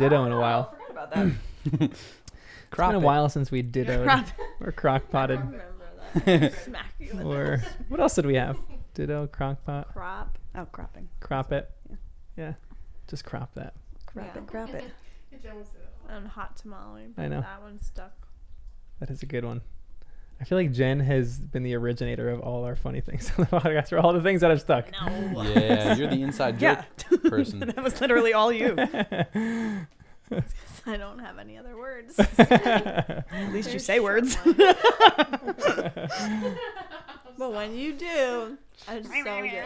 ditto in a while. I forgot about that. It's been a while since we dittoed or crock-potted. I remember that. Smack you with Or what else did we have? Ditto, crock-pot, crop. Oh, cropping. crop it. Yeah. Just crop that. Crop it. And hot tamale. I know. That one stuck. That is a good one. I feel like Jen has been the originator of all our funny things on the podcast, for all the things that have stuck. No. Yeah, you're the inside joke person. That was literally all you. I don't have any other words. At least you say words. But when you do, it's so good.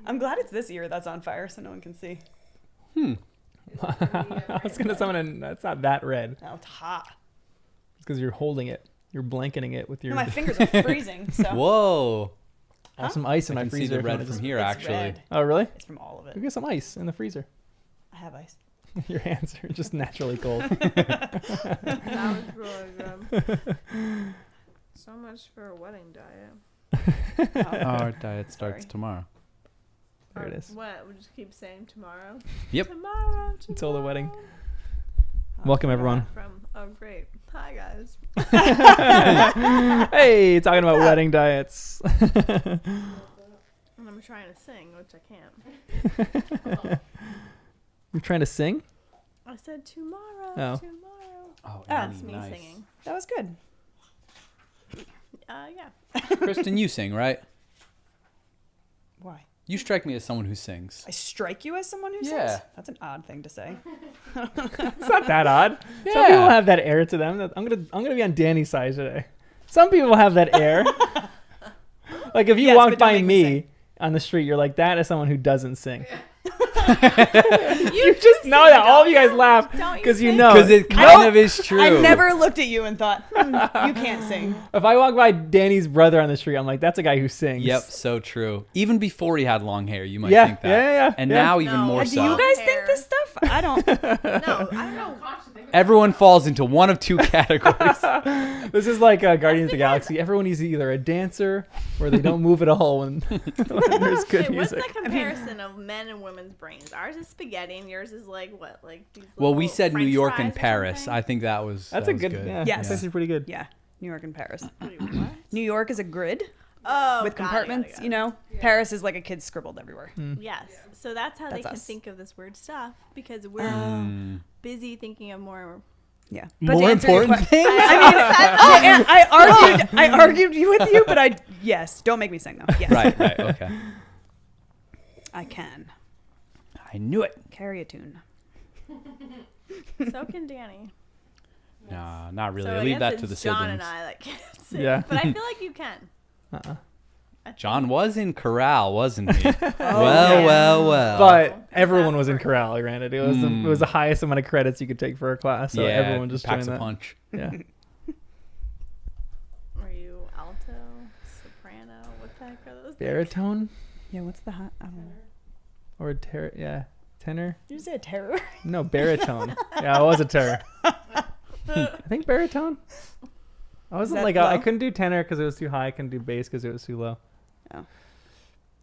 I'm glad it's this ear that's on fire so no one can see. I was going to summon and that's not that red. Oh, it's hot. It's because you're holding it. You're blanketing it with your... No, my fingers are freezing. So. Whoa. I have some ice in I my can see freezer. the if you red wanna from just- here, It's actually. red. Oh, really? It's from all of We it. get some ice in the freezer. I have ice. Your hands are just naturally cold. That was really good. So much for a wedding diet. Our diet starts Sorry. tomorrow. There it is. What? We just keep saying tomorrow? Yep. Tomorrow. Until the wedding. Oh, Welcome, everyone. Oh, great. Hi, guys. Hey, talking about wedding diets. And I'm trying to sing, which I can't. You're trying to sing? I said tomorrow. Oh. Tomorrow. Oh, That's Annie, me nice. singing. That was good. Yeah. Kristen, you sing, right? Why? You strike me as someone who sings. I strike you as someone who Yeah. sings? That's an odd thing to say. It's not that odd. Yeah. Some people have that air to them. I'm gonna be on Danny's side today. Some people have that air. Like if you Yes, walk but don't by make me me on the street, you're like, that is someone who doesn't sing. You Just know that. All of you guys laugh Don't you because you sing? know. Because it kind of is true. I never looked at you and thought, you can't sing. If I walk by Danny's brother on the street, I'm like, that's a guy who sings. Yep, so true. Even before he had long hair, you might Yeah, think that. yeah. And yeah. now even No. more And Do so. you guys Hair. think this stuff? I don't. No, I don't know. Everyone falls into one of two categories. This is like Guardians of the Galaxy. Everyone is either a dancer or they don't move at all when, when there's good Hey, what's music. the comparison of men and women's brains? Ours is spaghetti, and yours is like what? Like these Well, we little said New French York fries and or Paris. something? I think that was That's that a was good. good. Yeah, Yes. that's actually pretty good. Yeah, New York and Paris. Wait, what? New York is a grid Oh, with got it, compartments, got it, you know? Paris is like a kid scribbled everywhere. Yes. So that's how they That's can us. think of this weird stuff because we're Mm. busy thinking of more. Yeah. More to answer your important que- things? I argued with you, but yes, don't make me sing though. Yes. Right, okay. I can I knew it. carry a tune. So can Danny. Nah, not really. So I I leave guess that to the it's John siblings. and I that can't sing. Yeah. But I feel like you can. John was in Corral, wasn't he? yeah. well. But everyone was in Corral, granted. It was Mm. it was the highest amount of credits you could take for a class. So yeah, everyone just packs joined a that. punch. Yeah. Are you alto, soprano? What the heck are those? things? Baritone Yeah, what's the hot? I don't know. or tenor? Did you say a terror? No, baritone. Yeah, I was a tenor. I think baritone. I wasn't that like I low? couldn't do tenor because it was too high. I couldn't do bass because it was too low. So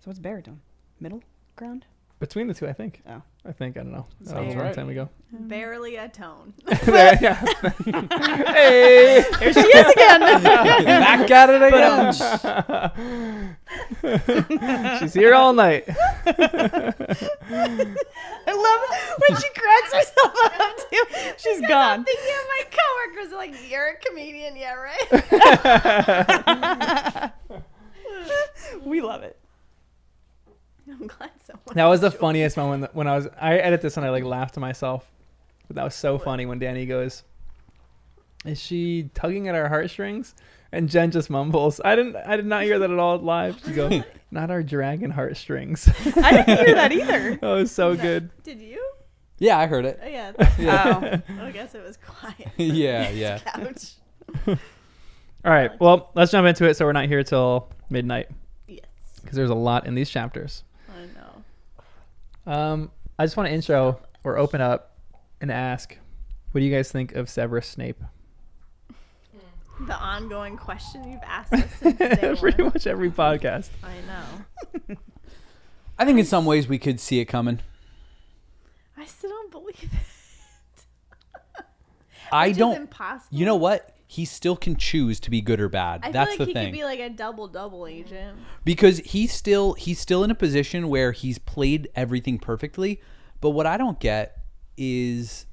what's baritone? Middle ground? Between the two, I think. Oh. I don't know. That was a Sounds long right. time ago. Barely a tone. There, yeah. Hey, There she is again. Back at it again. she's here all night. I love it when she cracks herself up too. She's I'm gone. thinking of my coworkers are like, you're a comedian, yeah, right? We love it. I'm glad someone. That was the funniest moment when I edit this and I like laughed to myself. But that was so funny when Danny goes, "Is she tugging at our heartstrings?" And Jen just mumbles, I did not hear that at all live. She goes, "Not our dragon heartstrings." I didn't hear that either. That was so good. Did you? Yeah, I heard it. Oh, yeah. Oh. I guess it was quiet. Yeah. Couch. All right, well, let's jump into it so we're not here till midnight Yes. because there's a lot in these chapters. I know. I just want to intro or open up and ask, what do you guys think of Severus Snape? The ongoing question you've asked us since day Pretty one. much every podcast. I know. I think in some ways we could see it coming. I still don't believe it. I Which is don't. impossible. You know what? He still can choose to be good or bad. I That's feel like the he thing. could be like a double agent. Because he's still in a position where he's played everything perfectly. But what I don't get is,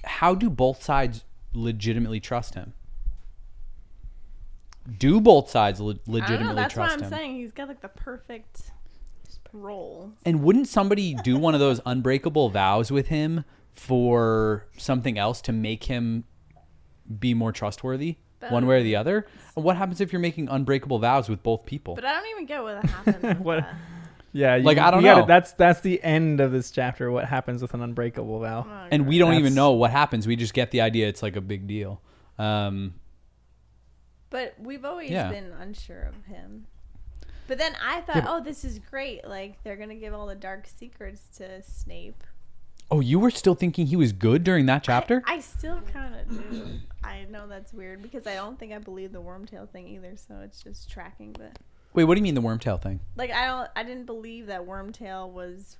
how do both sides legitimately trust him? Do both sides I don't know. legitimately That's trust what I'm him? saying. He's got like the perfect role. And wouldn't somebody do one of those unbreakable vows with him for something else to make him be more trustworthy, one way or the other? And what happens if you're making unbreakable vows with both people? But I don't even get what happens. With What- that. Yeah, Like, I don't you know. That's the end of this chapter. What happens with an unbreakable vow? Oh, And we don't even That's- know what happens. We just get the idea it's like a big deal. But we've always Yeah. been unsure of him. But then I thought, Yeah, but- oh, this is great. Like, they're going to give all the dark secrets to Snape. Oh, you were still thinking he was good during that chapter? I still kind of do. I know that's weird because I don't think I believe the Wormtail thing either. So it's just tracking. But, Wait, what do you mean the Wormtail thing? like, I didn't believe that Wormtail was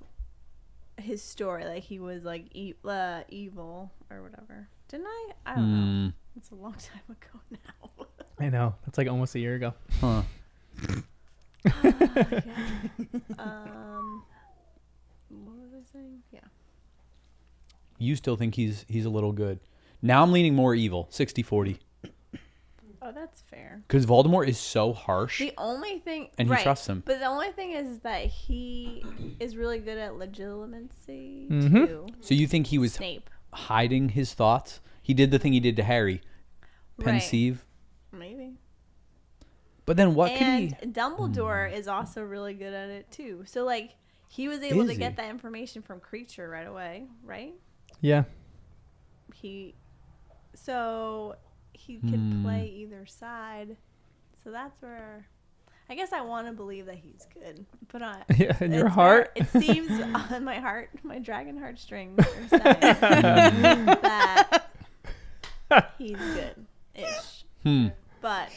his story. Like, he was, like, evil or whatever. Didn't I? I don't know. It's a long time ago now. I know. That's like almost a year ago. Huh. Yeah. What was I saying? Yeah. You still think he's a little good. Now I'm leaning more evil, 60-40. Oh, that's fair. Because Voldemort is so harsh. The only thing, And he right, trusts him. But the only thing is that he is really good at legitimacy Mhm. too. So you think he was Snape, hiding his thoughts? He did the thing he did to Harry. Pensieve. maybe. But then what And could he... Dumbledore is also really good at it too. So like he was able Is to he? get that information from Creature right away, right? Yeah. So he could play either side. So that's where I guess I want to believe that he's good, but Yeah, in your it's heart? It seems on my heart, my dragon heartstrings are saying that he's good-ish. But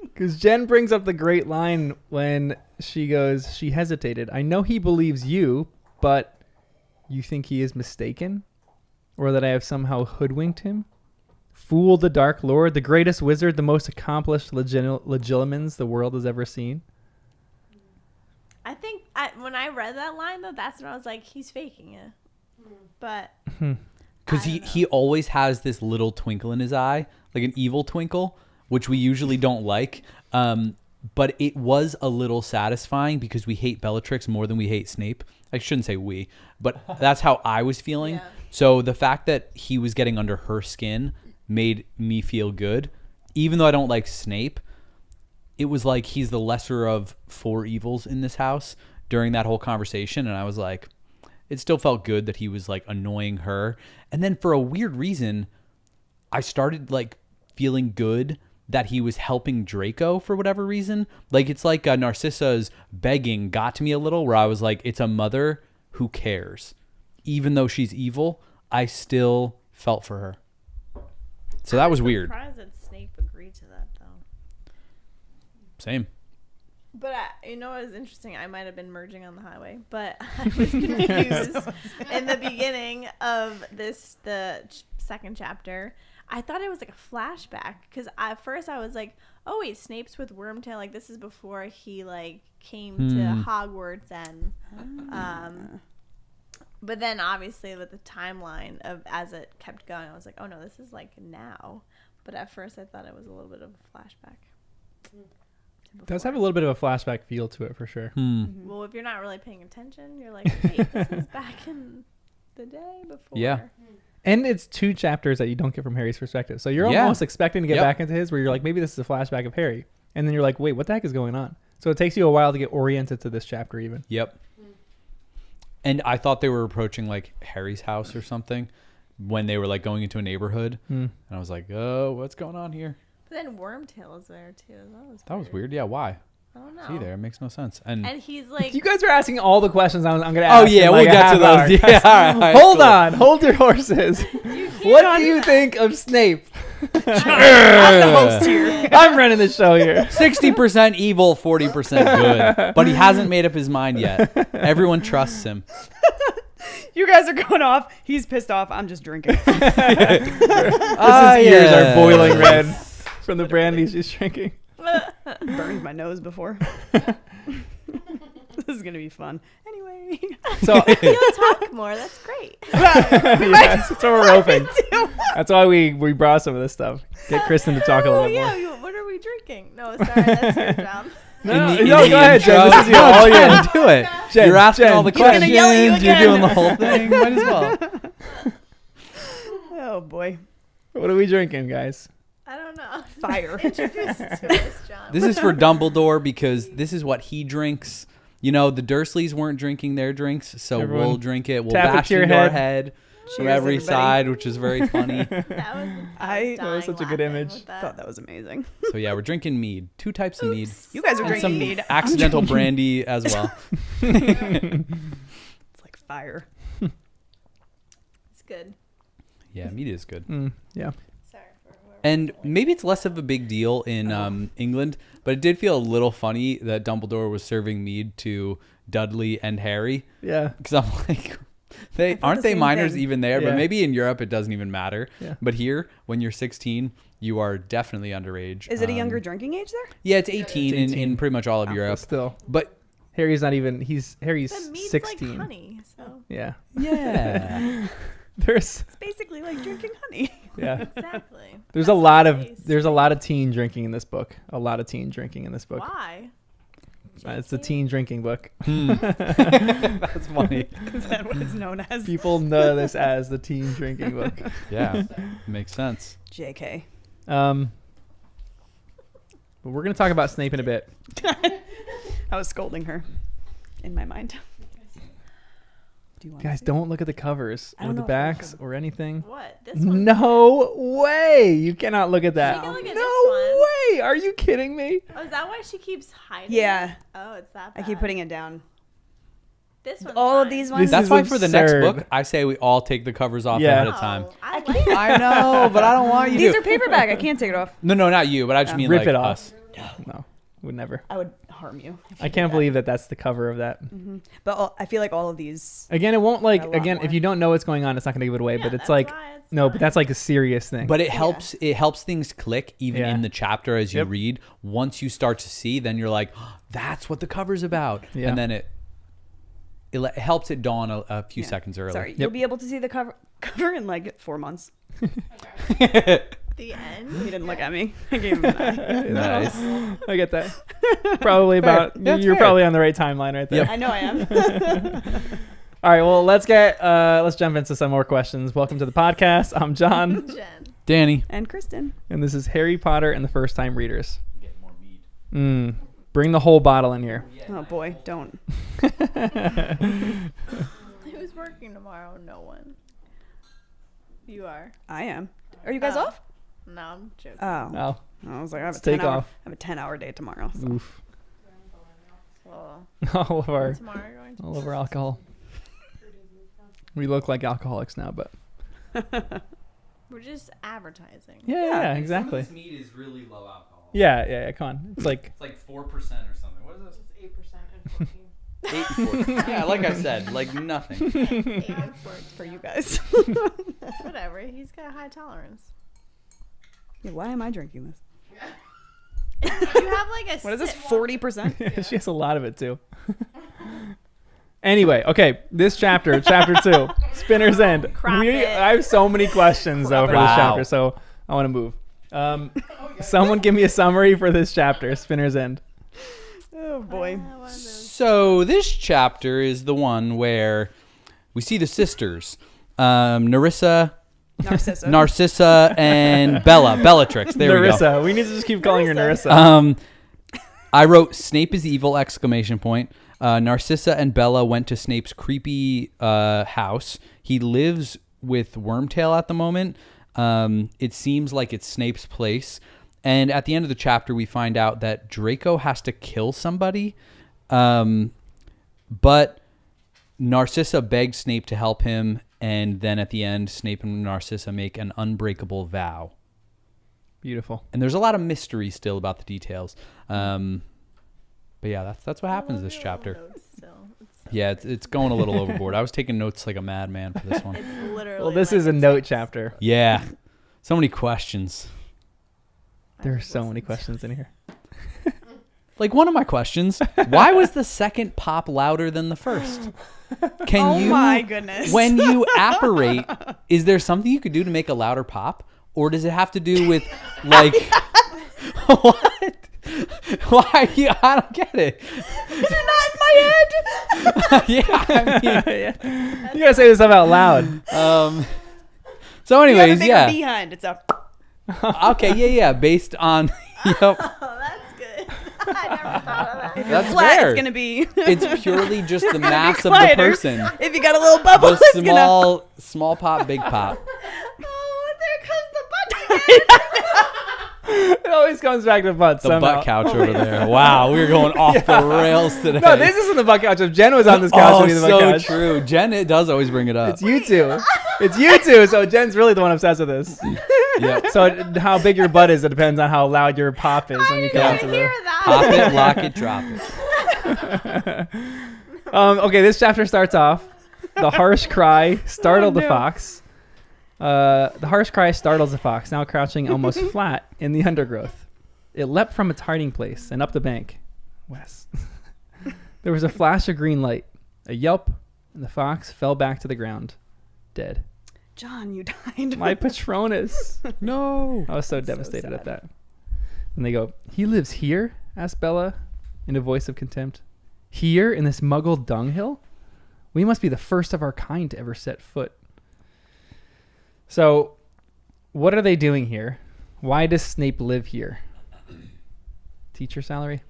Because Jen brings up the great line when she goes, she hesitated. I know he believes you, but you think he is mistaken? Or that I have somehow hoodwinked him? Fooled the Dark Lord, the greatest wizard, the most accomplished legilimens the world has ever seen? I think when I read that line, though, that's when I was like, he's faking it. But Because I don't know. he always has this little twinkle in his eye, like an evil twinkle, which we usually don't like. But it was a little satisfying because we hate Bellatrix more than we hate Snape. I shouldn't say we, but that's how I was feeling. Yeah. So the fact that he was getting under her skin made me feel good. Even though I don't like Snape, it was like he's the lesser of four evils in this house during that whole conversation. And I was like, it still felt good that he was like annoying her. And then for a weird reason, I started like feeling good that he was helping Draco for whatever reason. Like it's like Narcissa's begging got to me a little, where I was like, it's a mother who cares. Even though she's evil, I still felt for her. So that was weird. surprised that Snape agreed to that, though. Same. But you know what was interesting? I might have been merging on the highway, but I was confused in the beginning of the second chapter. I thought it was like a flashback because at first I was like, "Oh wait, Snape's with Wormtail. Like this is before he like came to Hogwarts." And but then obviously with the timeline of as it kept going, I was like, "Oh no, this is like now." But at first I thought it was a little bit of a flashback. It does have a little bit of a flashback feel to it for sure. Well, if you're not really paying attention, you're like, wait, this is back in the day before. Yeah. And it's two chapters that you don't get from Harry's perspective. So you're Yeah. almost expecting to get Yep. back into his, where you're like, maybe this is a flashback of Harry. And then you're like, wait, what the heck is going on? So it takes you a while to get oriented to this chapter even. Yep. And I thought they were approaching like Harry's house or something when they were like going into a neighborhood. And I was like, oh, what's going on here? But then Wormtail is there too. That was weird. Yeah, why? I don't know. Is he there? It makes no sense. And And he's like, You guys are asking all the questions I'm going to ask. oh yeah, in we'll like a get to half those. hour. Yeah, all right, Hold cool. on. Hold your horses. What do you think of Snape? I'm the host here. I'm running the show here. 60% evil, 40% good. But he hasn't made up his mind yet. Everyone trusts him. You guys are going off. He's pissed off. I'm just drinking. His ears are boiling red from the brandy she's drinking. Burned my nose before. This is gonna be fun. Anyway, So You'll talk more. That's great. yes, that's what we're hoping. That's why we brought some of this stuff. Get Kristen to talk a little Oh bit more. yeah. What are we drinking? No, sorry, that's your job. No, In no, the go ahead, Jen. intro- This is No, all Jen, yours. do it. Jen, You're asking Jen. all the He's gonna questions. yell at you You're again. doing the whole thing. Might as well. oh boy, What are we drinking, guys? I don't know. fire. Introduce us to this, John. This is for Dumbledore because this is what he drinks. You know, the Dursleys weren't drinking their drinks, so Everyone we'll drink it. We'll tap it bash to it your into our head. head from Cheers, every everybody. side, which is very funny. That I- That was such a good image. Thought that was amazing. So yeah, we're drinking mead. 2 types of mead. You guys are And drinking some mead. I'm accidental drinking- brandy as well. It's like fire. It's good. Yeah, mead is good. Yeah. Sorry for whoever. And maybe it's less of a big deal in England, but it did feel a little funny that Dumbledore was serving mead to Dudley and Harry. Yeah. Because I'm like, thought aren't the they same minors thing. even there? Yeah. But maybe in Europe it doesn't even matter. Yeah. But here, when you're 16, you are definitely underage. Is it a younger drinking age there? Yeah, it's 18, It's In, 18. pretty much all of But Europe. still, But Harry's not even. Harry's But mead's 16. like honey, so Yeah. yeah, There's It's basically like drinking honey. yeah. exactly. There's That's a lot what of it is. there's a lot of teen drinking in this book. A lot of teen drinking in this book. Why? It's a teen drinking book. that's funny. Is that what it's known as? People know this as the teen drinking book. Yeah, makes sense. JK. But we're gonna talk about Snape in a bit. I was scolding her in my mind. Do you want Guys, don't look at the covers I or don't the know if I backs or anything. What? This one? No way! You cannot look at that. You can look at No this way! Are you kidding me? Oh, is that why she keeps hiding? Yeah. it? Oh, it's that I bad. keep putting it down. this one. All of these ones. This That's is why for the next absurd. book, I say we all take the covers off Yeah. ahead of time. I like I know, but I don't want you These to. are paperback. I can't take it off. No, not you, but I just mean Rip like it off. us. No, would never. I would harm you. if you I did can't that. believe that that's the cover of that. But I feel like all of these. Again, it won't like A lot again more. if you don't know what's going on, it's not gonna give it away. Yeah, but it's that's like why it's no, fine. but that's like a serious thing. But it helps. It helps things click even Yeah. in the chapter as you Yep. read. Once you start to see, then you're like, oh, "That's what the cover's about." Yeah. And then it helps it dawn a few Yeah. seconds early. Sorry, you'll be able to see the cover in like 4 months. The end. He didn't look at me. I gave him an eye. Nice. I get that. Probably about That's you're fair. probably on the right timeline right there. Yep. I know I am. All right, well let's jump into some more questions. Welcome to the podcast. I'm John, Jen. Danny. And Kristen. and this is Harry Potter and the First Time Readers. Bring the whole bottle in here. Oh boy, don't. Who's working tomorrow? No one. You are. I am. Are you guys Oh. off? No, I'm joking. Oh. Oh, I was like, I have a Let's take 10 hour. off. I have a 10-hour day tomorrow. So. oof! Well, All of our tomorrow you're going to. all of our alcohol. We look like alcoholics now, but We're just advertising. yeah, exactly. This mead is really low alcohol. Yeah. Come on, it's like It's like 4% or something. What is this? 8% and 14. 8 and 4. Yeah, like I said, like nothing. For you guys. Whatever. He's got high tolerance. Yeah, why am I drinking this? You have like a. What is this? sip- 40%? she has a lot of it too. Anyway, okay, this chapter 2, Spinner's End. Crop it. I have so many questions though for this Wow. chapter, so I want to move. Someone give me a summary for this chapter, Spinner's End. Oh boy. One of those. So this chapter is the one where we see the sisters, Narissa, Narcissa. and Bellatrix. There we go. Narissa. We need to just keep calling her Narissa. I wrote Snape is evil! Exclamation point. Narcissa and Bella went to Snape's creepy house. He lives with Wormtail at the moment. It seems like it's Snape's place. And at the end of the chapter, we find out that Draco has to kill somebody. But Narcissa begs Snape to help him. And then at the end, Snape and Narcissa make an unbreakable vow. Beautiful. And there's a lot of mystery still about the details. But yeah, that's what happens this chapter. Notes still. It's Yeah, it's going a little overboard. I was taking notes like a madman for this one. It's literally. Well, this like is a note chapter. Yeah, so many questions. There are so many questions in here. Like one of my questions: why was the second pop louder than the first? Can Oh you? my goodness. When you apparate, is there something you could do to make a louder pop, or does it have to do with like what? Why? I don't get it. You're not in my head. Yeah, I mean, You gotta say this stuff out loud. So, You have a anyways, bigger yeah. behind. It's a. Okay, yeah. Based on, yep, Oh, that's good. I never thought of that. If you're That's flat, fair. it's gonna be. it's purely just the mass of the quieter. person. If you got a little bubble, The it's gonna. small pop, big pop. Oh, there comes the butt again. It always comes back to butt The somehow. butt couch over there. Wow, we're going off the rails today. No, this isn't the butt couch. If Jen was on this couch, Oh, it'd be the butt so couch. true. Jen, it does always bring it up. It's you two. It's you two. So Jen's really the one obsessed with this. Yep. So how big your butt is, it depends on how loud your pop is when you I come didn't into hear the. that. Pop it, lock it, drop it. Okay, this chapter starts off. The harsh cry startled the no. fox. The harsh cry startles the fox, now crouching almost flat in the undergrowth. It leapt from its hiding place and up the bank. Wes. There was a flash of green light, a yelp, and the fox fell back to the ground, dead. John, you died. My Patronus. No. I was so That's so devastated at sad. that. And they go, "He lives here?" asked Bella in a voice of contempt. "Here in this muggle dunghill? We must be the first of our kind to ever set foot." So, what are they doing here? Why does Snape live here? Teacher salary?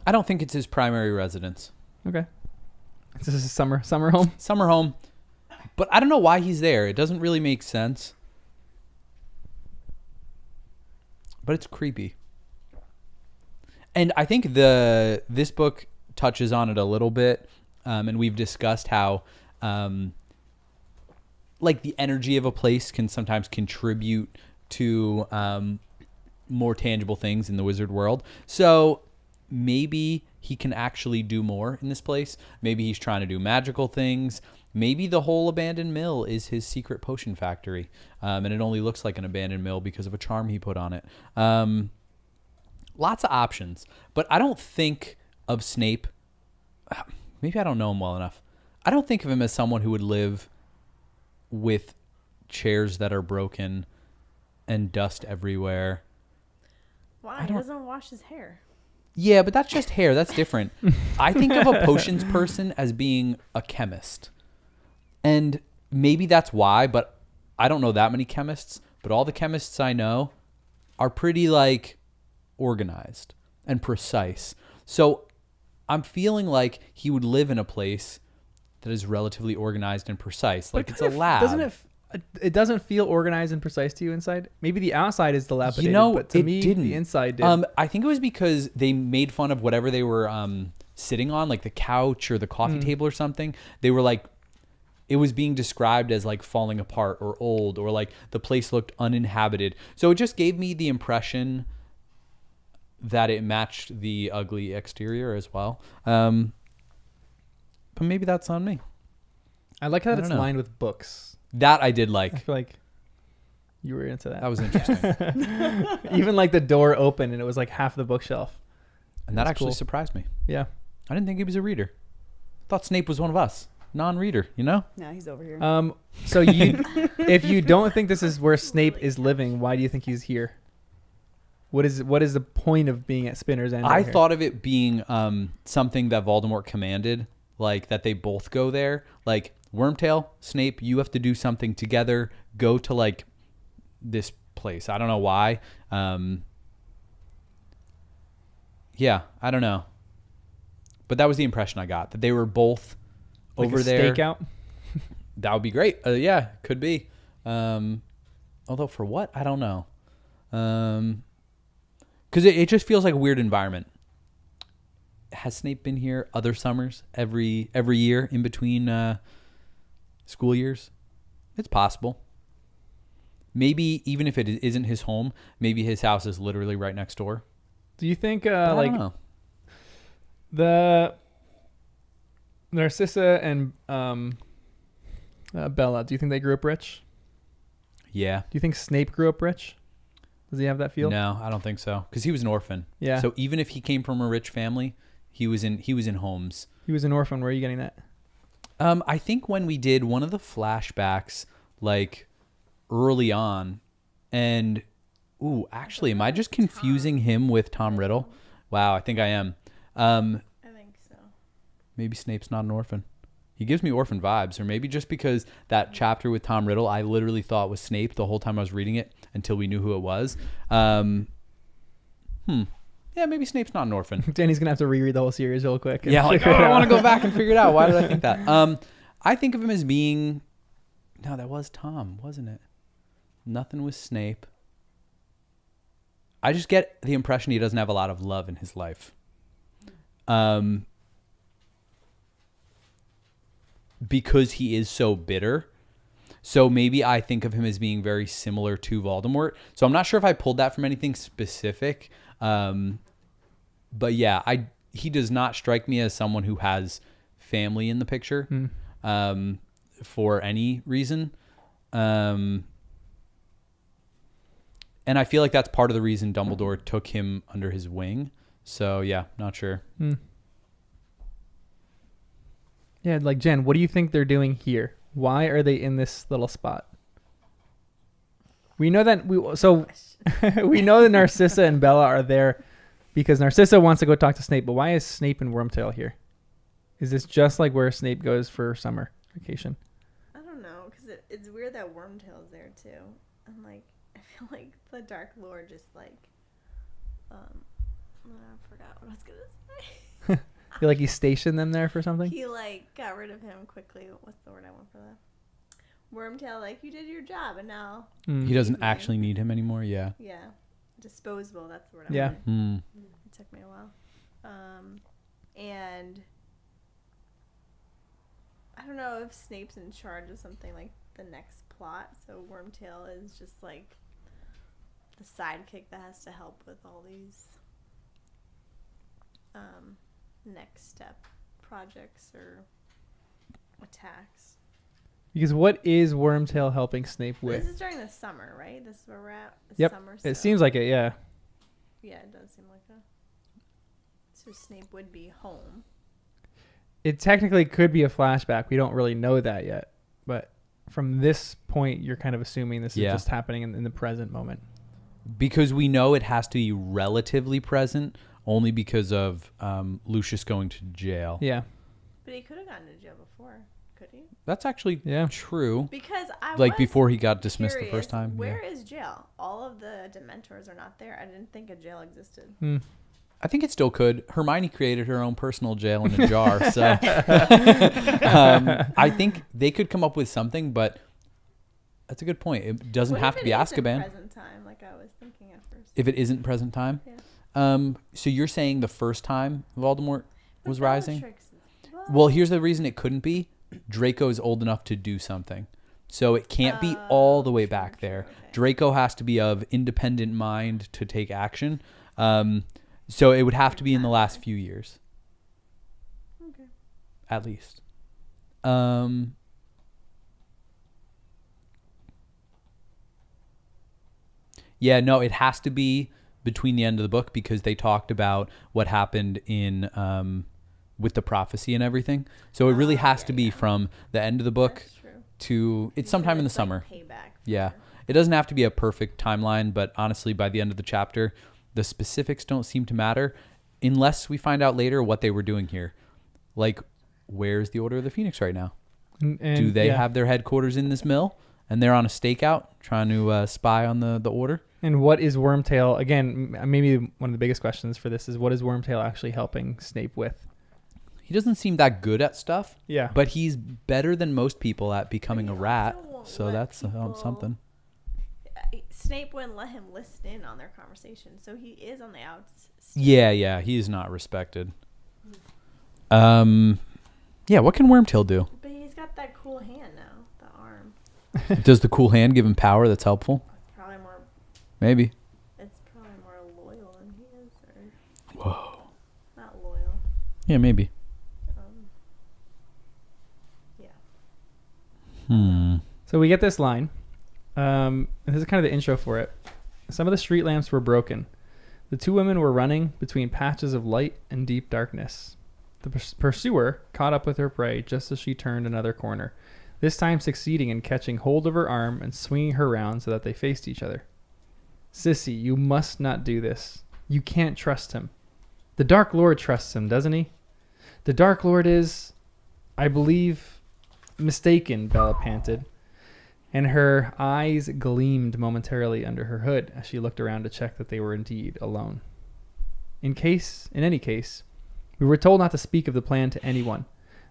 I don't think it's his primary residence. Okay. This is a summer home? Summer home. But I don't know why he's there. It doesn't really make sense. But it's creepy. And I think this book touches on it a little bit. And we've discussed how like the energy of a place can sometimes contribute to more tangible things in the wizard world. So maybe he can actually do more in this place. Maybe he's trying to do magical things. Maybe the whole abandoned mill is his secret potion factory. And it only looks like an abandoned mill because of a charm he put on it. Lots of options. But I don't think of Snape. Maybe I don't know him well enough. I don't think of him as someone who would live with chairs that are broken and dust everywhere. Why? He doesn't wash his hair. Yeah, but that's just hair. That's different. I think of a potions person as being a chemist. And maybe that's why, but I don't know that many chemists. But all the chemists I know are pretty, like, organized and precise. So I'm feeling like he would live in a place that is relatively organized and precise. Like, it's a lab. It doesn't feel organized and precise to you inside? Maybe the outside is dilapidated, You know, but to it me, didn't. the inside did. I think it was because they made fun of whatever they were sitting on, like the couch or the coffee table or something. They were like, it was being described as like falling apart or old, or like the place looked uninhabited. So it just gave me the impression that it matched the ugly exterior as well. But maybe that's on me. I like how don't it's know. lined with books. That I did I like. feel like you were into that. That was interesting. Even like the door opened and it was like half the bookshelf. And that That's actually cool. surprised me. Yeah. I didn't think he was a reader. Thought Snape was one of us. Non-reader, you know? No, he's over here. So you, if you don't think this is where Snape is living, why do you think he's here? What is the point of being at Spinner's End? I right here? thought of it being something that Voldemort commanded, like that they both go there. Like, Wormtail, Snape, you have to do something together. Go to like this place. I don't know why. Yeah, I don't know. But that was the impression I got, that they were both like over a there. stakeout. That would be great. Yeah, could be. Although for what? I don't know. Because it just feels like a weird environment. Has Snape been here other summers every year in between school years? It's possible. Maybe even if it isn't his home, maybe his house is literally right next door. Do you think But I like don't know. The Narcissa and Bella, do you think they grew up rich? Yeah. Do you think Snape grew up rich? Does he have that feel? No, I don't think so. Because he was an orphan. Yeah. So even if he came from a rich family, he was in homes. He was an orphan. Where are you getting that? I think when we did one of the flashbacks, like early on, and actually, am I just confusing him with Tom Riddle? Wow, I think I am. I think so. Maybe Snape's not an orphan. He gives me orphan vibes, or maybe just because that chapter with Tom Riddle, I literally thought was Snape the whole time I was reading it until we knew who it was. Yeah, maybe Snape's not an orphan. Danny's gonna have to reread the whole series real quick. Yeah, like, I want to go back and figure it out. Why did I think that? I think of him as being... No, that was Tom, wasn't it? Nothing with Snape. I just get the impression he doesn't have a lot of love in his life. Because he is so bitter. So maybe I think of him as being very similar to Voldemort. So I'm not sure if I pulled that from anything specific. But yeah, he does not strike me as someone who has family in the picture for any reason. And I feel like that's part of the reason Dumbledore took him under his wing. So yeah, not sure. Yeah, like Jen, what do you think they're doing here? Why are they in this little spot? We know that we know that Narcissa and Bella are there because Narcissa wants to go talk to Snape, but why is Snape and Wormtail here? Is this just like where Snape goes for summer vacation? I don't know, because it's weird that Wormtail's there too. And like, I feel like the Dark Lord just like, I forgot what I was gonna say. Feel like he stationed them there for something? He like got rid of him quickly. What's the word I want for that? Wormtail, like, you did your job, and now He doesn't actually need him anymore. Yeah. yeah, disposable. That's the word. Yeah. I wanted. It took me a while. And I don't know if Snape's in charge of something like the next plot. So Wormtail is just like the sidekick that has to help with all these next step projects or attacks. Because what is Wormtail helping Snape with? This is during the summer, right? This is where we're at. The Yep. Summer, It so- seems like it, yeah. Yeah, it does seem like that. So Snape would be home. It technically could be a flashback. We don't really know that yet. But from this point, you're kind of assuming this is Yeah. just happening in the present moment. Because we know it has to be relatively present only because of Lucius going to jail. Yeah. But he could have gotten to jail before, could he? That's actually Yeah. true. Because I Like was before he got dismissed the curious, first time. Where Yeah. is jail? All of the Dementors are not there. I didn't think a jail existed. I think it still could. Hermione created her own personal jail in a jar. So I think they could come up with something, but that's a good point. It doesn't What have if to be it isn't Azkaban. present time, like I was thinking at first. If it isn't present time. Yeah. So you're saying the first time Voldemort was But rising? Bellatrix is- Well, here's the reason it couldn't be. Draco's old enough to do something. So it can't be all the way true, back true, there. okay. Draco has to be of independent mind to take action. So it would have to be in the last few years. Okay. At least. Yeah, no, it has to be between the end of the book because they talked about what happened in with the prophecy and everything. So it really has to be from the end of the book That's true. to it's So sometime in the it's like summer. payback for- Yeah. It doesn't have to be a perfect timeline, but honestly, by the end of the chapter, the specifics don't seem to matter unless we find out later what they were doing here. Like, where's the Order of the Phoenix right now? And Do they yeah. have their headquarters in this mill and they're on a stakeout trying to spy on the Order? And what is Wormtail? Again, maybe one of the biggest questions for this is what is Wormtail actually helping Snape with? He doesn't seem that good at stuff, Yeah. but he's better than most people at becoming But a he rat. also won't So let that's people- something. Snape wouldn't let him listen in on their conversation, so he is on the outs. Yeah, he is not respected. Yeah, what can Wormtail do? But he's got that cool hand now, the arm. Does the cool hand give him power that's helpful? Probably more. Maybe. It's probably more loyal than he is, or Whoa. not loyal. Yeah, maybe. Yeah. So we get this line. And this is kind of the intro for it. Some of the street lamps were broken. The two women were running between patches of light and deep darkness. The pursuer caught up with her prey just as she turned another corner, this time succeeding in catching hold of her arm and swinging her round so that they faced each other. Sissy, you must not do this. You can't trust him. The Dark Lord trusts him, doesn't he? The Dark Lord is, I believe, mistaken, Bella panted, and her eyes gleamed momentarily under her hood as she looked around to check that they were indeed alone. In any case, we were told not to speak of the plan to anyone.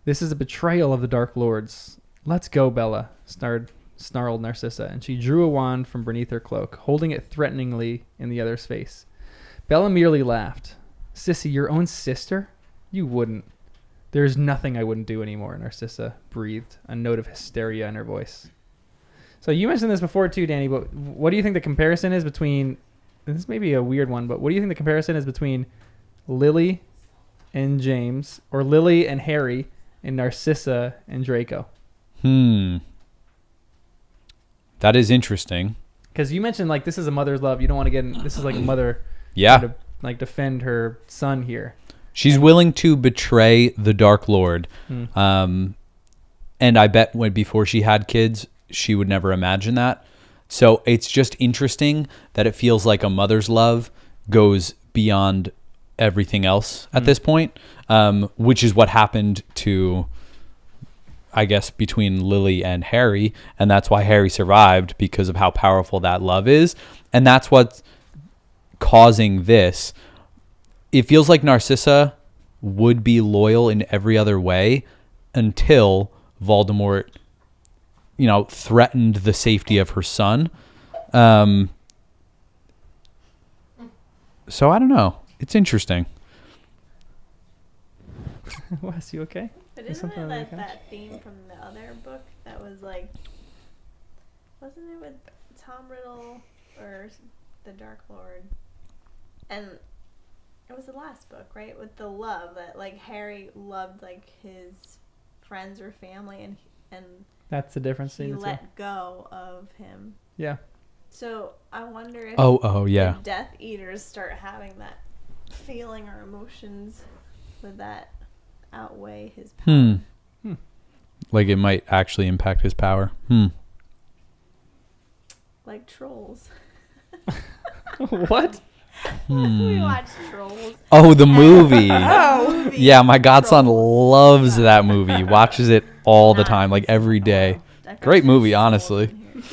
This is a betrayal of the Dark Lords. Let's go, Bella, snarled Narcissa, and she drew a wand from beneath her cloak, holding it threateningly in the other's face. Bella merely laughed. Sissy, your own sister? You wouldn't. There's nothing I wouldn't do anymore, Narcissa breathed, a note of hysteria in her voice. So you mentioned this before too, Danny, but what do you think the comparison is between, this may be a weird one, but what do you think the comparison is between Lily and James, or Lily and Harry, and Narcissa and Draco? That is interesting. Because you mentioned like this is a mother's love. You don't want to get in, this is like a mother Yeah. trying to like defend her son here. She's willing to betray the Dark Lord. And I bet before she had kids, she would never imagine that. So it's just interesting that it feels like a mother's love goes beyond everything else at this point, which is what happened to, I guess, between Lily and Harry. And that's why Harry survived, because of how powerful that love is. And that's what's causing this. It feels like Narcissa would be loyal in every other way until Voldemort, threatened the safety of her son. So I don't know. It's interesting. Wes, you okay? But There's isn't something it on the like couch. that theme from the other book that was like, wasn't it with Tom Riddle or the Dark Lord? And it was the last book, right? With the love that like Harry loved like his friends or family, and That's the difference he between the two. let go of him. Yeah. So I wonder if Yeah. the Death Eaters start having that feeling or emotions, would that outweigh his power? Like it might actually impact his power. Like Trolls. What? We watched Trolls. Oh, the movie. Movie. Yeah, my godson Trolls. loves that movie. Watches it all the time, like every day. That Great guy's movie, just honestly. old in here, too.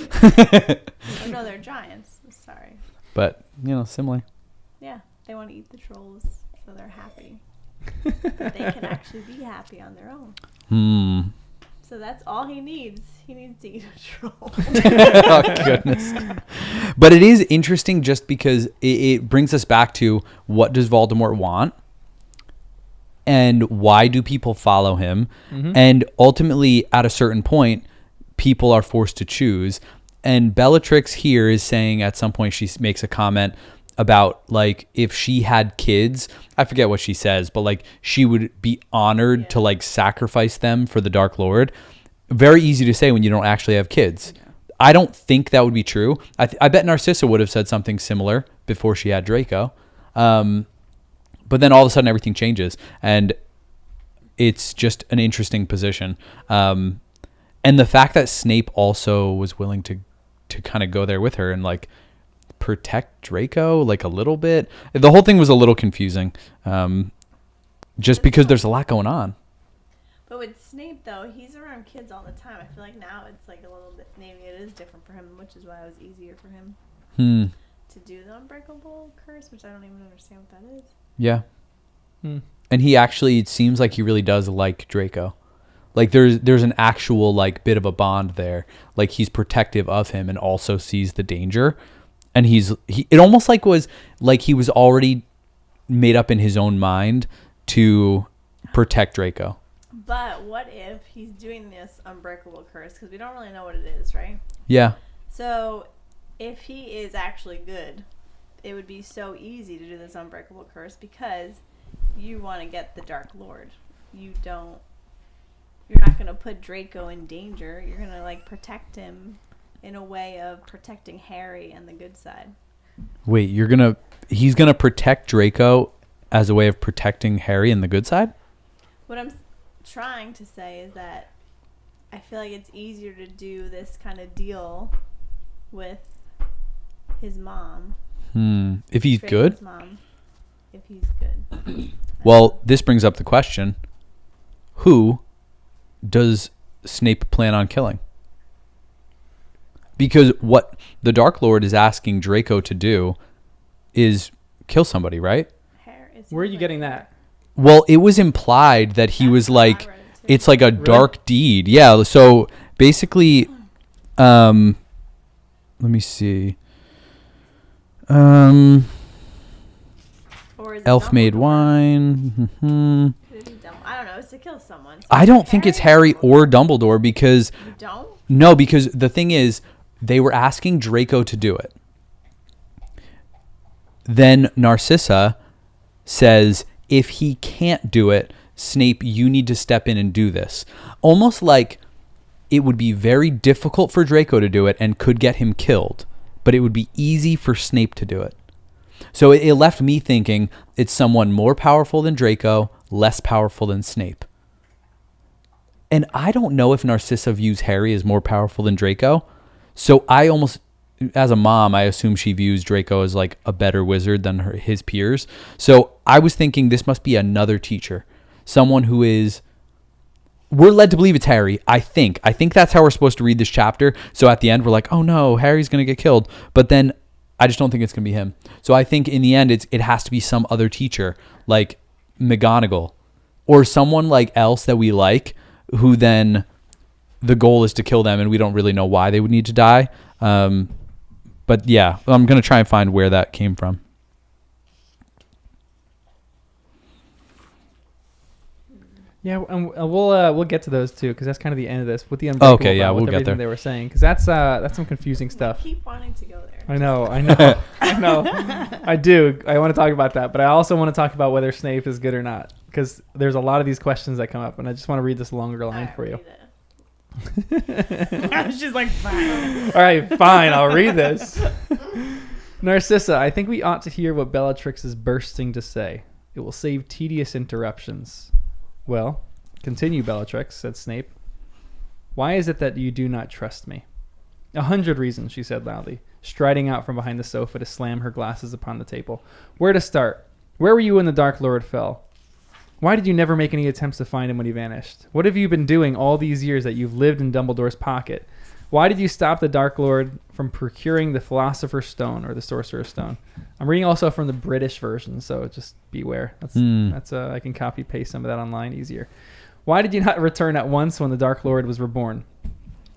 Oh, no, they're giants. Sorry. But, similar. Yeah, they want to eat the trolls, so they're happy. But they can actually be happy on their own. So that's all he needs. He needs to eat a troll. Oh, goodness. But it is interesting just because it brings us back to, what does Voldemort want? And why do people follow him? And ultimately, at a certain point, people are forced to choose. And Bellatrix here is saying at some point, she makes a comment about like, if she had kids, I forget what she says, but like she would be honored to like sacrifice them for the Dark Lord. Very easy to say when you don't actually have kids. I don't think that would be true. I bet Narcissa would have said something similar before she had Draco. But then all of a sudden everything changes, and it's just an interesting position. And the fact that Snape also was willing to kind of go there with her and like protect Draco like a little bit. The whole thing was a little confusing, just because there's a lot going on. But with Snape, though, he's around kids all the time. I feel like now it's like a little bit, maybe it is different for him, which is why it was easier for him to do the Unbreakable Curse, which I don't even understand what that is. Yeah. And he actually, it seems like he really does like Draco. Like there's an actual like bit of a bond there. Like he's protective of him and also sees the danger. And it almost like was like he was already made up in his own mind to protect Draco. But what if he's doing this Unbreakable Curse? Because we don't really know what it is, right? Yeah. So if he is actually good, it would be so easy to do this Unbreakable Curse because you want to get the Dark Lord. You're not going to put Draco in danger. You're going to like protect him in a way of protecting Harry and the good side. Wait, he's gonna protect Draco as a way of protecting Harry and the good side? What I'm trying to say is that I feel like it's easier to do this kind of deal with his mom. If he's Draco's good? mom, if he's good. Well, this brings up the question, who does Snape plan on killing? Because what the Dark Lord is asking Draco to do is kill somebody, right? Where are you getting that? Well, it was implied that he was like, I read it too. it's like a dark deed. Yeah, so basically, let me see. Or is it Elf made Dumbledore? wine. Could it be I don't know. It's to kill someone. So I don't think it's Harry or Dumbledore. Dumbledore because You don't? no, because the thing is, they were asking Draco to do it. Then Narcissa says, if he can't do it, Snape, you need to step in and do this. Almost like it would be very difficult for Draco to do it and could get him killed, but it would be easy for Snape to do it. So it left me thinking it's someone more powerful than Draco, less powerful than Snape. And I don't know if Narcissa views Harry as more powerful than Draco. So I almost, as a mom, I assume she views Draco as like a better wizard than his peers. So I was thinking this must be another teacher. Someone who is, we're led to believe it's Harry, I think. I think that's how we're supposed to read this chapter. So at the end, we're like, oh no, Harry's going to get killed. But then I just don't think it's going to be him. So I think in the end, it has to be some other teacher, like McGonagall, or someone like else that we like, who then the goal is to kill them and we don't really know why they would need to die. But yeah, I'm going to try and find where that came from. Yeah, and we'll get to those too, because that's kind of the end of this with the Unbreakable Okay, yeah, Vow, with we'll get everything there. they were saying, because that's some confusing stuff. I keep wanting to go there. I know, I know. I do. I want to talk about that, but I also want to talk about whether Snape is good or not, because there's a lot of these questions that come up, and I just want to read this longer line Alright, for you. read it. She's like, fine. All right, fine, I'll read this. Narcissa, I think we ought to hear what Bellatrix is bursting to say. It will save tedious interruptions. Well, continue, Bellatrix, said Snape. Why is it that you do not trust me? 100 reasons, she said loudly, striding out from behind the sofa to slam her glasses upon the table. Where to start? Where were you when the Dark Lord fell? Why did you never make any attempts to find him when he vanished? What have you been doing all these years that you've lived in Dumbledore's pocket? Why did you stop the Dark Lord from procuring the Philosopher's Stone or the Sorcerer's Stone? I'm reading also from the British version, so just beware. That's I can copy paste some of that online easier. Why did you not return at once when the Dark Lord was reborn?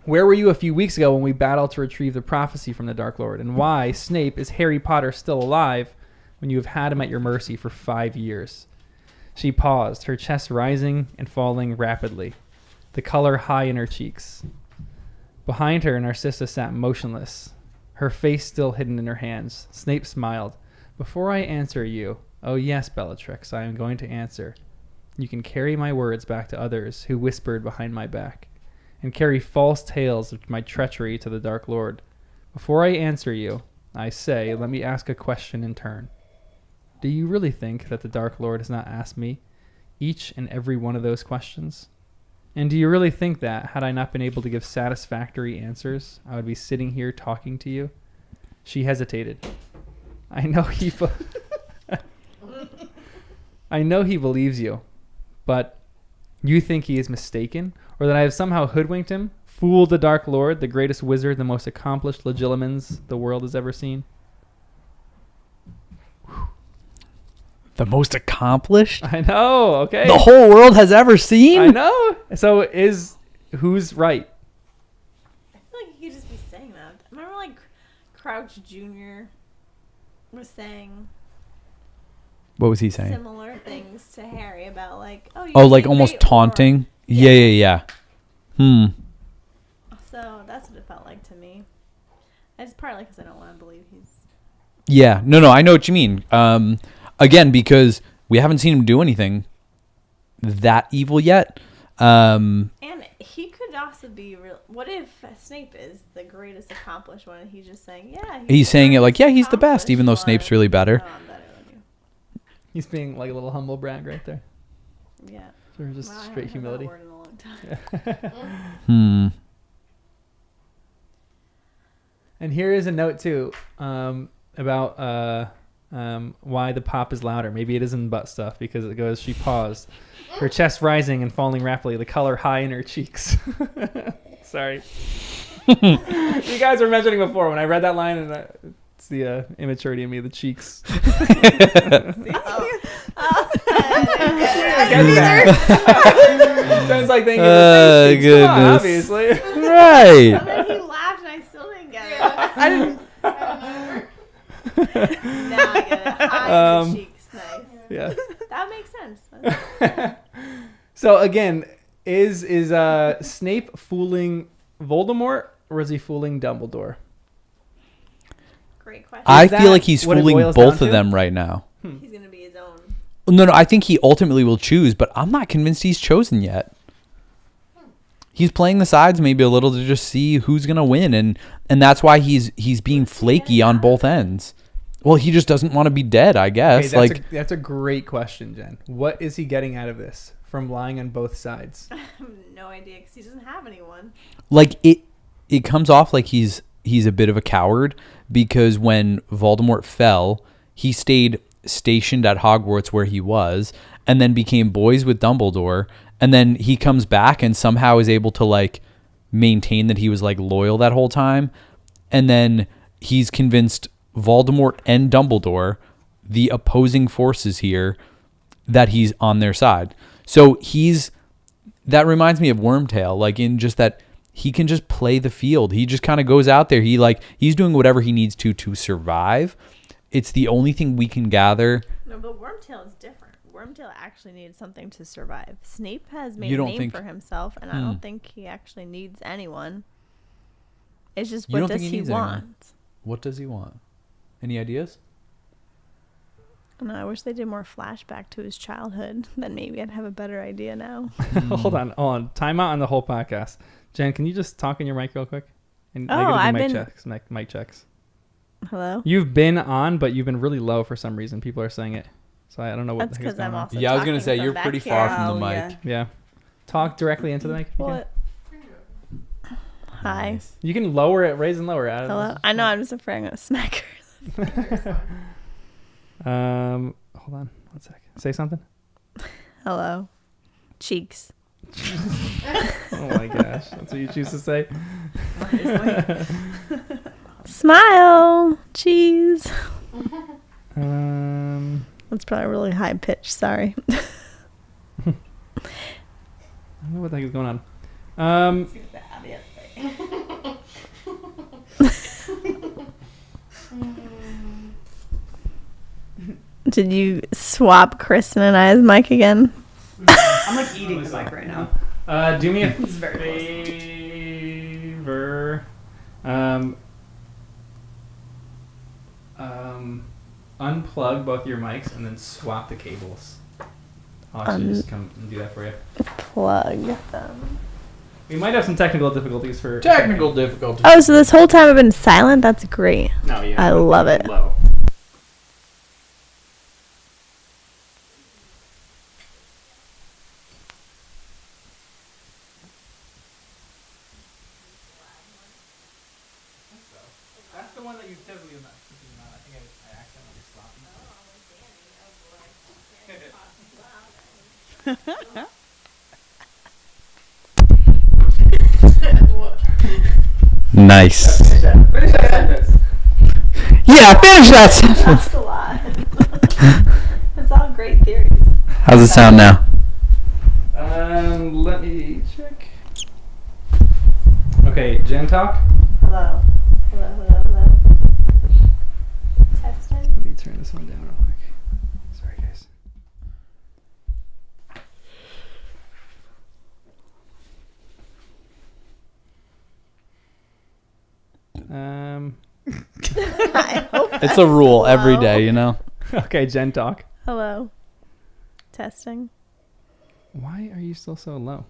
Where were you a few weeks ago when we battled to retrieve the prophecy from the Dark Lord? And why, Snape, is Harry Potter still alive when you have had him at your mercy for 5 years? She paused, her chest rising and falling rapidly, the color high in her cheeks. Behind her, Narcissa sat motionless, her face still hidden in her hands. Snape smiled. Before I answer you, oh yes, Bellatrix, I am going to answer. You can carry my words back to others who whispered behind my back, and carry false tales of my treachery to the Dark Lord. Before I answer you, I say, let me ask a question in turn. Do you really think that the Dark Lord has not asked me each and every one of those questions? And do you really think that, had I not been able to give satisfactory answers, I would be sitting here talking to you? She hesitated. I know he believes you, but you think he is mistaken, or that I have somehow hoodwinked him, fooled the Dark Lord, the greatest wizard, the most accomplished legilimens the world has ever seen? The most accomplished I know, okay. the whole world has ever seen? I know. So who's right? I feel like he could just be saying that. Remember, like, Crouch Jr. was saying What was he saying? similar things to Harry about, like, oh, you Oh, like think almost they- taunting? or- Yeah. So that's what it felt like to me. It's partly because I don't want to believe he's. Yeah. No, I know what you mean. Again, because we haven't seen him do anything that evil yet. And he could also be real. What if Snape is the greatest accomplished one and he's just saying, yeah. He's saying it like, yeah, he's the best, accomplished even though one. Snape's really better. No, I'm better than you. He's being like a little humble brag right there. Yeah. Or just Wow, I straight haven't heard that humility. word in a long time. And here is a note too, about why the pop is louder. Maybe it isn't butt stuff, because it goes, she paused, her chest rising and falling rapidly, the color high in her cheeks. Sorry. You guys were mentioning before when I read that line, and it's the immaturity of me, the cheeks. Sounds like thinking, goodness. Come on, obviously. Right. And then he laughed and I still didn't get it. I didn't. Now I get it. High in the cheeks. Nice. Yeah. That makes sense. So again, is Snape fooling Voldemort, or is he fooling Dumbledore? Great question. I Is that feel like he's what it fooling boils both down of to? them right now. He's going to be his own. No, I think he ultimately will choose, but I'm not convinced he's chosen yet. He's playing the sides maybe a little to just see who's gonna win, and that's why he's being flaky on both ends. Well, he just doesn't want to be dead, I guess. Okay, that's a great question, Jen. What is he getting out of this from lying on both sides? I have no idea because he doesn't have anyone. It comes off like he's a bit of a coward, because when Voldemort fell, he stayed stationed at Hogwarts where he was, and then became boys with Dumbledore, and then he comes back and somehow is able to like maintain that he was like loyal that whole time, and then he's convinced Voldemort and Dumbledore, the opposing forces here, that he's on their side. So that reminds me of Wormtail, like in just that he can just play the field. He just kind of goes out there. He's doing whatever he needs to survive. It's the only thing we can gather. No, but Wormtail is different. Wormtail actually needs something to survive. Snape has made You a don't name think- for himself, and I don't think he actually needs anyone. It's just You what don't does think he he needs anyone? want? What does he want? Any ideas? And I wish they did more flashback to his childhood. Then maybe I'd have a better idea now. Hold on. Time out on the whole podcast. Jen, can you just talk in your mic real quick? And Oh, I gotta do I've mic been- checks. Mic checks. Hello? You've been on, but you've been really low for some reason. People are saying it, so I don't know what That's the heck is 'cause going I'm on. also Yeah, I was gonna talking say from you're back pretty here. far from Oh, the mic. yeah. Yeah. Talk directly into the mic. if you What? Hi. Nice. You can lower it, raise and lower it. Hello? I know, I'm just afraid I'm going to smack her. Hold on 1 sec. Say something. Hello? Cheeks. Oh my gosh, that's what you choose to say. Smile. Cheese. That's That's probably really high pitched. Sorry. I don't know what the heck is going on. Did you swap Kristen and I's mic again? I'm like eating the mic right now. Do me a It's very close. favor. Unplug both your mics and then swap the cables. I'll actually just come and do that for you. Plug them. We might have some technical difficulties for Technical difficulty. Oh, so this whole time I've been silent? That's great. No, yeah, I love it. Low. That's the one that you typically not. I think I accidentally slopped Nice. Finish that sentence. Yeah, finish that sentence. That's a lot. That's all great theories. How's it sound now? Let me check. Okay, Jen talk. Hello. Hello. Testing. Let me turn this one down real quick. Sorry, guys. I hope It's a rule every day, you know. Okay, Jen talk. Hello. Testing. Why are you still so low?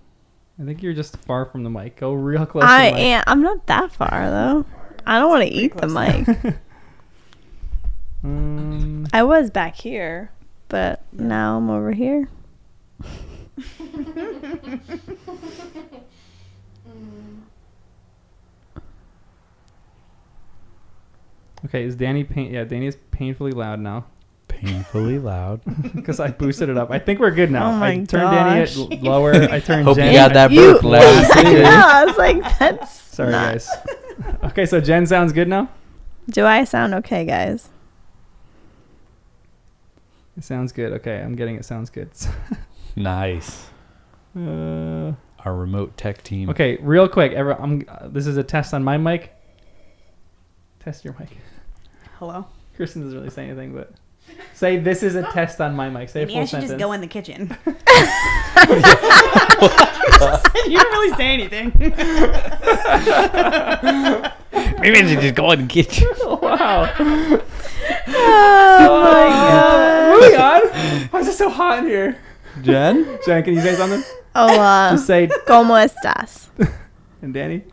I think you're just far from the mic. Go real close. I to the mic. am. I'm not that far though. I don't want to eat the mic. I was back here, but now I'm over here. Okay, is Danny Yeah, Danny is painfully loud now Painfully loud. because I boosted it up. I think we're good now. Oh my I turned Danny gosh. lower. I turned Hope Jen. you got that You- burp last. Yeah, I was like, that's. Sorry, not- guys. Okay, so Jen sounds good now. Do I sound okay, guys? It sounds good. Okay, I'm getting it. Sounds good. Nice. Uh, Our remote tech team. okay, real quick. This is a test on my mic. Test your mic. Hello. Kristen doesn't really say anything, but say this is a test on my mic. Say a Maybe full I should sentence. just go in the kitchen. You didn't really say anything. Maybe I should just go in the kitchen. Wow. Oh my god. Moving on. Why is it so hot in here? Jen? Jen, can you say something? Hola. Just say, ¿Cómo estás? and Danny.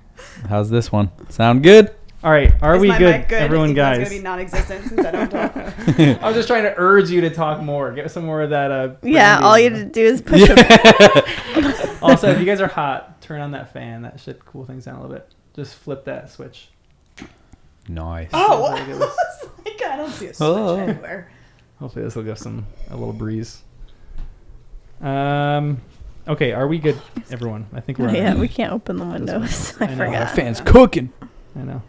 How's this one? Sound good? All right, are Is we my good, mic good? everyone, It's guys? gonna be non-existent since I don't talk. I was just trying to urge you to talk more. Get some more of that. Yeah, brandy. all you have to do is push a Also, if you guys are hot, turn on that fan. That should cool things down a little bit. Just flip that switch. Nice. Oh, Sounds like it was- like, I don't see a switch Oh. anywhere. Hopefully this will give a little breeze. Okay, are we good, everyone? I think we're. Oh, yeah, we can't open the windows. I I know. Our forgot. fan's cooking. I know.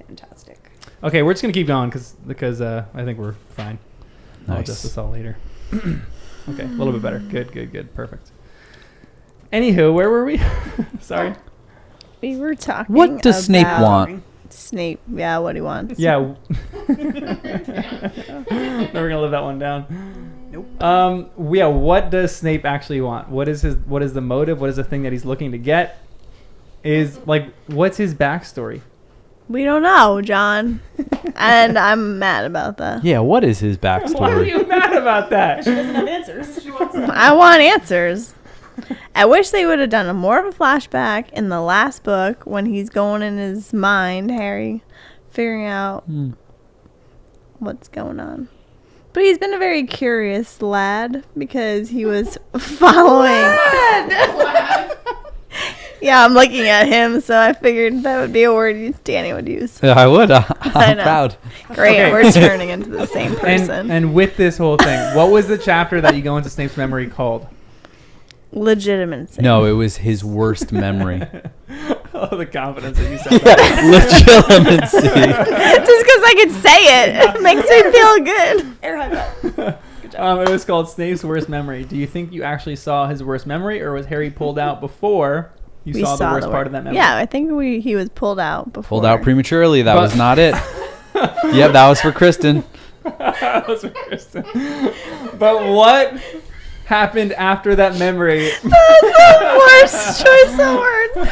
Fantastic. Okay, we're just gonna keep going because I think we're fine. I'll Nice. adjust this all later. Okay, a little bit better. Good, perfect. Anywho, where were we? Sorry. We were talking. What does Snape about want? Snape, yeah, what he wants. Yeah. Never gonna live that one down. Nope. Yeah. What does Snape actually want? What is the motive? What is the thing that he's looking to get? What's his backstory? We don't know, John. And I'm mad about that. Yeah, what is his Why are backstory? you mad about that? She doesn't have answers. I want answers. I wish they would have done more of a flashback in the last book when he's going in his mind, Harry, figuring out what's going on. But he's been a very curious lad because he was following. Yeah, I'm looking at him, so I figured that would be a word Danny would use. Yeah, I would. I I'm know. proud. Great, Okay. we're turning into the same person. And with this whole thing, what was the chapter that you go into Snape's memory called? Legitimacy. No, it was his worst memory. Oh, the confidence that you said that. Legitimacy. Just because I could say it makes me feel good. Air high five. It was called Snape's worst memory. Do you think you actually saw his worst memory, or was Harry pulled out before you saw the worst part of that memory? Yeah, I think he was pulled out before. Pulled out prematurely. That But- was not it. Yep, that was for Kristen. That was for Kristen. But what happened after that memory? Worst choice of words.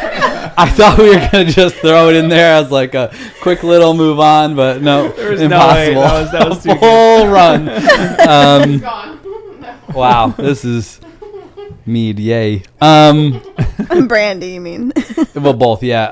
I thought we were gonna just throw it in there as like a quick little move on, but no, There was no way. impossible. That was too good. Full run. Gone. Wow, this is mead. Yay. Brandy, you mean? Well, both. Yeah.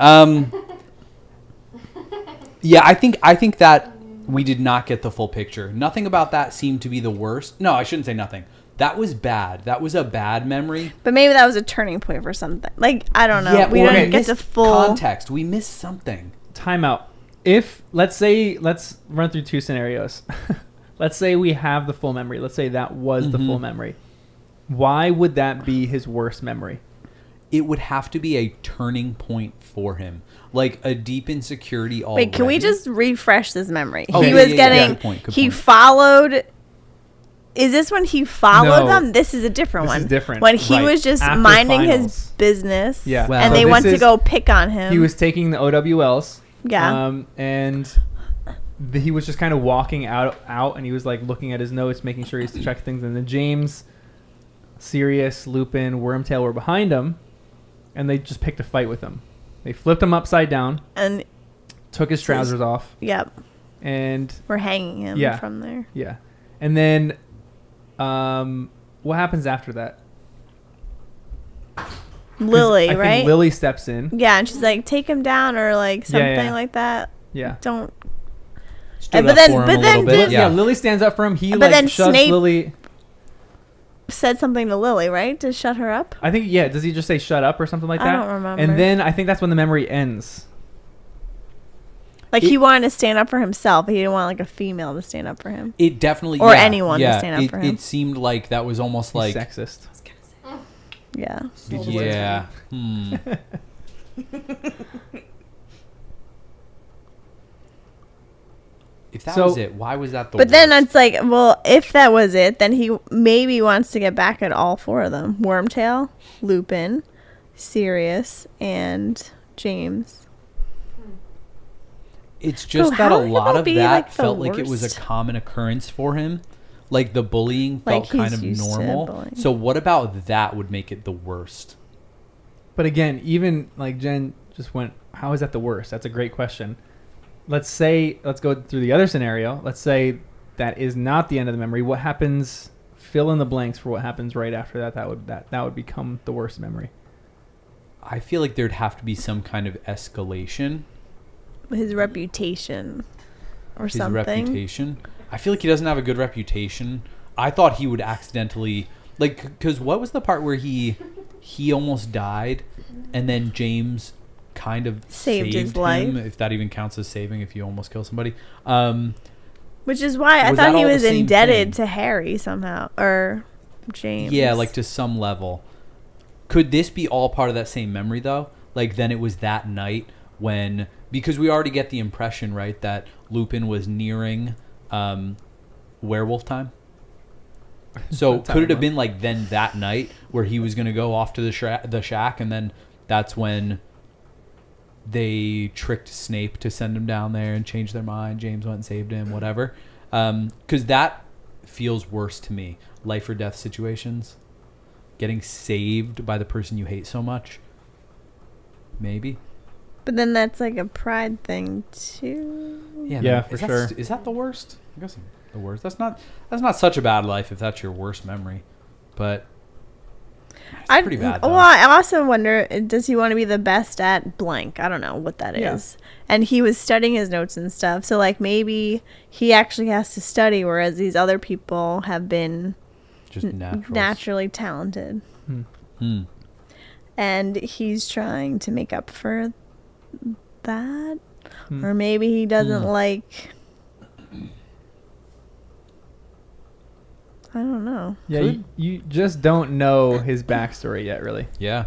Yeah, I think that we did not get the full picture. Nothing about that seemed to be the worst. No, I shouldn't say nothing. That was bad. That was a bad memory. But maybe that was a turning point for something. Like, I don't know. Yeah, we or didn't get missed the full context. We missed something. Timeout. Let's run through two scenarios. Let's say we have the full memory. Let's say that was the full memory. Why would that be his worst memory? It would have to be a turning point for him, like a deep insecurity. Already. Wait, can we just refresh this memory? Oh, he yeah, was yeah, yeah. getting. Good point, good he point. followed. Is this when he followed No. them? This is a different This one. is different. When he Right. was just After minding finals. his business. Yeah. Wow. And So they this went to is- go pick on him. He was taking the OWLs. Yeah. And he was just kind of walking out, and he was like looking at his notes, making sure he's checked things. And then James, Sirius, Lupin, Wormtail were behind him, and they just picked a fight with him. They flipped him upside down, and took his trousers off, yep, and we're hanging him Yeah. from there. yeah, and then what happens after that? 'Cause Lily, I think right? Lily steps in. Yeah, and she's like, take him down or like something yeah. like that. Yeah. Don't. Stood but up then- for him but a then little bit. did- Yeah. Yeah. Lily stands up for him. He But like then shoves Snape- Lily. Said something to Lily, right? To shut her up. I think does he just say shut up or something like I that? don't remember. And then I think that's when the memory ends. Like he wanted to stand up for himself. He didn't want like a female to stand up for him. It definitely Or yeah, anyone to yeah, stand up for him. It seemed like that was almost He's like sexist. Yeah. yeah. If that So- was it, why was that the But then worst? it's like, well, if that was it, then he maybe wants to get back at all four of them: Wormtail, Lupin, Sirius, and James. It's just Bro, that a how would lot that of be, that like, the felt like it was a worst? common occurrence for him. Like the bullying Like, felt kind he's of used to normal. bullying. So what about that would make it the worst? But again, even like Jen just went, how is that the worst? That's a great question. Let's go through the other scenario. Let's say that is not the end of the memory. What happens? Fill in the blanks for what happens right after that. That would become the worst memory. I feel like there'd have to be some kind of escalation. His reputation, or His something. reputation. I feel like he doesn't have a good reputation. I thought he would accidentally, like, because what was the part where he almost died, and then James kind of Saved his him, life. if that even counts as saving, if you almost kill somebody. Which is why I Was thought that he all the was same indebted thing? to Harry somehow, or James. Yeah, like to some level. Could this be all part of that same memory though? Like then it was that night when, because we already get the impression, right, that Lupin was nearing werewolf time. So What time could it of have been like then that night where he was going to go off to the shack, and then that's when they tricked Snape to send him down there and change their mind. James went and saved him, whatever. Because that feels worse to me. Life or death situations. Getting saved by the person you hate so much. Maybe. But then that's like a pride thing too. Yeah, for sure. Is that the worst? I guess the worst. That's not such a bad life if that's your worst memory. But it's pretty bad though. Well, I also wonder, does he want to be the best at blank? I don't know what that Yeah. is. And he was studying his notes and stuff. So like maybe he actually has to study, whereas these other people have been Just natural. naturally talented. And he's trying to make up for that. Or maybe he doesn't like... I don't know. Yeah, you just don't know his backstory yet, really. Yeah,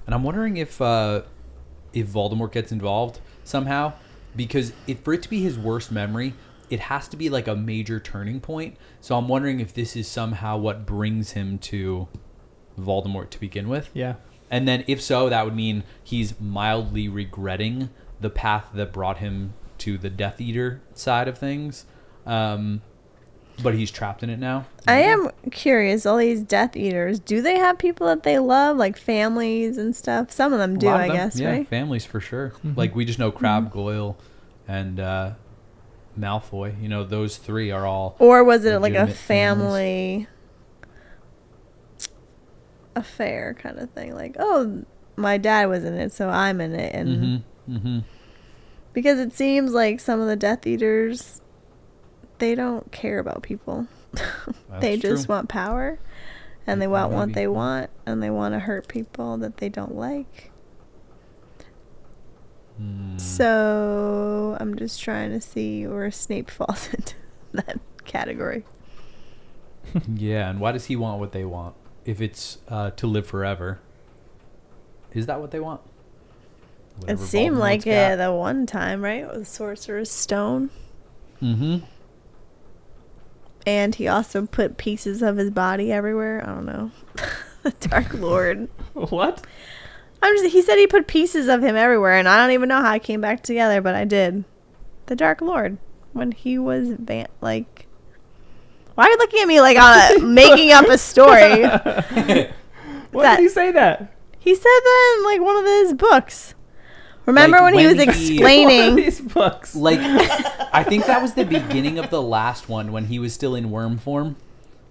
and I'm wondering if Voldemort gets involved somehow, because for it to be his worst memory, it has to be like a major turning point. So I'm wondering if this is somehow what brings him to Voldemort to begin with. Yeah. And then if so, that would mean he's mildly regretting the path that brought him to the Death Eater side of things. But he's trapped in it now. I am curious, all these Death Eaters, do they have people that they love, like families and stuff? Some of them do, A lot of I them, guess, yeah, right? families for sure. Like we just know Crabbe, Goyle, and Malfoy. You know, those three are all. Or was it like a legitimate family affair kind of thing? Like, oh, my dad was in it, so I'm in it. And because it seems like some of the Death Eaters, they don't care about people. They just true. want power, and they want what Maybe. they want, and they want to hurt people that they don't like. So I'm just trying to see where Snape falls into that category. Yeah, and why does he want what they want? If it's to live forever, is that what they want? It Whatever seemed Voldemort's like got. it the one time, right? With Sorcerer's Stone. And he also put pieces of his body everywhere. I don't know. The Dark Lord. What? He said he put pieces of him everywhere, and I don't even know how I came back together, but I did. The Dark Lord. When he was, why are you looking at me like making up a story? Why did he say that? He said that in like one of his books. Remember Like, when he when was he- One of explaining? these books. Like, I think that was the beginning of the last one when he was still in worm form.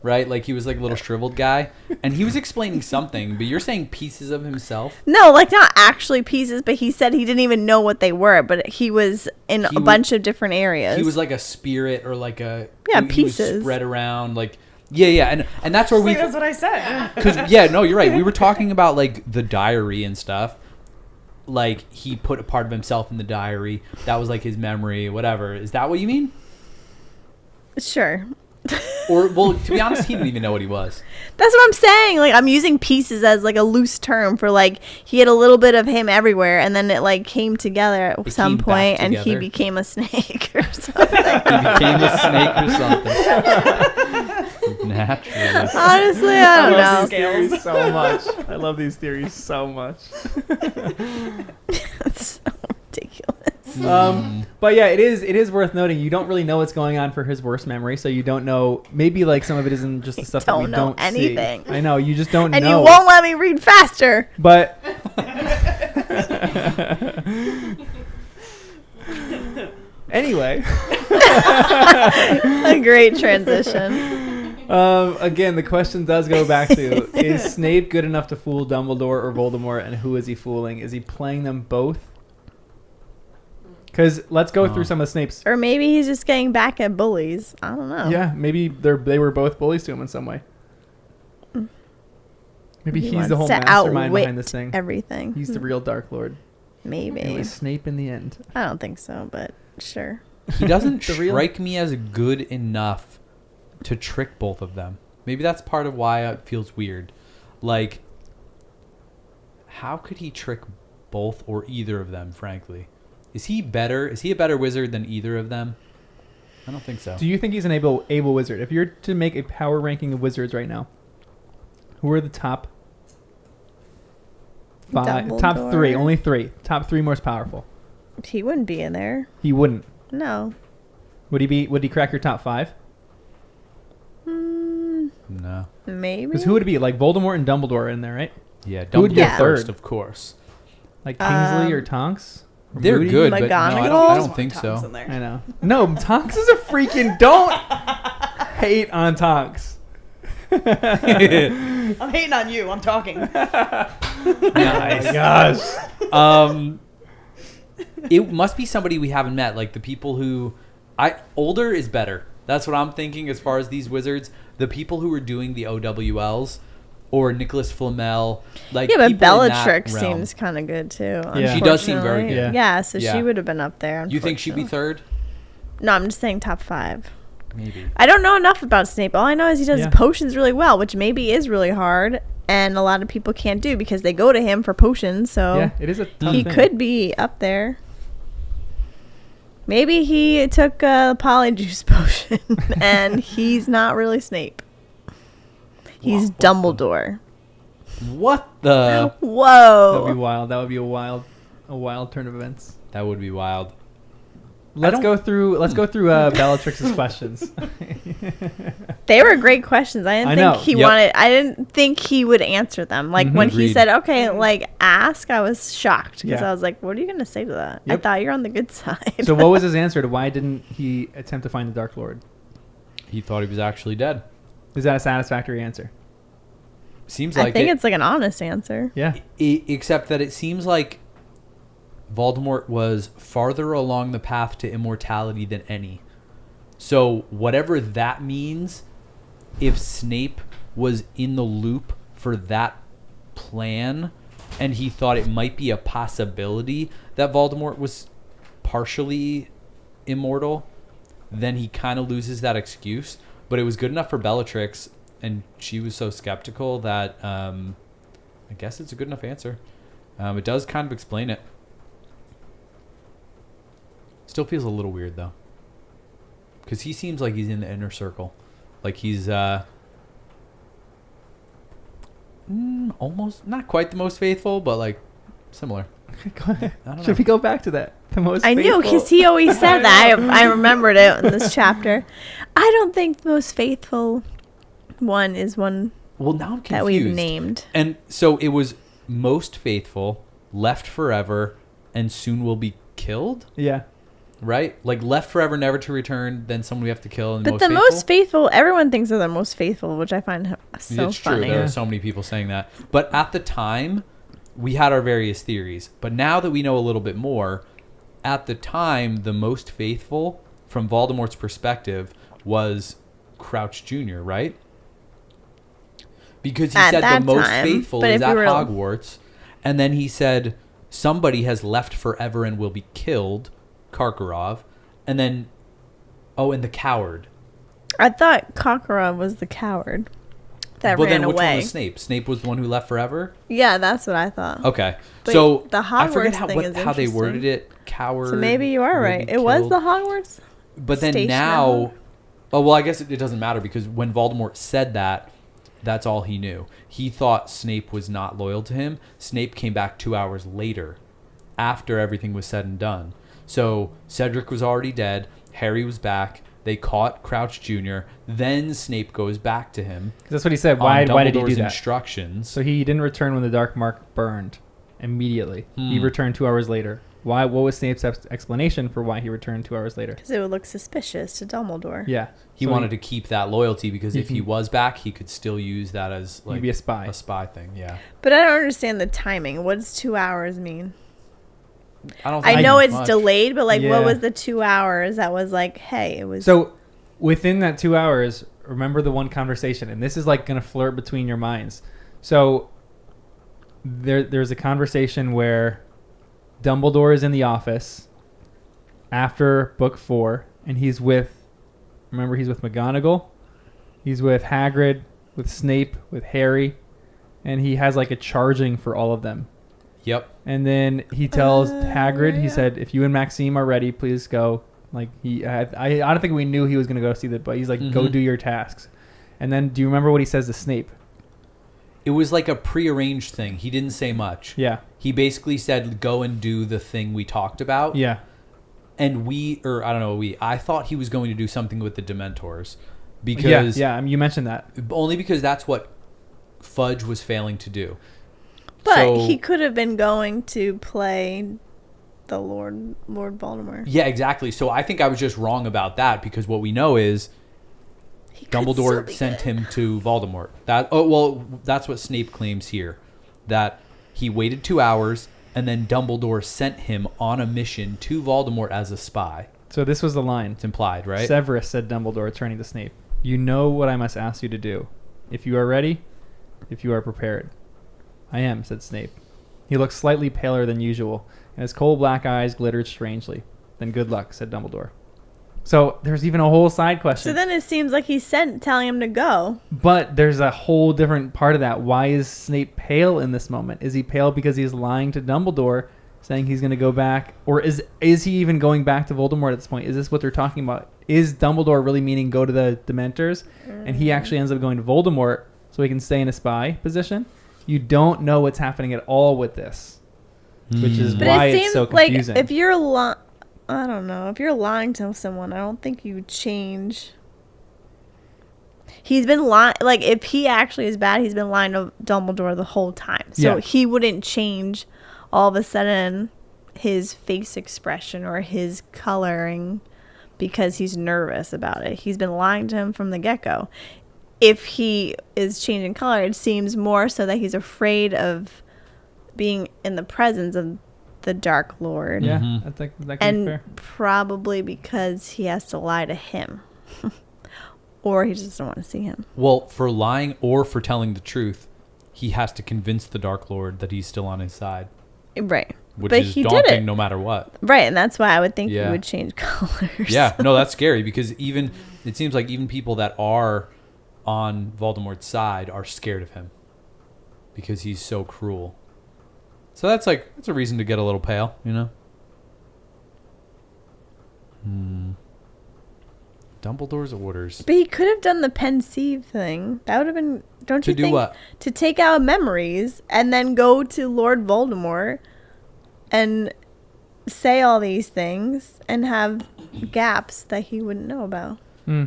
right? Like he was like a little shriveled guy, and he was explaining something. But you're saying pieces of himself. No, like not actually pieces, but he said he didn't even know what they were, but he was in a bunch of different areas. He was like a spirit or like a Yeah, he was pieces spread around like. Yeah, and that's where we. That's what I said. Because no, you're right. We were talking about like the diary and stuff. Like he put a part of himself in the diary. That was like his memory, whatever. Is that what you mean? Sure. Or well, to be honest, he didn't even know what he was. That's what I'm saying. Like I'm using pieces as like a loose term for like he had a little bit of him everywhere, and then it like came together at some came point, back and he together. became a snake or something. He became a snake or something. Naturally. Honestly, I don't love know. these theories so much. I love these theories so much. It's so ridiculous. But yeah, it is worth noting. You don't really know what's going on for his worst memory, so you don't know. Maybe like some of it isn't just the stuff that we don't know don't anything. see. I know you just don't And know. you won't let me read faster. But anyway, A great transition. again, the question does go back to: is Snape good enough to fool Dumbledore or Voldemort, and who is he fooling? Is he playing them both? Because let's go through some of Snape's. Or maybe he's just getting back at bullies. I don't know. Yeah, maybe they were both bullies to him in some way. Maybe He he's the whole wants to mastermind outwit behind this thing. Everything. He's the real Dark Lord. Maybe. It was Snape in the end. I don't think so, but sure. He doesn't The real- strike me as good enough to trick both of them. Maybe that's part of why it feels weird. Like, how could he trick both or either of them, frankly? Is he better? Is he a better wizard than either of them? I don't think so. Do you think he's an able wizard? If you're to make a power ranking of wizards right now, who are the top top three? Dumbledore. Only three. Top three most powerful. He wouldn't be in there. He wouldn't. No. Would he be? Would he crack your top five? No. Maybe. Because who would it be? Like Voldemort and Dumbledore are in there, right? Yeah, Who would Dumbledore be first, third? of course. Like Kingsley or Um, Tonks? Or They're Moody? good, but no, I McGonagall? don't think Tongues so. in there. I know. No, Tonks is a freaking. Don't hate on Tonks. I'm hating on you. I'm talking. Nice. Gosh. It must be somebody we haven't met, like the people who older is better. That's what I'm thinking as far as these wizards. The people who are doing the OWLs or Nicholas Flamel, like Yeah, but people in that Bellatrix realm. seems kind of good too. Yeah. She does seem very unfortunately. good. Yeah, so Yeah. she would have been up there. You think she'd be third? No, I'm just saying top 5. Maybe. I don't know enough about Snape. All I know is he does Yeah. potions really well, which maybe is really hard, and a lot of people can't do because they go to him for potions. So Yeah, it is a tough he thing. could be up there. Maybe he took a polyjuice potion, and he's not really Snape. He's Dumbledore. What the? That would be Whoa! wild. That would be a wild turn of events. That would be wild. Let's go through Bellatrix's questions. They were great questions. I didn't I think know. he Yep. wanted. I didn't think he would answer them. Like when he Agreed. said, "Okay, like ask," I was shocked because Yeah. I was like, "What are you gonna say to that?" Yep. I thought you're on the good side. So what was his answer to why didn't he attempt to find the Dark Lord? He thought he was actually dead. Is that a satisfactory answer? Seems I like think it. it's like an honest answer. Yeah. Except that it seems like Voldemort was farther along the path to immortality than any. So whatever that means, if Snape was in the loop for that plan and he thought it might be a possibility that Voldemort was partially immortal, then he kind of loses that excuse. But it was good enough for Bellatrix, and she was so skeptical that I guess it's a good enough answer. It does kind of explain it. Still feels a little weird though, because he seems like he's in the inner circle, like he's almost not quite the most faithful, but like similar. I don't Should know. we go back to that? The most I knew faithful- because he always said that. I remembered it in this chapter. I don't think the most faithful one is one Well, now I'm confused. that we've named. And so it was most faithful, left forever, and soon will be killed. Yeah. right? Like left forever, never to return. Then someone we have to kill. And But the most faithful, everyone thinks they're the most faithful, which I find so it's funny. true. There are so many people saying that. But at the time, we had our various theories. But now that we know a little bit more, at the time, the most faithful, from Voldemort's perspective, was Crouch Jr., right? Because he At said the that most time, faithful but is if at we were- Hogwarts. And then he said somebody has left forever and will be killed, Karkaroff. And then, and the coward. I thought Karkaroff was the coward that But ran then which one away. was Snape? Snape was the one who left forever? Yeah, that's what I thought. Okay. But So the I forget Hogwarts thing is how they worded interesting. it. Coward. So maybe you are will right. be It was killed. the Hogwarts. But then station now, well, I guess it doesn't matter because when Voldemort said that, that's all he knew. He thought Snape was not loyal to him. Snape came back 2 hours later, after everything was said and done. So Cedric was already dead. Harry was back. They caught Crouch Jr. Then Snape goes back to him. That's what he said. on Why did he do Dumbledore's that? Instructions. So he didn't return when the dark mark burned immediately. He Hmm. returned 2 hours later. Why? What was Snape's explanation for why he returned 2 hours later? Because it would look suspicious to Dumbledore. Yeah, He So wanted to keep that loyalty because He if he can- was back, he could still use that as he'd like be a spy. a spy thing. Yeah. But I don't understand the timing. What does 2 hours mean? I don't. I think know it's much. delayed, but like, Yeah. what was the 2 hours that was like, hey, it was. So within that 2 hours, remember the one conversation, and this is like gonna flirt between your minds. So there's a conversation where Dumbledore is in the office after book 4, and he's with McGonagall, he's with Hagrid, with Snape, with Harry, and he has like a charging for all of them. Yep. And then he tells Hagrid, he yeah. said, "If you and Maxime are ready, please go." Like I don't think we knew he was gonna go see that, but he's like, "Go Mhm. do your tasks." And then, do you remember what he says to Snape? It was like a prearranged thing. He didn't say much. Yeah, He basically said, "Go and do the thing we talked about." yeah, And I thought he was going to do something with the Dementors, because yeah. You mentioned that. only because that's what Fudge was failing to do. but so- he could have been going to play the Lord Voldemort. Yeah, exactly. So I think I was just wrong about that because what we know is He could still Dumbledore be sent good. him to Voldemort. That's what Snape claims here, that he waited 2 hours and then Dumbledore sent him on a mission to Voldemort as a spy. So this was the line. It's implied, right? Severus, said Dumbledore, turning to Snape, "You know what I must ask you to do. If you are ready, if you are prepared." "I am," said Snape. He looked slightly paler than usual, and his coal black eyes glittered strangely. "Then good luck," said Dumbledore. So there's even a whole side question. So then it seems like he's telling him to go. But there's a whole different part of that. Why is Snape pale in this moment? Is he pale because he's lying to Dumbledore, saying he's going to go back? Or is he even going back to Voldemort at this point? Is this what they're talking about? Is Dumbledore really meaning go to the Dementors? And he actually ends up going to Voldemort so he can stay in a spy position? You don't know what's happening at all with this, which is But why it it's seems so confusing. like if you're I don't know. If you're lying to someone, I don't think you change. He's been lying. Like, if he actually is bad, he's been lying to Dumbledore the whole time. So Yeah. he wouldn't change all of a sudden his face expression or his coloring because he's nervous about it. He's been lying to him from the get-go. If he is changing color, it seems more so that he's afraid of being in the presence of the Dark Lord. yeah, Mhm. I think that can be And fair. probably because he has to lie to him. Or he just doesn't want to see him. Well, for lying or for telling the truth, he has to convince the Dark Lord that he's still on his side, Right. which But is he did daunting it. no matter what. Right, and that's why I would think Yeah. he would change colors. Yeah, no, that's scary because it seems like even people that are on Voldemort's side are scared of him because he's so cruel. So that's a reason to get a little pale, you know? Dumbledore's orders. But he could have done the Pensieve thing. That would have been, don't To you do think? what? To take out memories and then go to Lord Voldemort and say all these things and have gaps that he wouldn't know about. Hmm.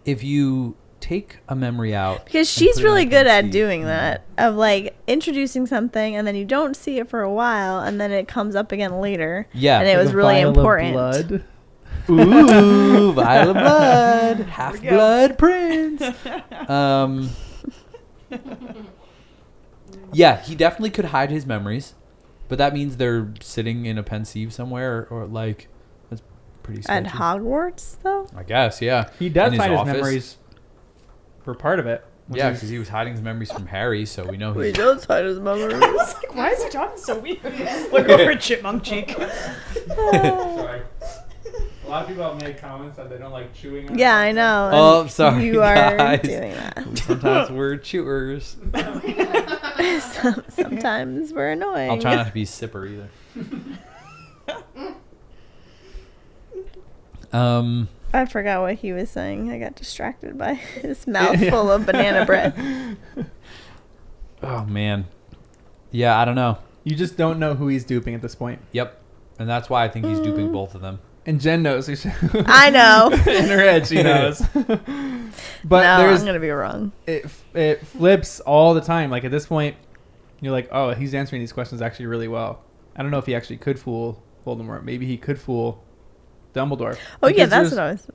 If you take a memory out. Because and she's put it in really a good at conceit. doing that, of like introducing something and then you don't see it for a while and then it comes up again later. Yeah. And it Like was a really vial of important. blood. Ooh, Violet Blood, Half Blood Prince. Yeah, he definitely could hide his memories, but that means they're sitting in a pensieve somewhere, or like that's pretty sketchy. At Hogwarts, though? I guess, yeah. He does In hide his office. memories for part of it. which Yeah, is- because he was hiding his memories from Harry, so we know he's. does hide his memories. I was like, why is he talking so weird? Look over at Chipmunk Cheek. Sorry. A lot of people have made comments that they don't like chewing on Yeah, I know. Oh, and sorry, You are guys. doing that. Sometimes we're chewers. Sometimes we're annoying. I'll try not to be sipper either. I forgot what he was saying. I got distracted by his mouth full of banana bread. Oh man. Yeah, I don't know. You just don't know who he's duping at this point. Yep. And that's why I think he's duping both of them. And Jen knows. I know. In her head, she knows. But no, there's I'm gonna be wrong. it flips all the time. Like at this point, you're like, oh, he's answering these questions actually really well. I don't know if he actually could fool Voldemort. Maybe he could fool Dumbledore. Oh yeah, Because that's there's- what I was.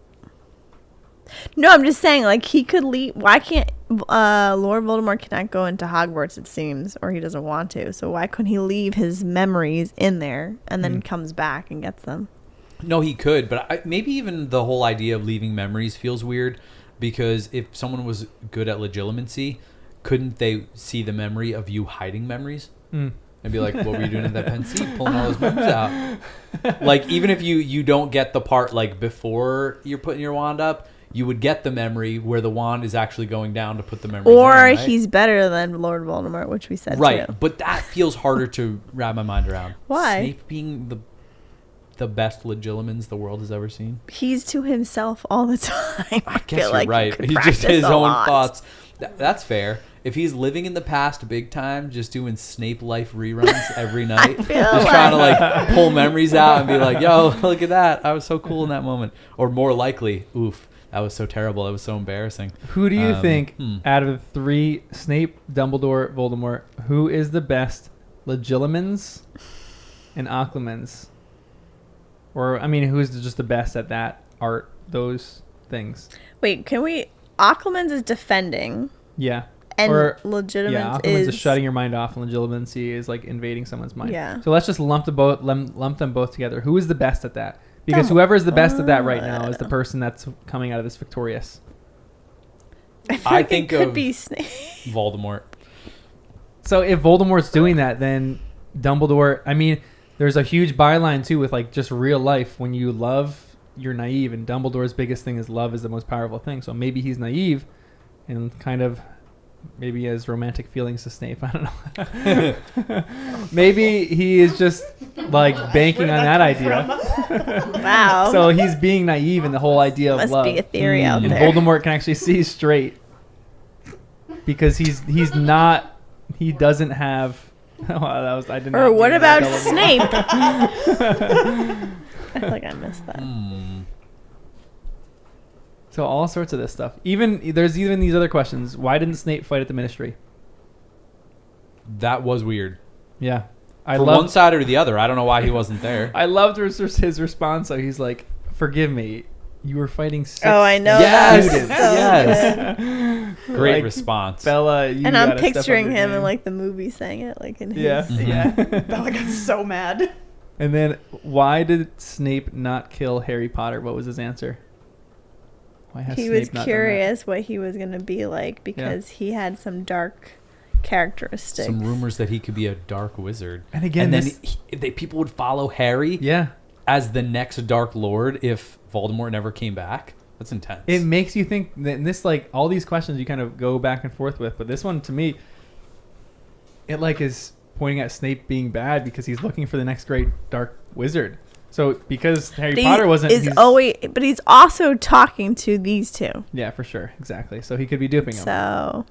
No, I'm just saying, like he could leave. Why can't Lord Voldemort cannot go into Hogwarts? It seems, or he doesn't want to. So why couldn't he leave his memories in there and then comes back and gets them? No, he could, but maybe even the whole idea of leaving memories feels weird because if someone was good at legilimency, couldn't they see the memory of you hiding memories? Mm. And be like, what were you doing at that pen seat? Pulling all those memories out. Like, even if you don't get the part, like, before you're putting your wand up, you would get the memory where the wand is actually going down to put the memories Or in, right? he's better than Lord Voldemort, which we said Right, too. but that feels harder to wrap my mind around. Why? Snape being the best legilimens the world has ever seen. He's to himself all the time. I guess you're like right. He He's could just practice his a own lot. thoughts. That's fair. If he's living in the past big time, just doing Snape life reruns every night, just feel trying to like pull memories out and be like, "Yo, look at that! I was so cool in that moment." Or more likely, "Oof, that was so terrible. It was so embarrassing." Who do you think, hmm. out of the three, Snape, Dumbledore, Voldemort, who is the best Legilimens and Occlumens? Or, I mean, who's just the best at that art, those things? Wait, can we? Occlumens is defending, Yeah. and Or- legitimate Yeah, Occlumens is is shutting your mind off, and Legilimency is like invading someone's mind. Yeah. So let's just lump them both together. Who is the best at that? Because whoever is the best at that right now is the person that's coming out of this victorious. I, feel I like think it could of- be Snape. Voldemort. So if Voldemort's doing that, then Dumbledore, I mean, there's a huge byline too with like just real life. When you love, you're naive, and Dumbledore's biggest thing is love is the most powerful thing. So maybe he's naive and kind of maybe he has romantic feelings to Snape. I don't know. Maybe he is just like banking on that idea. Wow. So he's being naive in the whole idea of Must love. be a theory out And there. Voldemort can actually see straight because he's not. He doesn't have. Oh, that was I didn't. Or what about Snape? I feel like I missed that. So all sorts of this stuff. There's even these other questions. Why didn't Snape fight at the Ministry? That was weird. Yeah, I For love. one side or the other, I don't know why he wasn't there. I loved his response. So he's like, "Forgive me, you were fighting 6 Oh, I know. Yes, that. That's yes. good. Great Like, response. Bella, you And I'm gotta step picturing up your him game. in like the movie saying it, like in Yeah, his. yeah. Bella got so mad. And then, why did Snape not kill Harry Potter? What was his answer? Why has He Snape was not done that? curious what he was gonna be like because he had some dark characteristics. Some rumors that he could be a dark wizard. And again, then this- people would follow Harry Yeah, as the next Dark Lord if Voldemort never came back. That's intense. it makes you think that in this, like, all these questions you kind of go back and forth with, but this one to me, it like is pointing at Snape being bad because he's looking for the next great dark wizard. So because Harry But Potter wasn't, is always, but he's also talking to these two. yeah, for sure, exactly. So he could be duping him. So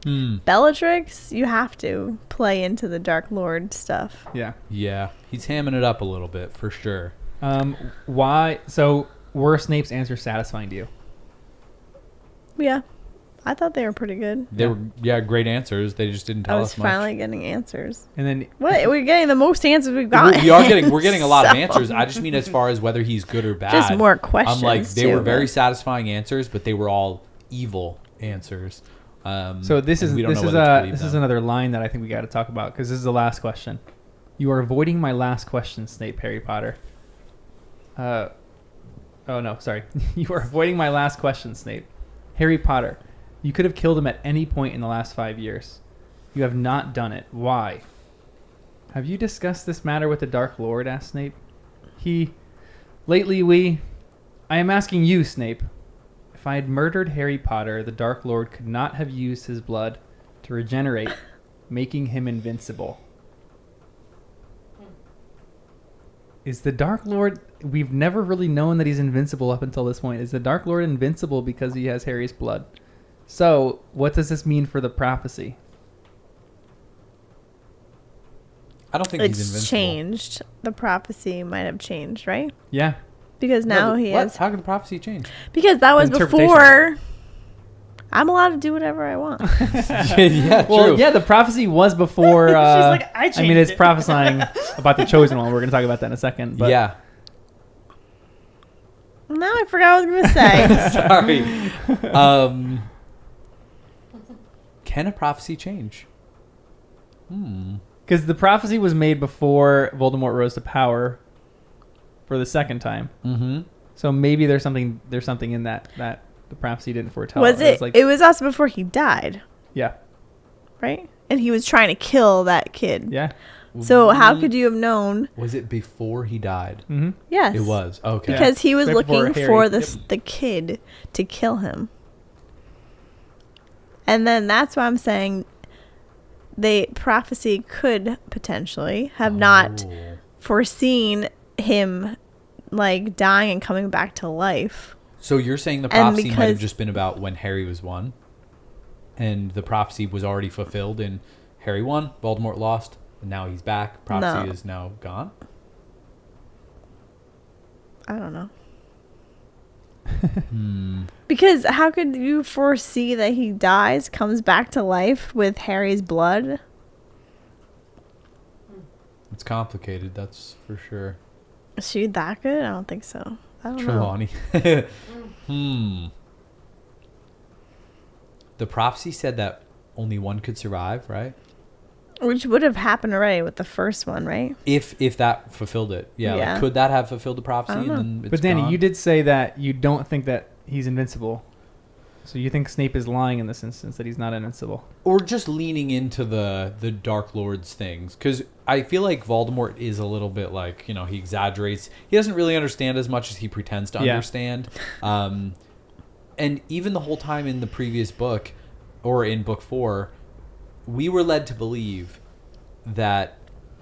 Hmm. Bellatrix, you have to play into the Dark Lord stuff. Yeah. Yeah, he's hamming it up a little bit for sure. Why? So were Snape's answers satisfying to you? Yeah. I thought they were pretty good. They were great answers. They just didn't I tell was us much. finally getting answers. And then What? We're getting the most answers we've got. We're getting a lot of So- answers. I just mean as far as whether he's good or bad. Just more questions. I'm like, they too, were very but- satisfying answers, but they were all evil answers. so this and is we don't this know is whether to believe this is them. another line that I think we got to talk about because this is the last question. You are avoiding my last question, Snape. Harry Potter. Oh no, sorry. You are avoiding my last question, Snape. Harry Potter. You could have killed him at any point in the last 5 years. You have not done it. Why? Have you discussed this matter with the Dark Lord? Asked Snape. I am asking you, Snape. If I had murdered Harry Potter, the Dark Lord could not have used his blood to regenerate, making him invincible. Is the Dark Lord... We've never really known that he's invincible up until this point. Is the Dark Lord invincible because he has Harry's blood? So, what does this mean for the prophecy? I don't think he's It's invincible. changed. The prophecy might have changed, right? Yeah. Because now he What? has. How could the prophecy change? Because that was Interpretation. before. I'm allowed to do whatever I want. Yeah, Well, true. yeah, the prophecy was before... She's like, I I mean, changed it's it. prophesying about the Chosen One. We're going to talk about that in a second. But Yeah. Now I forgot what I was going to say. Sorry. Can a prophecy change? Because the prophecy was made before Voldemort rose to power for the second time. Mm-hmm. So maybe there's something in that the prophecy didn't foretell. Was it? like, It was also before he died, yeah, right? And he was trying to kill that kid. yeah. So how could you have known? Was it before he died? Mm-hmm. Yes. It was. Okay. Because he was Right before looking Harry. for Yep. the kid to kill him. And then that's why I'm saying the prophecy could potentially have not Oh. foreseen him like dying and coming back to life. So you're saying the And prophecy might have because- just been about when Harry was one, and the prophecy was already fulfilled in Harry won, Voldemort lost, and now he's back. Prophecy No. is now gone. I don't know. Because how could you foresee that he dies, comes back to life with Harry's blood? It's complicated, that's for sure. Is she that good? I don't think so. I don't know. Trelawney. The prophecy said that only one could survive, right? Which would have happened already with the first one, right? If that fulfilled it, yeah. Yeah. Like, could that have fulfilled the prophecy? I don't And know. then it's But Danny, gone? you did say that you don't think that he's invincible. So you think Snape is lying in this instance that he's not invincible? Or just leaning into the Dark Lord's things, because I feel like Voldemort is a little bit like, you know, he exaggerates. He doesn't really understand as much as he pretends to Yeah. understand. And even the whole time in the previous book, or in book 4, we were led to believe that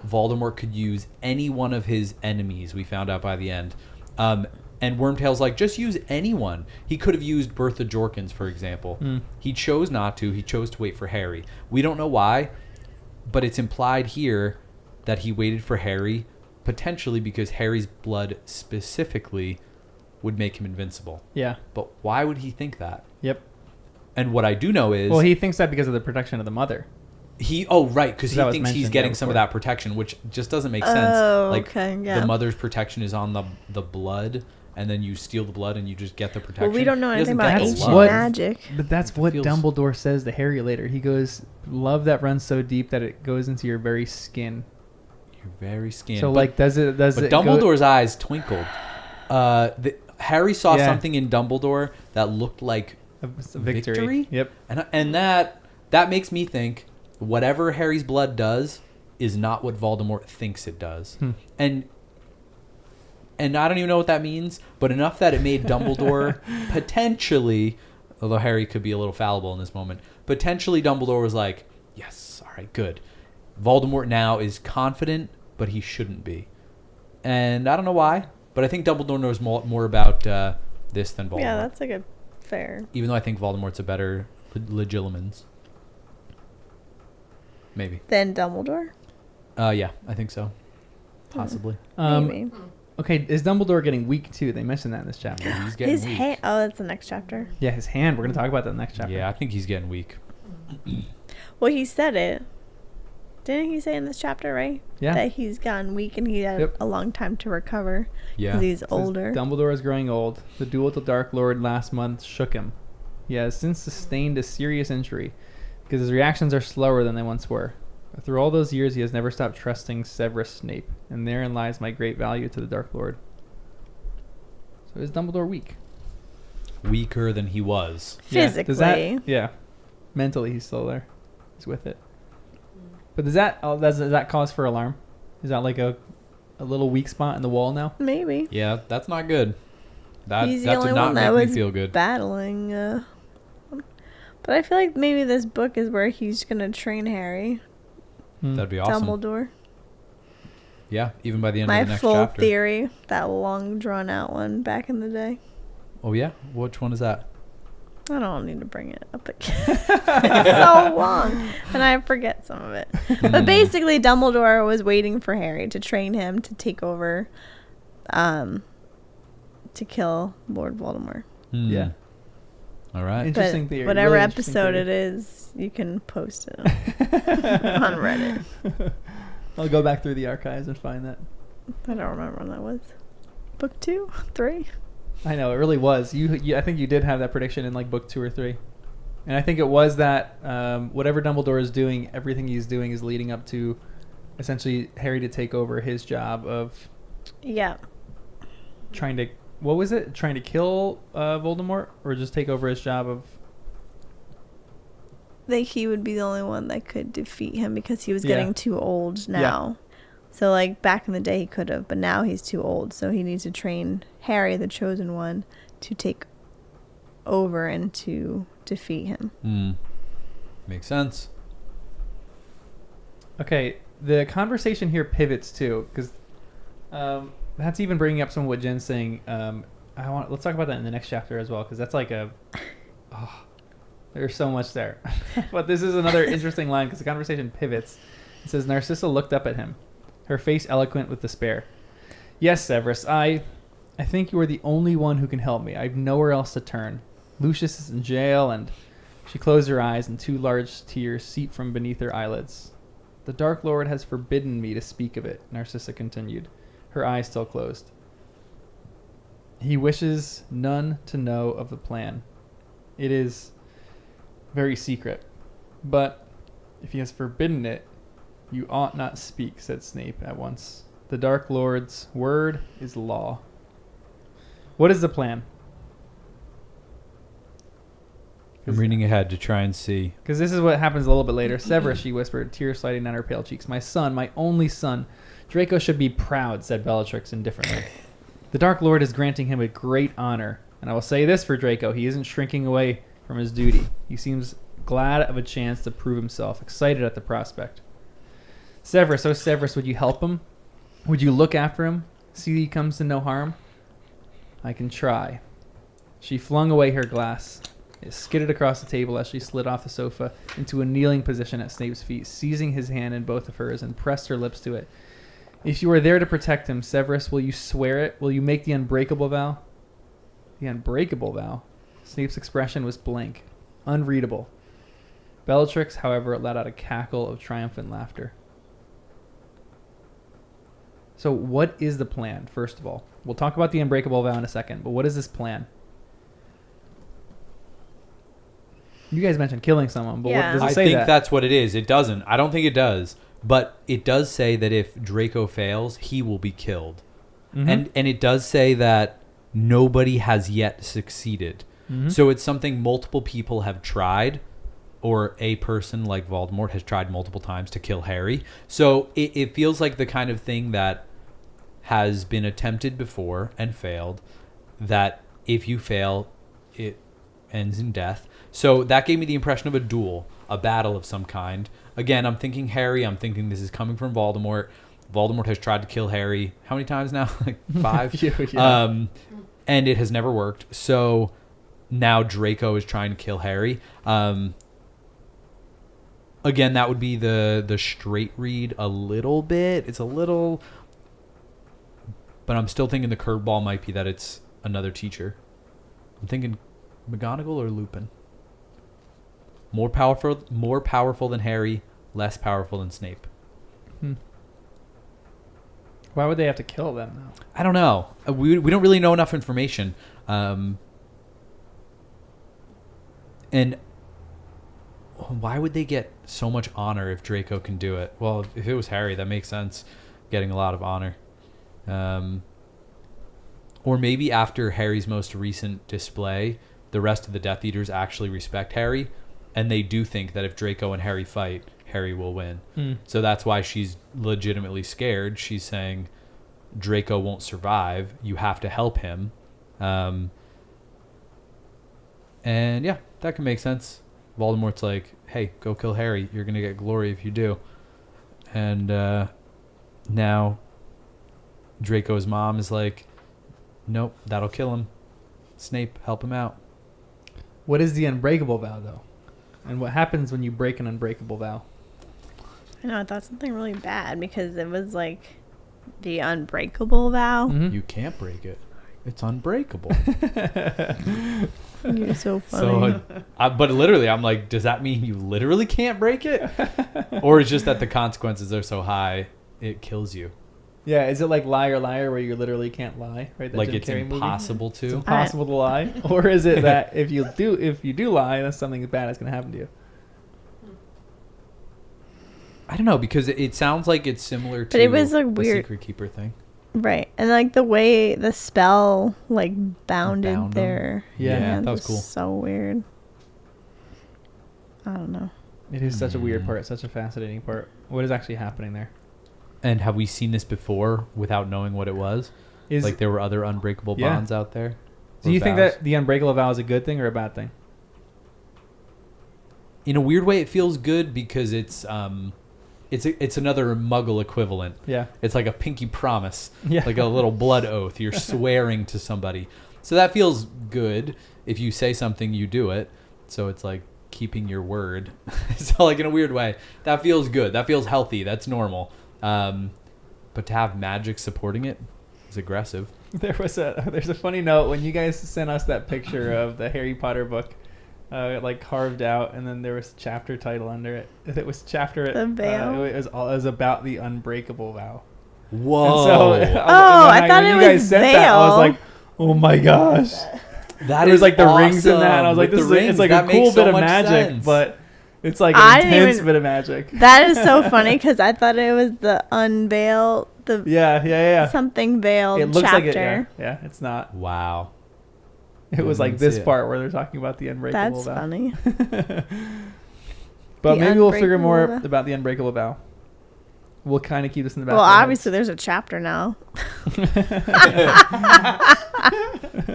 Voldemort could use any one of his enemies. We found out by the end. And Wormtail's like, just use anyone. He could have used Bertha Jorkins, for example. He chose not to. He chose to wait for Harry. We don't know why, but it's implied here that he waited for Harry, potentially because Harry's blood specifically would make him invincible. Yeah. But why would he think that? Yep. And what I do know is... Well, he thinks that because of the protection of the mother. because he That was thinks he's mentioned, getting yeah, some of before. that protection, which just doesn't make sense. Oh, Like, okay, yeah. the mother's protection is on the blood, and then you steal the blood and you just get the protection. Well, we don't know He anything doesn't about get ancient love. What- magic. But that's what Feels- Dumbledore says to Harry later. He goes, love that runs so deep that it goes into your very skin. Your very skin. So, But- like, does but it go... Dumbledore's eyes twinkled. Harry saw Yeah. something in Dumbledore that looked like a victory. victory? Yep. and that makes me think whatever Harry's blood does is not what Voldemort thinks it does. And I don't even know what that means, but enough that it made Dumbledore potentially, although Harry could be a little fallible in this moment, potentially Dumbledore was like, yes, all right, good. Voldemort now is confident, but he shouldn't be. And I don't know why, but I think Dumbledore knows more about this than Voldemort. Yeah, that's like a fair. Even though I think Voldemort's a better Legilimens. Maybe. Then Dumbledore? Yeah, I think so. Possibly. Maybe. Okay, is Dumbledore getting weak too? They mentioned that in this chapter. He's getting His weak. hand. Oh, that's the next chapter. Yeah, his hand. We're gonna talk about that in the next chapter. Yeah, I think he's getting weak. Well, he said it. Didn't he say in this chapter, right? Yeah. That he's gotten weak and he had Yep. a long time to recover Yeah. because he's It says, older. Dumbledore is growing old. The duel with the Dark Lord last month shook him. He has since sustained a serious injury because his reactions are slower than they once were. But through all those years, he has never stopped trusting Severus Snape, and therein lies my great value to the Dark Lord. So is Dumbledore weak? Weaker than he was. Physically. Yeah. Does that, yeah. Mentally, he's still there. He's with it. But does that cause for alarm? Is that like a little weak spot in the wall now? Maybe. Yeah, that's not good. That He's the that only did not one that make was me feel good. battling. But I feel like maybe this book is where he's going to train Harry. That'd be awesome. Dumbledore. Yeah, even by the end My of the next full chapter. theory, that long drawn out one back in the day. Oh yeah, which one is that? I don't need to bring it up again. It's so long, and I forget some of it. But basically, Dumbledore was waiting for Harry to train him to take over, to kill Lord Voldemort. Hmm. Yeah. All right. Interesting But theory. whatever Really interesting episode theory. it is, you can post it on Reddit. I'll go back through the archives and find that. I don't remember when that was. Book 2, 3. I know it really was. You I think you did have that prediction in like book 2 or 3, and I think it was that whatever Dumbledore is doing, everything he's doing is leading up to essentially Harry to take over his job of Yeah. trying to trying to kill Voldemort, or just take over his job of That he would be the only one that could defeat him because he was Yeah. getting too old now. So like back in the day he could have, but now he's too old. So he needs to train Harry, the chosen one, to take over and to defeat him. Makes sense. Okay, the conversation here pivots too, because that's even bringing up some of what Jen's saying. Let's talk about that in the next chapter as well, because that's like there's so much there. But this is another interesting line because the conversation pivots. It says Narcissa looked up at him, her face eloquent with despair. Yes, Severus, I think you are the only one who can help me. I've nowhere else to turn. Lucius is in jail, and she closed her eyes, and 2 large tears seeped from beneath her eyelids. The Dark Lord has forbidden me to speak of it, Narcissa continued, her eyes still closed. He wishes none to know of the plan. It is very secret, but if he has forbidden it, you ought not speak, said Snape at once. The Dark Lord's word is law. What is the plan? I'm reading ahead to try and see. Because this is what happens a little bit later. Severus, she whispered, tears sliding down her pale cheeks. My son, my only son. Draco should be proud, said Bellatrix indifferently. The Dark Lord is granting him a great honor. And I will say this for Draco. He isn't shrinking away from his duty. He seems glad of a chance to prove himself, excited at the prospect. Severus, oh Severus, would you help him? Would you look after him? See he comes to no harm? I can try. She flung away her glass. It skidded across the table as she slid off the sofa into a kneeling position at Snape's feet, seizing his hand in both of hers and pressed her lips to it. If you are there to protect him, Severus, will you swear it? Will you make the unbreakable vow? The unbreakable vow? Snape's expression was blank, unreadable. Bellatrix, however, let out a cackle of triumphant laughter. So what is the plan, first of all? We'll talk about the unbreakable vow in a second, but what is this plan? You guys mentioned killing someone, but Yeah. what does it I say think that? that's what it is. It doesn't. I don't think it does. But it does say that if Draco fails, he will be killed. Mhm. And it does say that nobody has yet succeeded. Mhm. So it's something multiple people have tried, or a person like Voldemort has tried multiple times to kill Harry. So it feels like the kind of thing that has been attempted before and failed, that if you fail, it ends in death. So that gave me the impression of a duel, a battle of some kind. Again, I'm thinking Harry. I'm thinking this is coming from Voldemort. Voldemort has tried to kill Harry how many times now? Like 5? Yeah. And it has never worked. So now Draco is trying to kill Harry. Again, that would be the straight read a little bit. It's a little But I'm still thinking the curveball might be that it's another teacher. I'm thinking McGonagall or Lupin. More powerful than Harry, less powerful than Snape. Why would they have to kill them though? I don't know. We don't really know enough information. And why would they get so much honor if Draco can do it? Well, if it was Harry, that makes sense, getting a lot of honor. Or maybe after Harry's most recent display, the rest of the Death Eaters actually respect Harry, and they do think that if Draco and Harry fight, Harry will win. So that's why she's legitimately scared. She's saying Draco won't survive. You have to help him. And yeah, that can make sense. Voldemort's like, hey, go kill Harry. You're going to get glory if you do. And now Draco's mom is like, nope, that'll kill him. Snape, help him out. What is the unbreakable vow though? And what happens when you break an unbreakable vow? I know, I thought something really bad because it was like the unbreakable vow. Mhm. You can't break it. It's unbreakable. You're so funny. So, but literally, I'm like, does that mean you literally can't break it? Or it's just that the consequences are so high, it kills you? Yeah, is it like Liar Liar where you literally can't lie? Right? That Like Jim it's Carrey movie? impossible It's to? impossible to lie, or is it that if you do lie, then something bad is going to happen to you? I don't know, because it sounds like it's similar to But it was, like, the weird. Secret Keeper thing. Right. And like the way the spell like bounded Bound 'em. their Yeah, hands that was cool. so weird. I don't know. It is such a weird part, such a fascinating part. What is actually happening there? And have we seen this before without knowing what it was? Is Like there were other unbreakable Yeah. bonds out there? do Or you think vows? that the unbreakable vow is a good thing or a bad thing? In a weird way, it feels good because it's another Muggle equivalent. Yeah. It's like a pinky promise, Yeah. like a little blood oath. You're swearing to somebody. So that feels good. If you say something, you do it. So it's like keeping your word. So like in a weird way, that feels good. That feels healthy. That's normal. But to have magic supporting it is aggressive. There's a funny note when you guys sent us that picture of the Harry Potter book, like carved out, and then there was a chapter title under it. It was chapter. The veil? It was about the unbreakable vow. Whoa. And so, I thought when it you guys was sent that, I was veil. like, oh my gosh. That There was like the rings in awesome. that, and I was like, With this the is rings, it's like that a cool makes so bit of much magic, sense. but it's like I an didn't intense even- bit of magic. That is so funny because I thought it was the unveil the Yeah. something veiled It looks chapter. like it. Yeah, it's not. Wow. It was like Didn't this see it. part where they're talking about the unbreakable That's vow. funny. But The maybe we'll figure unbreakable more vow. about the unbreakable vow. We'll kind of keep this in the back. Well, of our obviously there's a chapter now.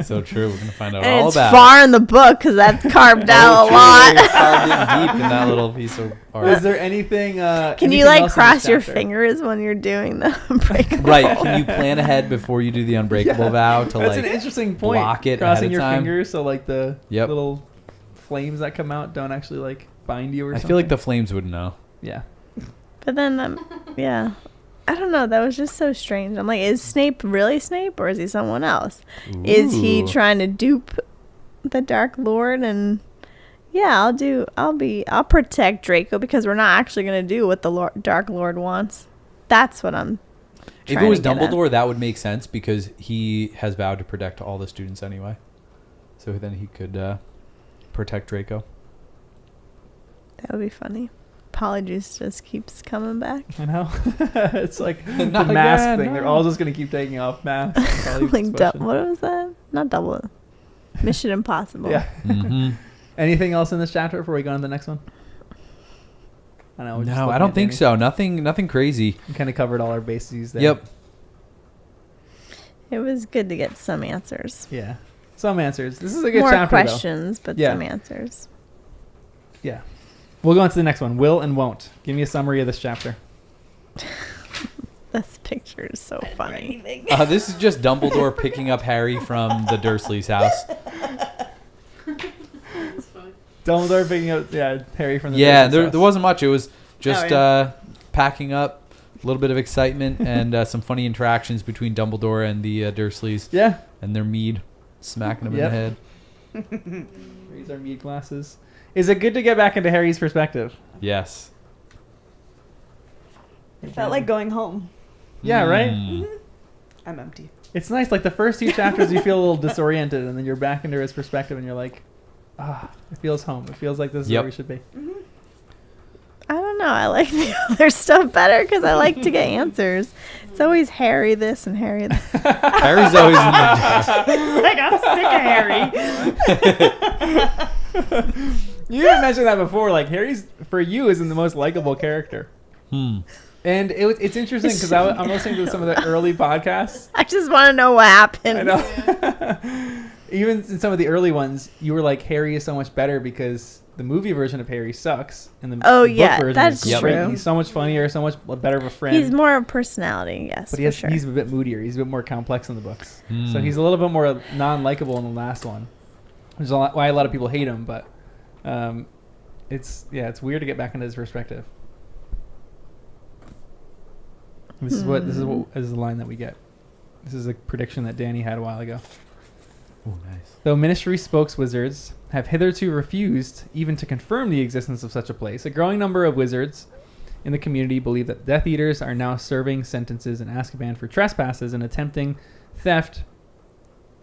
So true. We're gonna find out And all it's about far in the book because that's carved out a lot. It's carved in deep in that little piece of art. Is there anything? Can you like cross your fingers when you're doing the unbreakable? Right. Can you plan ahead before you do the unbreakable vow to That's like an interesting point. block it Crossing ahead of your time? fingers so like the Yep. little flames that come out don't actually like bind you or I something. feel like the flames would know. yeah. But then, yeah. I don't know. That was just so strange. I'm like, is Snape really Snape or is he someone else? Is he Ooh. trying to dupe the Dark Lord? And yeah, I'll protect Draco because we're not actually going to do what the Dark Lord wants. That's what I'm If trying it was to get at. Dumbledore, that would make sense because he has vowed to protect all the students anyway. So then he could protect Draco. That would be funny. Polyjuice just keeps coming back. I know. It's like the Not mask again, thing. no. They're all just gonna keep taking off masks. Probably Like, expression. what was that? Not double. Mission Impossible. Yeah. hmm Anything else in this chapter before we go on to the next one? I know. No, I don't think so. Nothing crazy. We kind of covered all our bases there. Yep. It was good to get some answers. Yeah. Some answers. This is a good More chapter, questions, but Yeah. some answers. though. Yeah. We'll go on to the next one. Will and won't. Give me a summary of this chapter. This picture is so funny. This is just Dumbledore picking up Harry from the Dursleys' house. That's fine. Dumbledore picking up Harry from the Yeah, Dursleys' there house. wasn't much. It was just Oh, yeah. packing up A little bit of excitement and some funny interactions between Dumbledore and the Dursleys Yeah. and their mead, smacking them Yep. in the head. These are mead glasses. Is it good to get back into Harry's perspective? Yes. It felt like going home. Yeah, right? Mm. I'm empty. It's nice. Like the first 2 chapters, you feel a little disoriented, and then you're back into his perspective, and you're like, it feels home. It feels like this is Yep. where we should be. I don't know. I like the other stuff better because I like to get answers. It's always Harry this and Harry that. Harry's always in the Like, I'm sick of Harry. You even mentioned that before. Like Harry's for you isn't the most likable character, and it's interesting because I'm listening to some of the early podcasts. I just want to know what happened. I know. Even in some of the early ones, you were like Harry is so much better because the movie version of Harry sucks, and the Oh, book yeah, version that's is great. true. He's so much funnier, so much better of a friend. He's more of a personality, yes, but for sure. sure. He's a bit moodier. He's a bit more complex in the books. So he's a little bit more non-likable in the last one, which is why a lot of people hate him. But it's weird to get back into his perspective. This is the line that we get. This is a prediction that Danny had a while ago. Oh, nice. Though Ministry spokeswizards have hitherto refused even to confirm the existence of such a place, a growing number of wizards in the community believe that Death Eaters are now serving sentences in Azkaban for trespasses and attempting theft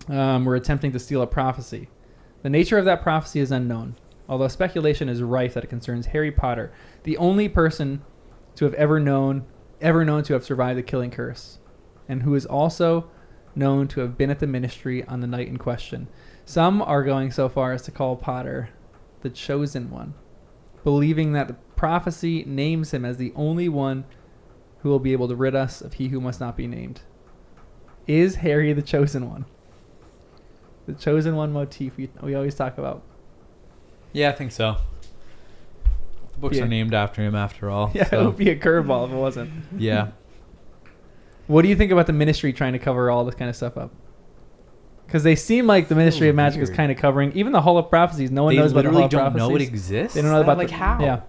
or attempting to steal a prophecy. The nature of that prophecy is unknown, although speculation is rife that it concerns Harry Potter, the only person to have ever known to have survived the killing curse, and who is also known to have been at the Ministry on the night in question. Some are going so far as to call Potter the Chosen One, believing that the prophecy names him as the only one who will be able to rid us of he who must not be named. Is Harry the Chosen One? The Chosen One motif we always talk about. Yeah, I think so. The books Yeah. are named after him, after all. Yeah, so, it would be a curveball if it wasn't. yeah. What do you think about the Ministry trying to cover all this kind of stuff up? Because they seem like the Ministry of Magic is weird. kind of covering even the Hall of Prophecies. No one They knows about the Hall literally of don't Prophecies. know it exists. They don't know about like the, how. Yeah,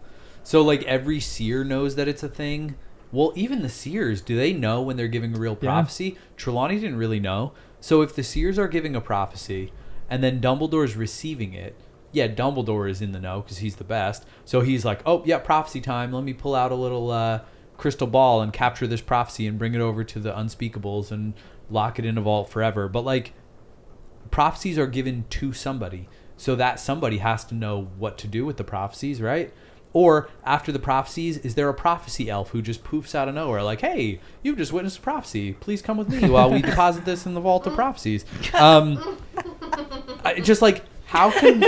So like every seer knows that it's a thing. Well, even the seers, do they know when they're giving a real Yeah. prophecy? Trelawney didn't really know. So if the seers are giving a prophecy and then Dumbledore's receiving it, yeah, Dumbledore is in the know because he's the best. So he's like, oh, yeah, prophecy time. Let me pull out a little crystal ball and capture this prophecy and bring it over to the Unspeakables and lock it in a vault forever. But like, prophecies are given to somebody. So that somebody has to know what to do with the prophecies, right? Or after the prophecies, is there a prophecy elf who just poofs out of nowhere like, hey, you've just witnessed a prophecy. Please come with me while we deposit this in the vault of prophecies. Just like, how can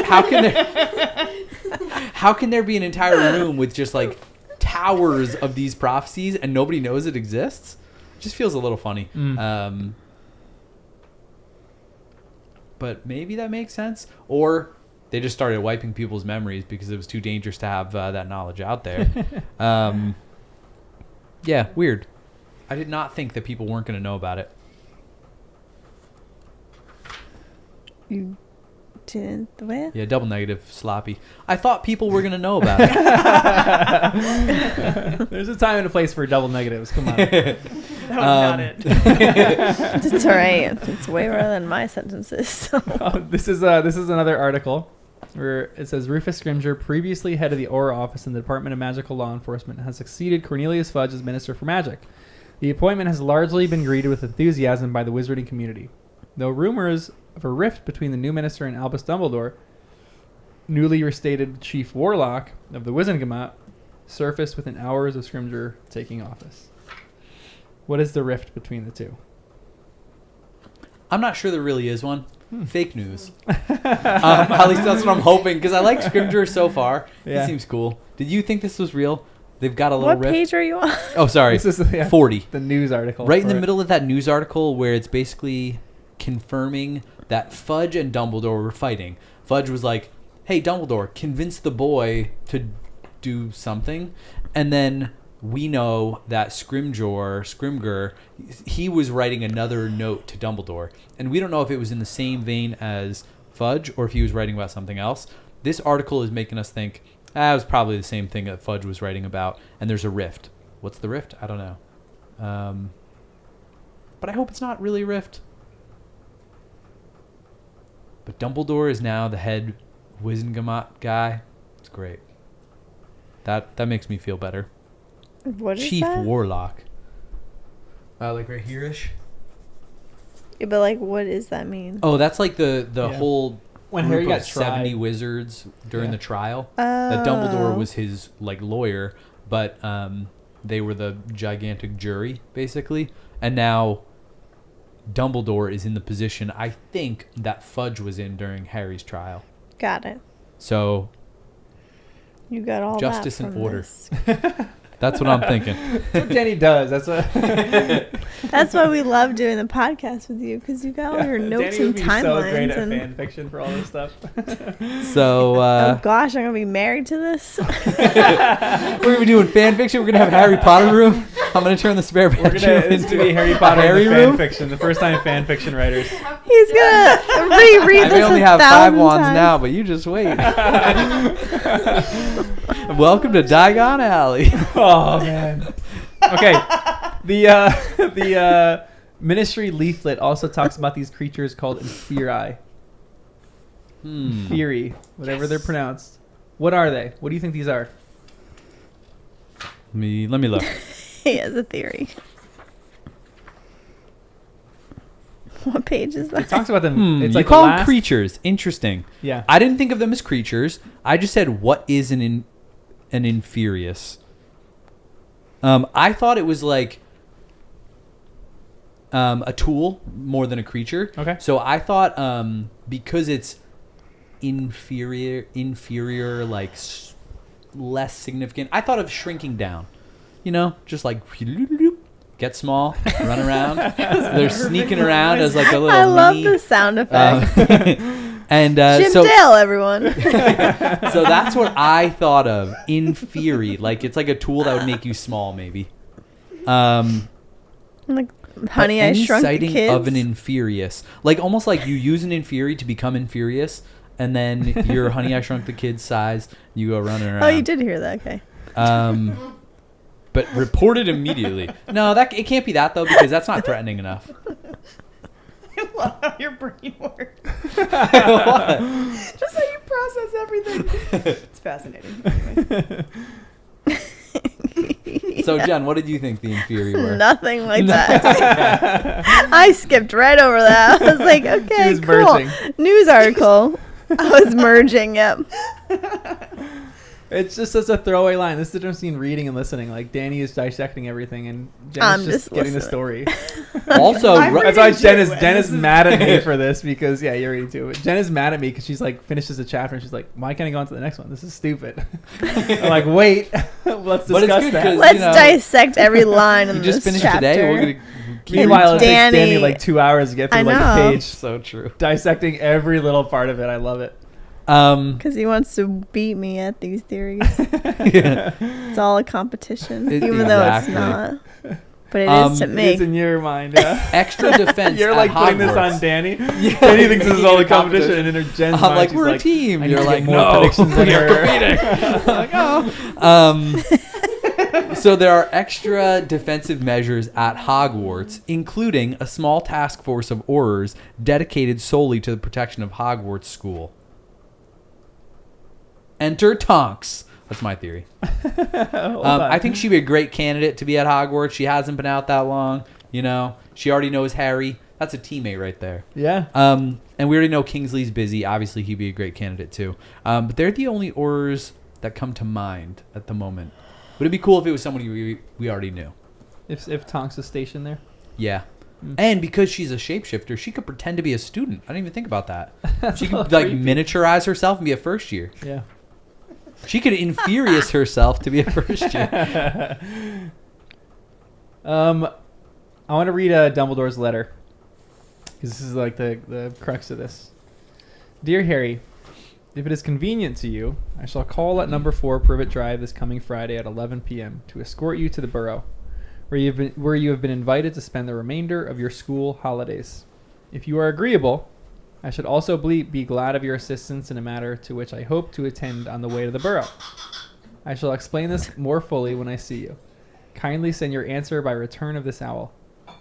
there be an entire room with just like towers of these prophecies and nobody knows it exists? It just feels a little funny. But maybe that makes sense. Or they just started wiping people's memories because it was too dangerous to have that knowledge out there. Yeah, weird. I did not think that people weren't going to know about it. You didn't what? Yeah, double negative, sloppy. I thought people were going to know about it. there's a time and a place for double negatives. Come on. That was not it. It's all right. It's way better than my sentences. So. This is another article where it says Rufus Scrimgeour, previously head of the Auror office in the Department of Magical Law Enforcement, has succeeded Cornelius Fudge as Minister for Magic. The appointment has largely been greeted with enthusiasm by the wizarding community, though rumors of a rift between the new minister and Albus Dumbledore, newly restated Chief Warlock of the Wizengamot, surfaced within hours of Scrimgeour taking office. What is the rift between the two? I'm not sure there really is one. Fake news. At least that's what I'm hoping, because I like Scrimgeour so far. Yeah. He seems cool. Did you think this was real? They've got a little What rift. page are you on? Oh, sorry. This is 40. the news article. Right in the for it. middle of that news article where it's basically confirming that Fudge and Dumbledore were fighting. Fudge was like, hey, Dumbledore, convince the boy to do something. And then we know that Scrimgeour, he was writing another note to Dumbledore. And we don't know if it was in the same vein as Fudge or if he was writing about something else. This article is making us think, it was probably the same thing that Fudge was writing about, and there's a rift. What's the rift? I don't know. But I hope it's not really a rift. But Dumbledore is now the head Wizengamot guy. It's great. That makes me feel better. What is Chief that? Warlock. Like right here-ish. Yeah, but like, what does that mean? Oh, that's like the Yeah. whole When group Harry got of 70 tried. wizards during Yeah. the trial. Oh. That Dumbledore was his like lawyer, but they were the gigantic jury basically, and now Dumbledore is in the position I think that Fudge was in during Harry's trial. Got it. So You got all Justice that and from order. this. that's what I'm thinking. That's what Danny does. That's what. That's why we love doing the podcast with you, because you got all your notes Danny and would be so great timelines. at And fan fiction for all this stuff. So oh gosh, I'm gonna be married to this. we're gonna be doing fan fiction. We're gonna have Harry Potter room. I'm gonna turn the spare We're bedroom it's into gonna be Harry Potter Harry and the fan room. fiction. The first time fan fiction writers. He's gonna reread I this may only a have 5 thousand wands times. now, but you just wait. Welcome to Diagon Alley. Oh man. Okay. The Ministry leaflet also talks about these creatures called Inferi. Inferi, whatever they're pronounced. What are they? What do you think these are? Let me look. He has a theory. What page is It that? talks about them. It's You like call the them last, creatures. Interesting. Yeah. I didn't think of them as creatures. I just said, what is an Inferius? I thought it was like a tool more than a creature. Okay. So I thought because it's inferior, like less significant. I thought of shrinking down. You know, just like get small, run around. They're sneaking around as like a little. I love mini, the sound effects. and Jim so Dale, everyone. so that's what I thought of. Inferi, like it's like a tool that would make you small, maybe. Like, Honey, But I any Shrunk the sighting Kids. of an Inferius, like almost like you use an Inferi to become Inferius, and then your Honey I Shrunk the Kids size, you go running around. Oh, you did hear that? Okay. But report it immediately. No, it can't be that though, because that's not threatening enough. I love how your brain works. What? Just how you process everything. It's fascinating. Anyway. So Jen, what did you think the Inferi were? Nothing like that. I skipped right over that. I was like, okay, was cool. merging. News article. I was merging. Yep. It's just such a throwaway line. This is the difference between reading and listening. Like Danny is dissecting everything, and I'm Jen is just just getting the listening. story. Also, I'm That's why reading Jen too, is and mad at me for this because you're reading too. But Jen is mad at me because she's like finishes a chapter and she's like, why can't I go on to the next one? This is stupid. I'm like, wait, let's But it's discuss good that. 'cause- Let's you know, dissect every line in you this just finished chapter. today. We're gonna keep Meanwhile, it takes Danny- Danny like 2 hours to get through I like a know. page, so true. dissecting every little part of it. I love it. Because he wants to beat me at these theories. It's all a competition, even though it's Exactly. not. But it is to me. It's in your mind, yeah. Extra defense. You're at like putting this Hogwarts. on Danny. Danny thinks this is all the competition, and in her Jen's I'm mind, like, she's we're a like, team. I need You're to like, get more no, predictions than you're her. competing. I'm like, so there are extra defensive measures at Hogwarts, including a small task force of Aurors dedicated solely to the protection of Hogwarts School. Enter Tonks. That's my theory. Hold on. I think she'd be a great candidate to be at Hogwarts. She hasn't been out that long. You know, she already knows Harry. That's a teammate right there. Yeah. And we already know Kingsley's busy. Obviously, he'd be a great candidate too. But they're the only Aurors that come to mind at the moment. Would it be cool if it was somebody we already knew? If Tonks is stationed there. Yeah. And because she's a shapeshifter, she could pretend to be a student. I didn't even think about that. She could so like creepy. miniaturize herself and be a first year. Yeah. She could Inferius herself to be a first year. I want to read Dumbledore's letter because this is like the crux of this. Dear Harry, if it is convenient to you, I shall call at number 4 Privet Drive this coming Friday at 11 p.m. to escort you to the Burrow, where you have been invited to spend the remainder of your school holidays. If you are agreeable, I should also be glad of your assistance in a matter to which I hope to attend on the way to the Burrow. I shall explain this more fully when I see you. Kindly send your answer by return of this owl.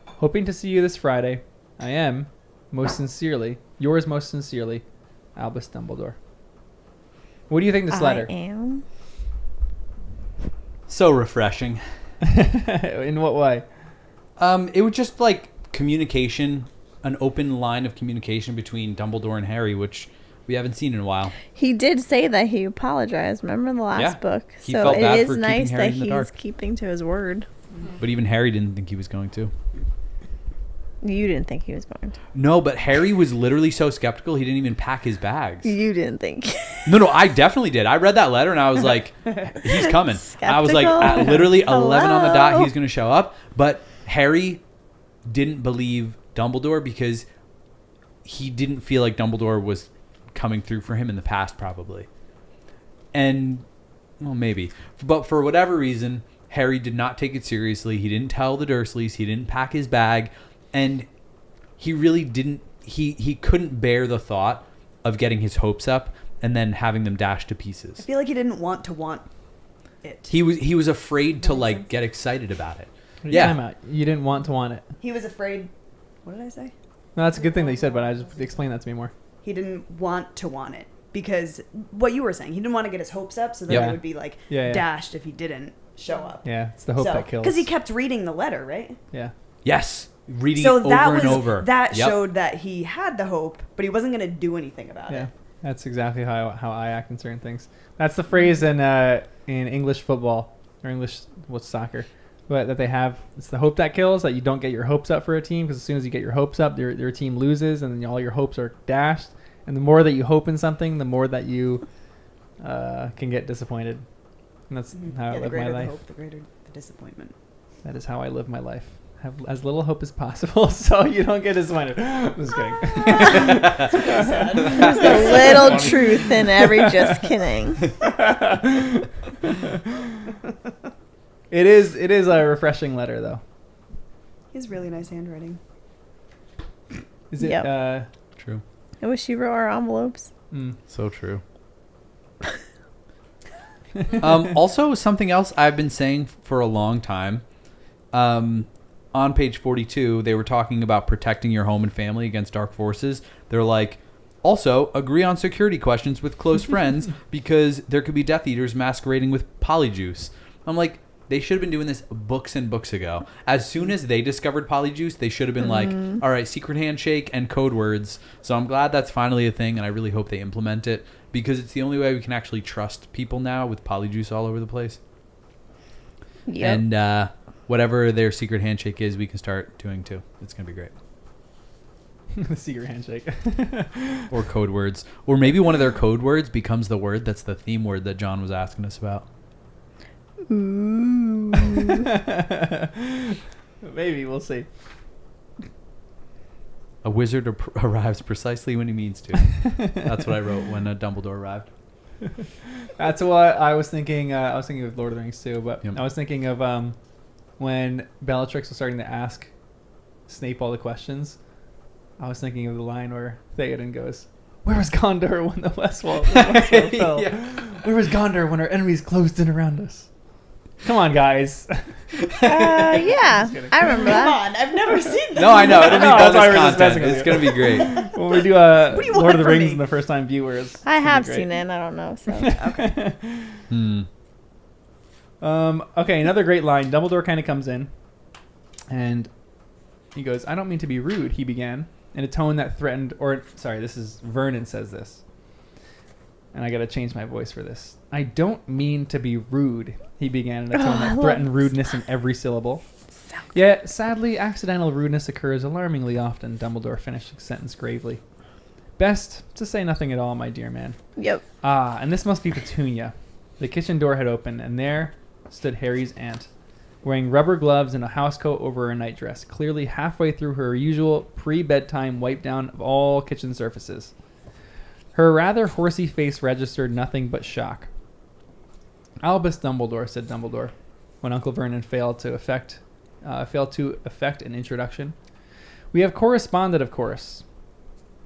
Hoping to see you this Friday. I am, most sincerely, yours most sincerely, Albus Dumbledore. What do you think of this letter? I am. So refreshing. In what way? It was just like communication, an open line of communication between Dumbledore and Harry, which we haven't seen in a while. He did say that he apologized. Remember the last Yeah. book? He So felt it bad is for keeping nice Harry that in the he's dark. keeping to his word. But even Harry didn't think he was going to. You didn't think he was going to. No, but Harry was literally so skeptical he didn't even pack his bags. You didn't think. No, I definitely did. I read that letter and I was like, he's coming. I was like, at literally 11 on the dot, Hello? he's going to show up. But Harry didn't believe Dumbledore because he didn't feel like Dumbledore was coming through for him in the past, probably. And, well, maybe. But for whatever reason, Harry did not take it seriously. He didn't tell the Dursleys. He didn't pack his bag. And he really didn't, he couldn't bear the thought of getting his hopes up and then having them dashed to I pieces. feel like he didn't want it. He was afraid to That makes like sense. get excited about it. Yeah. Yeah. You didn't want to want it. He was afraid. What did I say? No, that's a good thing that you said, but I just explain that to me more. He didn't want it because what you were saying, he didn't want to get his hopes up, so that Yeah. it would be like Yeah. dashed if he didn't show up. Yeah, it's the hope that kills. Because he kept reading the letter, right? Yeah. Yes. Reading So it that over was and over. that Yep. showed that he had the hope, but he wasn't going to do anything about Yeah. it. That's exactly how I act in certain things. That's the phrase in English football or English soccer, but that they have. It's the hope that kills. That you don't get your hopes up for a team because as soon as you get your hopes up, your team loses, and then all your hopes are dashed. And the more that you hope in something, the more that you can get disappointed. And that's how I the live my greater the life. hope, the greater the disappointment. That is how I live my life. Have as little hope as possible, so you don't get disappointed. I'm just kidding. There's a little truth in every just kidding. It is a refreshing letter, though. He has really nice handwriting. Is it? Yep. True. I wish you wrote our envelopes. So true. Also, something else I've been saying for a long time. On page 42, they were talking about protecting your home and family against dark forces. They're like, also, agree on security questions with close friends because there could be Death Eaters masquerading with Polyjuice. I'm like, they should have been doing this books and books ago. As soon as they discovered Polyjuice, they should have been like, all right, secret handshake and code words. So I'm glad that's finally a thing, and I really hope they implement it because it's the only way we can actually trust people now with Polyjuice all over the place. Yep. And whatever their secret handshake is, we can start doing too. It's going to be great. The secret handshake. Or code words. Or maybe one of their code words becomes the word that's the theme word that John was asking us about. Ooh. Maybe, we'll see. A wizard arrives precisely when he means to. That's what I wrote when Dumbledore arrived. That's what I was thinking. I was thinking of Lord of the Rings too, but Yep. I was thinking of when Bellatrix was starting to ask Snape all the questions. I was thinking of the line where Theoden goes, "Where was Gondor when the West Wall fell? Yeah. Where was Gondor when our enemies closed in around us?" Come on, guys. Yeah, kidding. I remember Come that. on, I've never seen that. No, I know. It'll be No, that's why bonus we're just messing content. with It's you. going to be great. When we do do you Lord want of the from Rings me? and the first time viewers. I have seen it, and I don't know. So Okay, another great line. Dumbledore kind of comes in, and he goes, "I don't mean to be rude," he began, in a tone that threatened, or, sorry, this is Vernon says this. And I got to change my voice for this. "I don't mean to be rude," he began in a tone I that love threatened rudeness in every syllable. Yet, sadly, accidental rudeness occurs alarmingly often, Dumbledore finished the sentence gravely. "Best to say nothing at all, my dear man." yep. Ah, and this must be Petunia. The kitchen door had opened, and there stood Harry's aunt, wearing rubber gloves and a housecoat over her nightdress, clearly halfway through her usual pre-bedtime wipe down of all kitchen surfaces. Her rather horsey face registered nothing but shock. "Albus Dumbledore," said Dumbledore, when Uncle Vernon failed to effect an introduction. "We have corresponded, of course."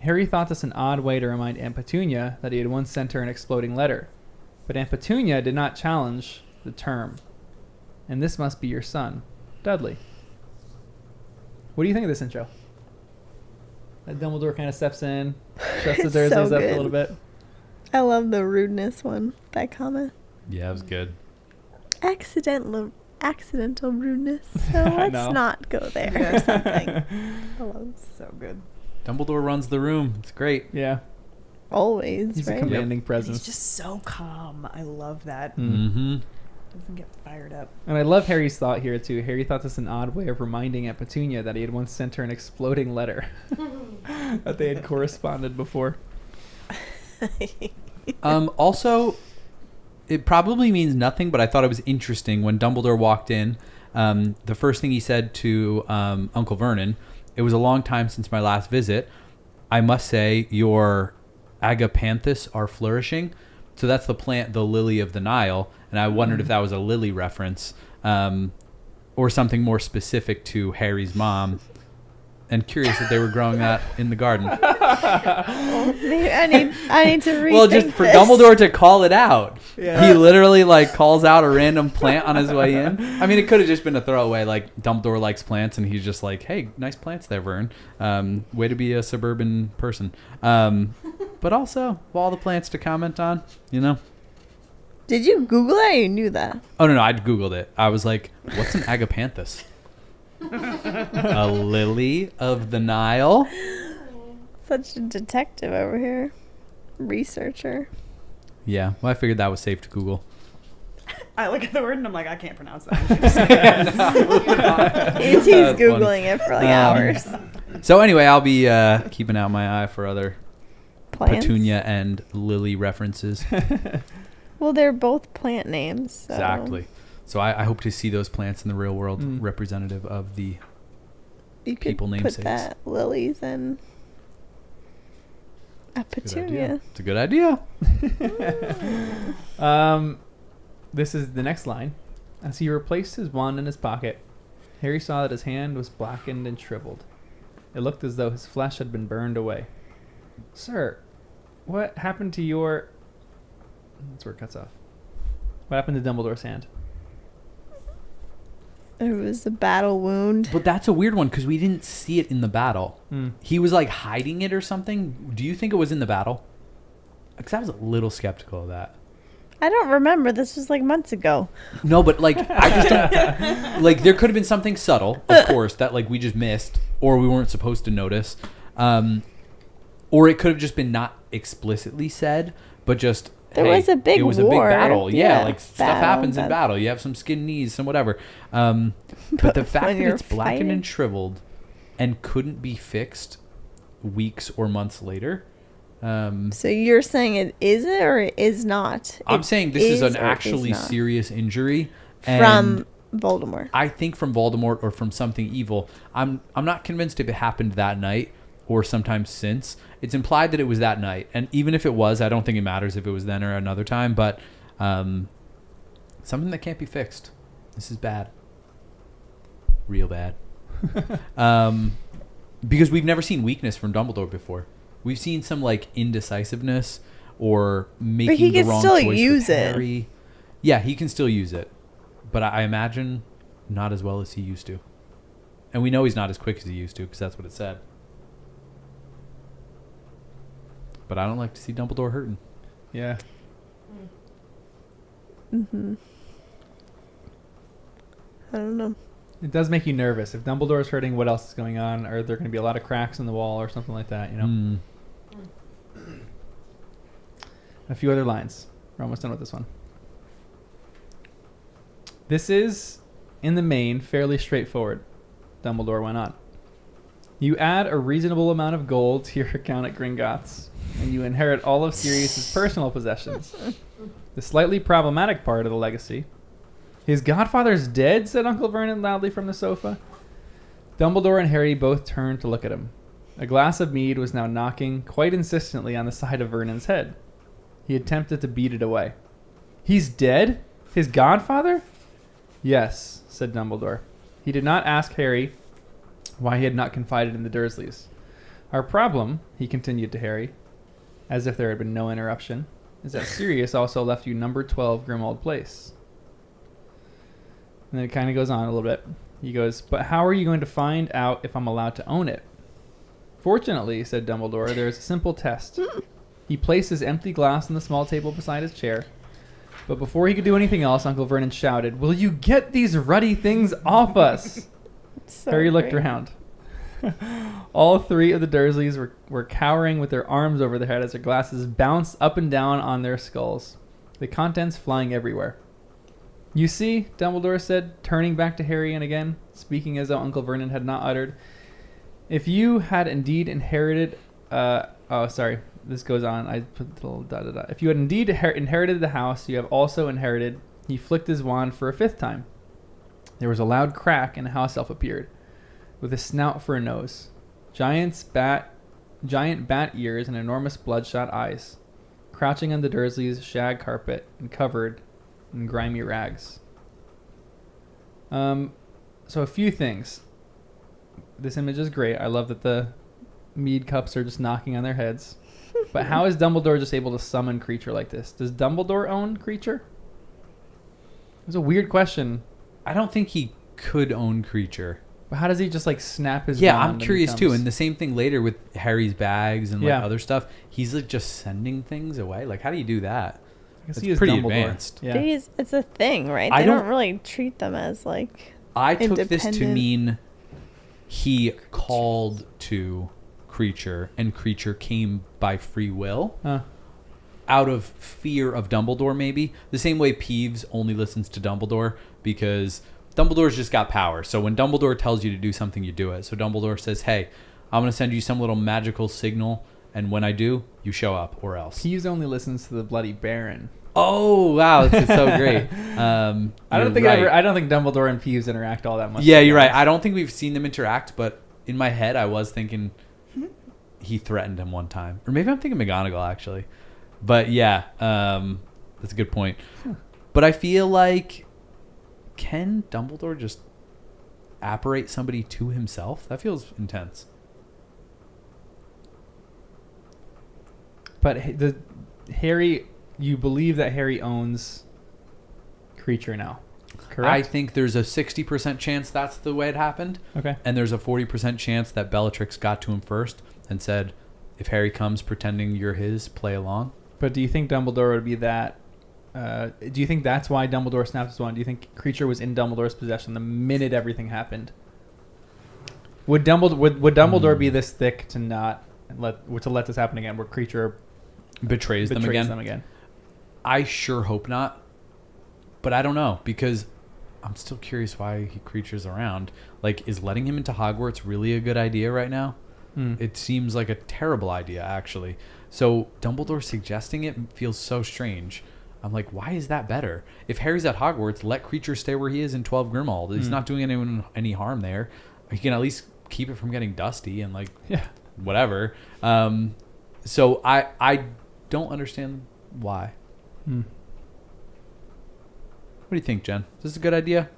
Harry thought this an odd way to remind Aunt Petunia that he had once sent her an exploding letter, but Aunt Petunia did not challenge the term. and this must be your son, Dudley. What do you think of this intro? That Dumbledore kind of steps in, shuts the It's so Dursleys up a good. little bit. I love the rudeness one. That comment. Yeah, it was good. Accidental rudeness. So I let's know. not go there or something. I love So good. Dumbledore runs the room. It's great. Yeah, always, he's a right? commanding He's presence. just so calm. I love that. Mm. Mm-hmm. Doesn't get fired up. And I love Harry's thought here too. Harry thought this an odd way of reminding Aunt Petunia that he had once sent her an exploding letter that they had corresponded before. Also, it probably means nothing, but I thought it was interesting when Dumbledore walked in. The first thing he said to Uncle Vernon, "It was a long time since my last visit. I must say your agapanthus are flourishing." So that's the plant, the lily of the Nile, and I wondered if that was a lily reference, or something more specific to Harry's mom. And curious that they were growing that in the garden. Maybe I need to rethink Well, just for this. Dumbledore to call it out. Yeah. He literally like calls out a random plant on his way in. I mean, it could have just been a throwaway, like Dumbledore likes plants, and he's just like, "Hey, nice plants there, Vern. Way to be a suburban person." But also, of all the plants to comment on, you know. Did you Google that or you knew that? Oh no, I googled it. I was like, "What's an agapanthus?" A lily of the Nile. Such a detective over here. Researcher. Yeah, well, I figured that was safe to Google. I look at the word and I'm like, I can't pronounce that. He's That's Googling it for like hours. So anyway, I'll be keeping out my eye for other Plants. Petunia and Lily references. Well, they're both plant names. So. Exactly. So I hope to see those plants in the real world, Mm. representative of the. You could people put namesakes. that lilies and a Good petunia. idea. It's a good idea. This is the next line. As he replaced his wand in his pocket, Harry saw that his hand was blackened and shriveled. It looked as though his flesh had been burned away. Sir, what happened to your... That's where it cuts off. What happened to Dumbledore's hand? It was a battle wound. But that's a weird one because we didn't see it in the battle. Mm. He was like hiding it or something. Do you think it was in the battle? Because I was a little skeptical of that. I don't remember. This was like months ago. No, but like I just don't like there could have been something subtle, of course, that like we just missed or we weren't supposed to notice. Or it could have just been not explicitly said, but just There hey, was a big it was a big war. battle. Yeah, Yeah, like stuff battle, happens in that's- battle. You have some skin knees, some whatever. But the fact when that you're it's blackened fighting. and shriveled and couldn't be fixed weeks or months later. So you're saying it is it or it is not? I'm It saying this is an or actually not. serious injury. From Voldemort. I think from Voldemort or from something evil. I'm not convinced if it happened that night or sometime since. It's implied that it was that night, and even if it was, I don't think it matters if it was then or another time. But something that can't be fixed. This is bad, real bad. Because we've never seen weakness from Dumbledore before. We've seen some like indecisiveness or making he the can wrong still choice use with it. Harry. Yeah, he can still use it, but I imagine not as well as he used to. And we know he's not as quick as he used to because that's what it said. But I don't like to see Dumbledore hurting. Yeah. I don't know. It does make you nervous. If Dumbledore's hurting, what else is going on? Are there going to be a lot of cracks in the wall or something like that, you know? Mm. A few other lines. We're almost done with this one. This is, in the main, fairly straightforward, Dumbledore went on. You add a reasonable amount of gold to your account at Gringotts, and you inherit all of Sirius's personal possessions. The slightly problematic part of the legacy. His godfather's dead, said Uncle Vernon loudly from the sofa. Dumbledore and Harry both turned to look at him. A glass of mead was now knocking quite insistently on the side of Vernon's head. He attempted to beat it away. He's dead? His godfather? Yes, said Dumbledore. He did not ask Harry why he had not confided in the Dursleys. Our problem, he continued to Harry, as if there had been no interruption, is that Sirius also left you number 12 Grimmauld Place. And then it kind of goes on a little bit. He goes, "But how are you going to find out if I'm allowed to own it?" "Fortunately," said Dumbledore, "there's a simple test." He placed his empty glass on the small table beside his chair. But before he could do anything else, Uncle Vernon shouted, "Will you get these ruddy things off us?" So Harry looked great. around. All three of the Dursleys were cowering with their arms over their head as their glasses bounced up and down on their skulls, the contents flying everywhere. "You see," Dumbledore said, turning back to Harry and again, speaking as though Uncle Vernon had not uttered, "if you had indeed inherited... This goes on. I put the little da-da-da. If you had indeed inherited the house, you have also inherited..." He flicked his wand for a fifth time. There was a loud crack and a house elf appeared, with a snout for a nose, giant bat ears, and enormous bloodshot eyes, crouching on the Dursleys' shag carpet and covered in grimy rags. So a few things. This image is great. I love that the mead cups are just knocking on their heads. But how is Dumbledore just able to summon creature like this? Does Dumbledore own creature? It was a weird question. I don't think he could own creature. But how does he just like snap his Yeah, wand I'm and curious too. becomes- And the same thing later with Harry's bags and like Yeah. other stuff. He's like just sending things away. Like, how do you do that? I guess It's he is pretty Dumbledore. advanced. Yeah. It's a thing, right? I They don't don't- really treat them as like. I took this to Independent. mean he called to creature and creature came by free will Huh. out of fear of Dumbledore, maybe. The same way Peeves only listens to Dumbledore because Dumbledore's just got power. So when Dumbledore tells you to do something, you do it. So Dumbledore says, "Hey, I'm going to send you some little magical signal, and when I do, you show up or else." Peeves only listens to the Bloody Baron. Oh, wow. This is so great. I don't think right. I don't think Dumbledore and Peeves interact all that much. Yeah, you're right. I don't think we've seen them interact, but in my head, I was thinking he threatened him one time. Or maybe I'm thinking McGonagall, actually. But yeah, that's a good point. But I feel like, can Dumbledore just apparate somebody to himself? That feels intense. But Harry, you believe that Harry owns creature now, correct? I think there's a 60% chance that's the way it happened. Okay. And there's a 40% chance that Bellatrix got to him first and said, if Harry comes pretending you're his, play along. But do you think Dumbledore would be that? Do you think that's why Dumbledore snapped his wand? Do you think creature was in Dumbledore's possession the minute everything happened? Would Dumbledore be this thick to not let this happen again, where creature Betrays them again. I sure hope not. But I don't know, because I'm still curious why creature's around. Like, is letting him into Hogwarts really a good idea right now? It seems like a terrible idea, actually. So Dumbledore suggesting it feels so strange. I'm like, why is that better? If Harry's at Hogwarts, let creature stay where he is in 12 Grimmauld. He's not doing anyone any harm there. He can at least keep it from getting dusty and like whatever. So I don't understand why. What do you think, Jen? Is this a good idea?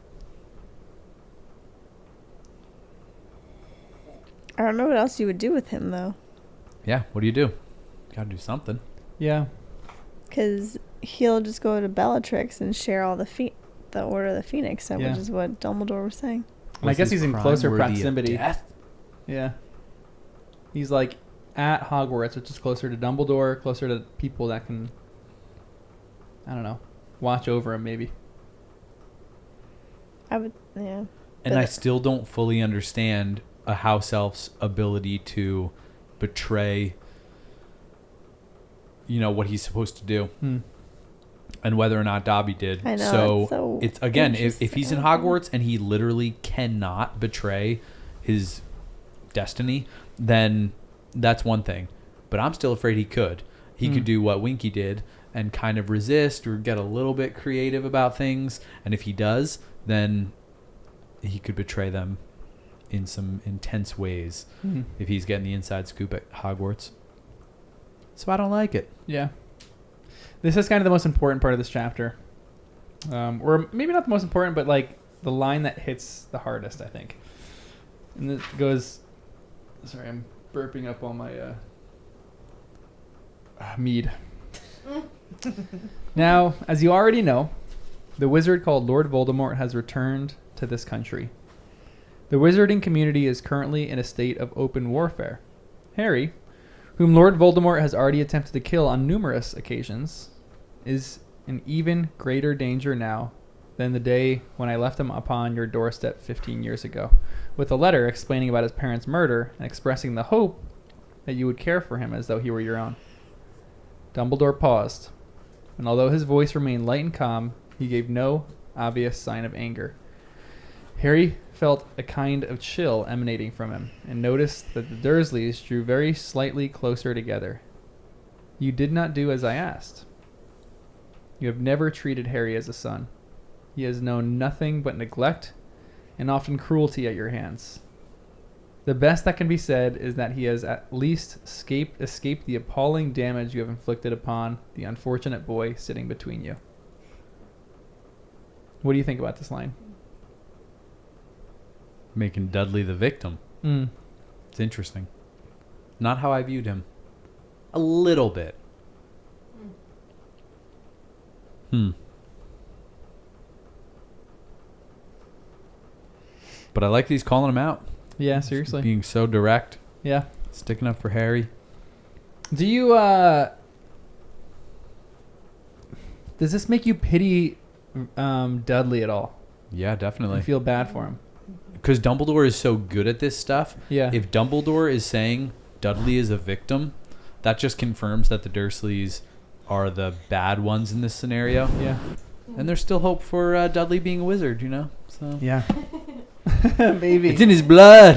I don't know what else you would do with him though, Yeah, what do you do? Gotta do something. Yeah. because he'll just go to Bellatrix and share all the Order of the Phoenix, Yeah. which is what Dumbledore was saying. And I guess his he's in crime closer worthy of proximity. death? Yeah. He's like at Hogwarts, which is closer to Dumbledore, closer to people that can, I don't know, watch over him maybe. I would, yeah. And I still don't fully understand a house elf's ability to betray, what he's supposed to do, and whether or not Dobby did. I know, So it's so it's again, if he's in interesting. Hogwarts and he literally cannot betray his destiny, then that's one thing. But I'm still afraid he could. He could do what Winky did and kind of resist or get a little bit creative about things. And if he does, then he could betray them in some intense ways if he's getting the inside scoop at Hogwarts. So I don't like it. Yeah. This is kind of the most important part of this chapter. Or maybe not the most important, but like the line that hits the hardest, I think. And it goes, sorry, I'm burping up all my mead. Now, as you already know, The wizard called Lord Voldemort has returned to this country. The wizarding community is currently in a state of open warfare. Harry, whom Lord Voldemort has already attempted to kill on numerous occasions, is in even greater danger now than the day when I left him upon your doorstep 15 years ago, with a letter explaining about his parents' murder and expressing the hope that you would care for him as though he were your own. Dumbledore paused, and although his voice remained light and calm, he gave no obvious sign of anger. Harry felt a kind of chill emanating from him, and noticed that the Dursleys drew very slightly closer together. You did not do as I asked. You have never treated Harry as a son. He has known nothing but neglect and often cruelty at your hands. The best that can be said is that he has at least escaped the appalling damage you have inflicted upon the unfortunate boy sitting between you. What do you think about this line? Making Dudley the victim. It's interesting. Not how I viewed him. A little bit. But I like that he's calling him out. Yeah, seriously. Being so direct. Yeah. Sticking up for Harry. Do you, does this make you pity Dudley at all? Yeah, definitely. You feel bad for him? Because Dumbledore is so good at this stuff. Yeah. If Dumbledore is saying Dudley is a victim, that just confirms that the Dursleys are the bad ones in this scenario. Yeah. And there's still hope for Dudley being a wizard, you know? So Yeah. Maybe. it's in his blood.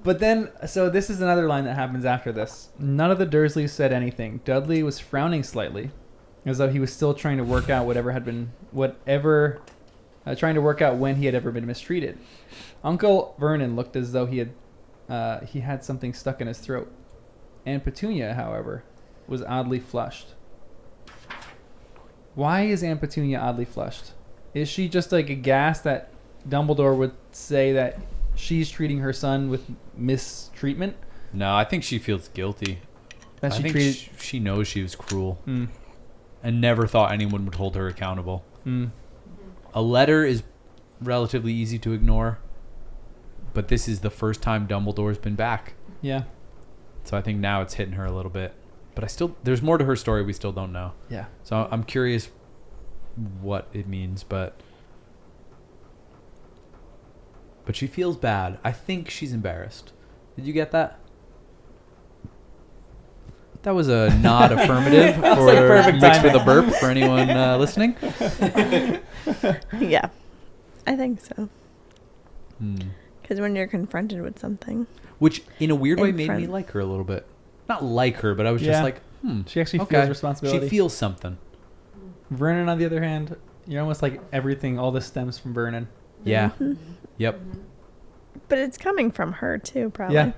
But then, so this is another line that happens after this. None of the Dursleys said anything. Dudley was frowning slightly, as though he was still trying to work out trying to work out when he had ever been mistreated. Uncle Vernon looked as though he had something stuck in his throat. Aunt Petunia, however, was oddly flushed. Why is Aunt Petunia oddly flushed? Is she just like aghast that Dumbledore would say that she's treating her son with mistreatment? No, I think she feels guilty. That I she think treated. she knows she was cruel Mm, and never thought anyone would hold her accountable. mm, A letter is relatively easy to ignore, but this is the first time Dumbledore's been back. yeah. So I think now it's hitting her a little bit. But there's more to her story we still don't know. Yeah. So I'm curious what it means, but she feels bad. I think she's embarrassed. Did you get that? That was a nod affirmative That was for like perfect mixed with timing. a burp for anyone listening. Yeah, I think so. Hmm. Because when you're confronted with something, Which, in a weird way, In made me front. like her a little bit. Not like her, but I was Yeah. just like, She actually okay. feels responsibility. She feels something. Vernon, on the other hand, you're almost like everything. All this stems from Vernon. Yeah. Mhm. Yep. but it's coming from her too, probably. Yeah.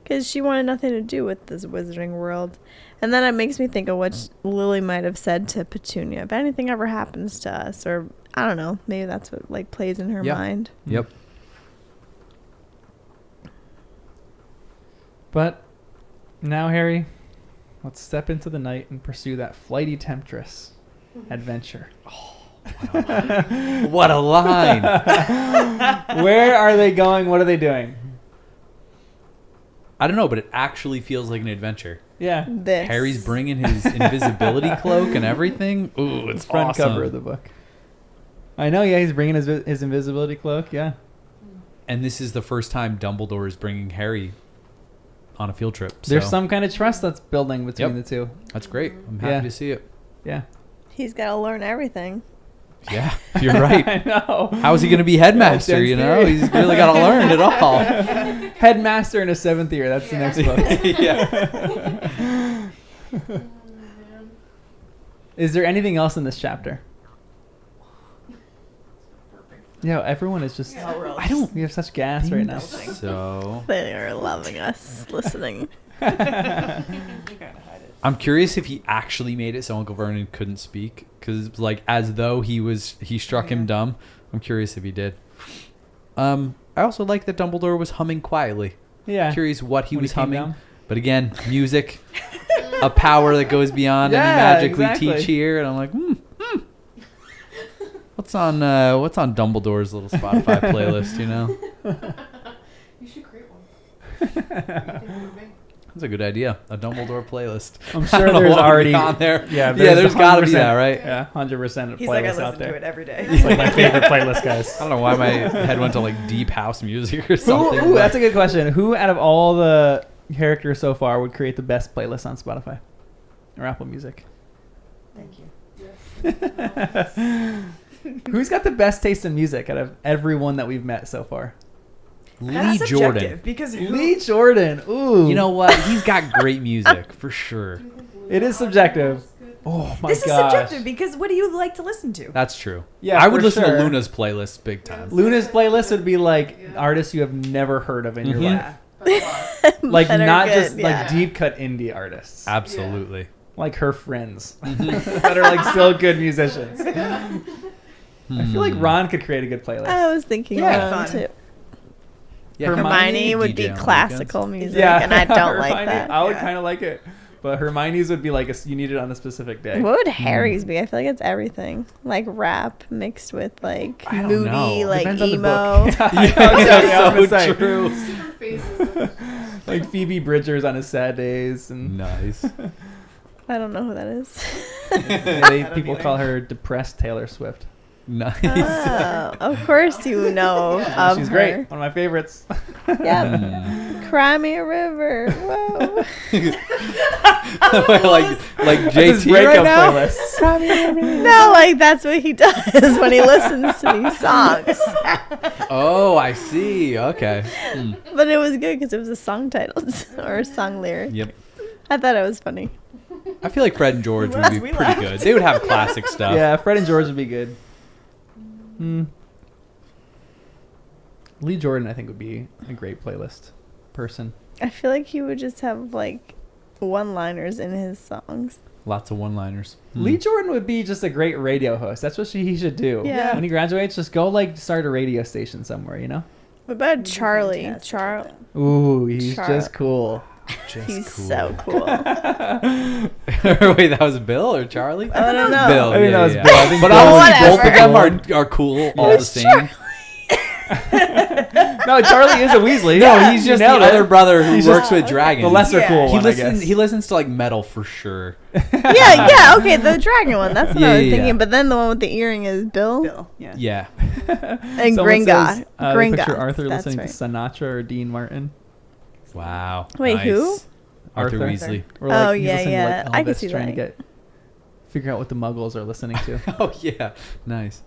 Because she wanted nothing to do with this wizarding world. And then it makes me think of what Lily might have said to Petunia. If anything ever happens to us, or I don't know, maybe that's what like plays in her Yep. mind. Yep. But now, Harry, let's step into the night and pursue that flighty temptress adventure. What a line. Where are they going? What are they doing? I don't know, but it actually feels like an adventure. Yeah. This. Harry's bringing his invisibility cloak and everything. Ooh, it's Front awesome. cover of the book. I know, yeah, he's bringing his invisibility cloak, yeah. And this is the first time Dumbledore is bringing Harry on a field trip. There's so some kind of trust that's building between Yep. the two. That's great. I'm happy Yeah. to see it. Yeah. He's got to learn everything. Yeah, you're right. I know. How is he going to be headmaster? Jen's You know, theory. he's really got to learn it all. Headmaster in a 7th year. That's the next book. Yeah. Is there anything else in this chapter? Yeah, everyone is just. I don't. We have such gas right now. So They are loving us listening. I'm curious if he actually made it so Uncle Vernon couldn't speak, because it's like as though he struck him dumb. I'm curious if he did. I also like that Dumbledore was humming quietly. Yeah. Curious what he When was came humming. down. But again, music, a power that goes beyond any Yeah, magic we exactly. teach here. And I'm like, What's on Dumbledore's little Spotify playlist? You know, You should create one. You think it would make? that's a good idea. A Dumbledore playlist. I'm I sure don't know there's what would be already on there. Yeah, there's got to be 100%. that, right? Yeah, 100% He's like, I playlists listen out to it there. every day. It's like my favorite playlist, guys. I don't know why my head went to like deep house music or something. Ooh, that's a good question. Who out of all the characters so far would create the best playlist on Spotify or Apple Music? Thank you. Who's got the best taste in music out of everyone that we've met so far? Lee That's Jordan. subjective because Lee Jordan. Ooh. You know what? He's got great music for sure. It is subjective. Oh my this is gosh. subjective because what do you like to listen to? That's true. Yeah, I would for listen sure. to Luna's playlist big time. Luna's playlist would be like artists you have never heard of in your Mhm. life. Yeah. Like That are not good, just yeah. like deep cut indie artists. Absolutely. Like her friends that are like still good musicians. I feel like Ron could create a good playlist. I was thinking Yeah. Ron Fun. too. Yeah, Hermione would DJ be on classical weekends. music, and I don't like Hermione, that. I would Yeah. kind of like it, but Hermione's would be like you need it on a specific day. What would Harry's be? I feel like it's everything, like rap mixed with like I don't moody, know. like Depends on the emo. book. Yeah, I was so gonna say. true. Different phases. Like Phoebe Bridgers on his sad days, and Nice. I don't know who that is. people call her depressed Taylor Swift. Nice. Oh, of course you know of She's her. great, one of my favorites. Yep. Mm. Cry me a river. Whoa. like That's his JT breakup right now. playlist. No, like that's what he does when he listens to these songs. Oh, I see. Okay. Hmm. But it was good because it was a song title or a song lyric. Yep. I thought it was funny. I feel like Fred and George would be We pretty laughed. good. They would have classic stuff. Yeah, Fred and George would be good. Lee Jordan, I think, would be a great playlist person. I feel like he would just have like one-liners in his songs. Lots of one-liners. Hmm. Lee Jordan would be just a great radio host. That's what he should do. Yeah. When he graduates, just go like start a radio station somewhere, you know? What about Charlie? Fantastic Charlie. with that. Ooh, he's Char- just cool. Just He's cool. so cool. Wait, that was Bill or Charlie? I don't know. Bill. I think that was yeah. Bill. I think But Bill obviously was both of Whatever. them are cool all It the was same. No, Charlie is a Weasley. No, he's You just the nailed it. other brother who He's works just with dragons. The lesser Yeah. cool he one, listens. I guess. He listens to like metal for sure. Yeah, okay, the dragon one. That's what Yeah, I was yeah, thinking. yeah. But then the one with the earring is Bill, Bill. Yeah. Yeah. and Someone Gringotts. says, they picture Gringotts, Arthur that's listening right. to Sinatra or Dean Martin. Wow. Wait, nice. who? Arthur Arthur. Weasley. Or Oh, he's yeah, listening to, yeah. I can Elvis, see trying that. to figure out what the Muggles are listening to. Oh yeah. Nice.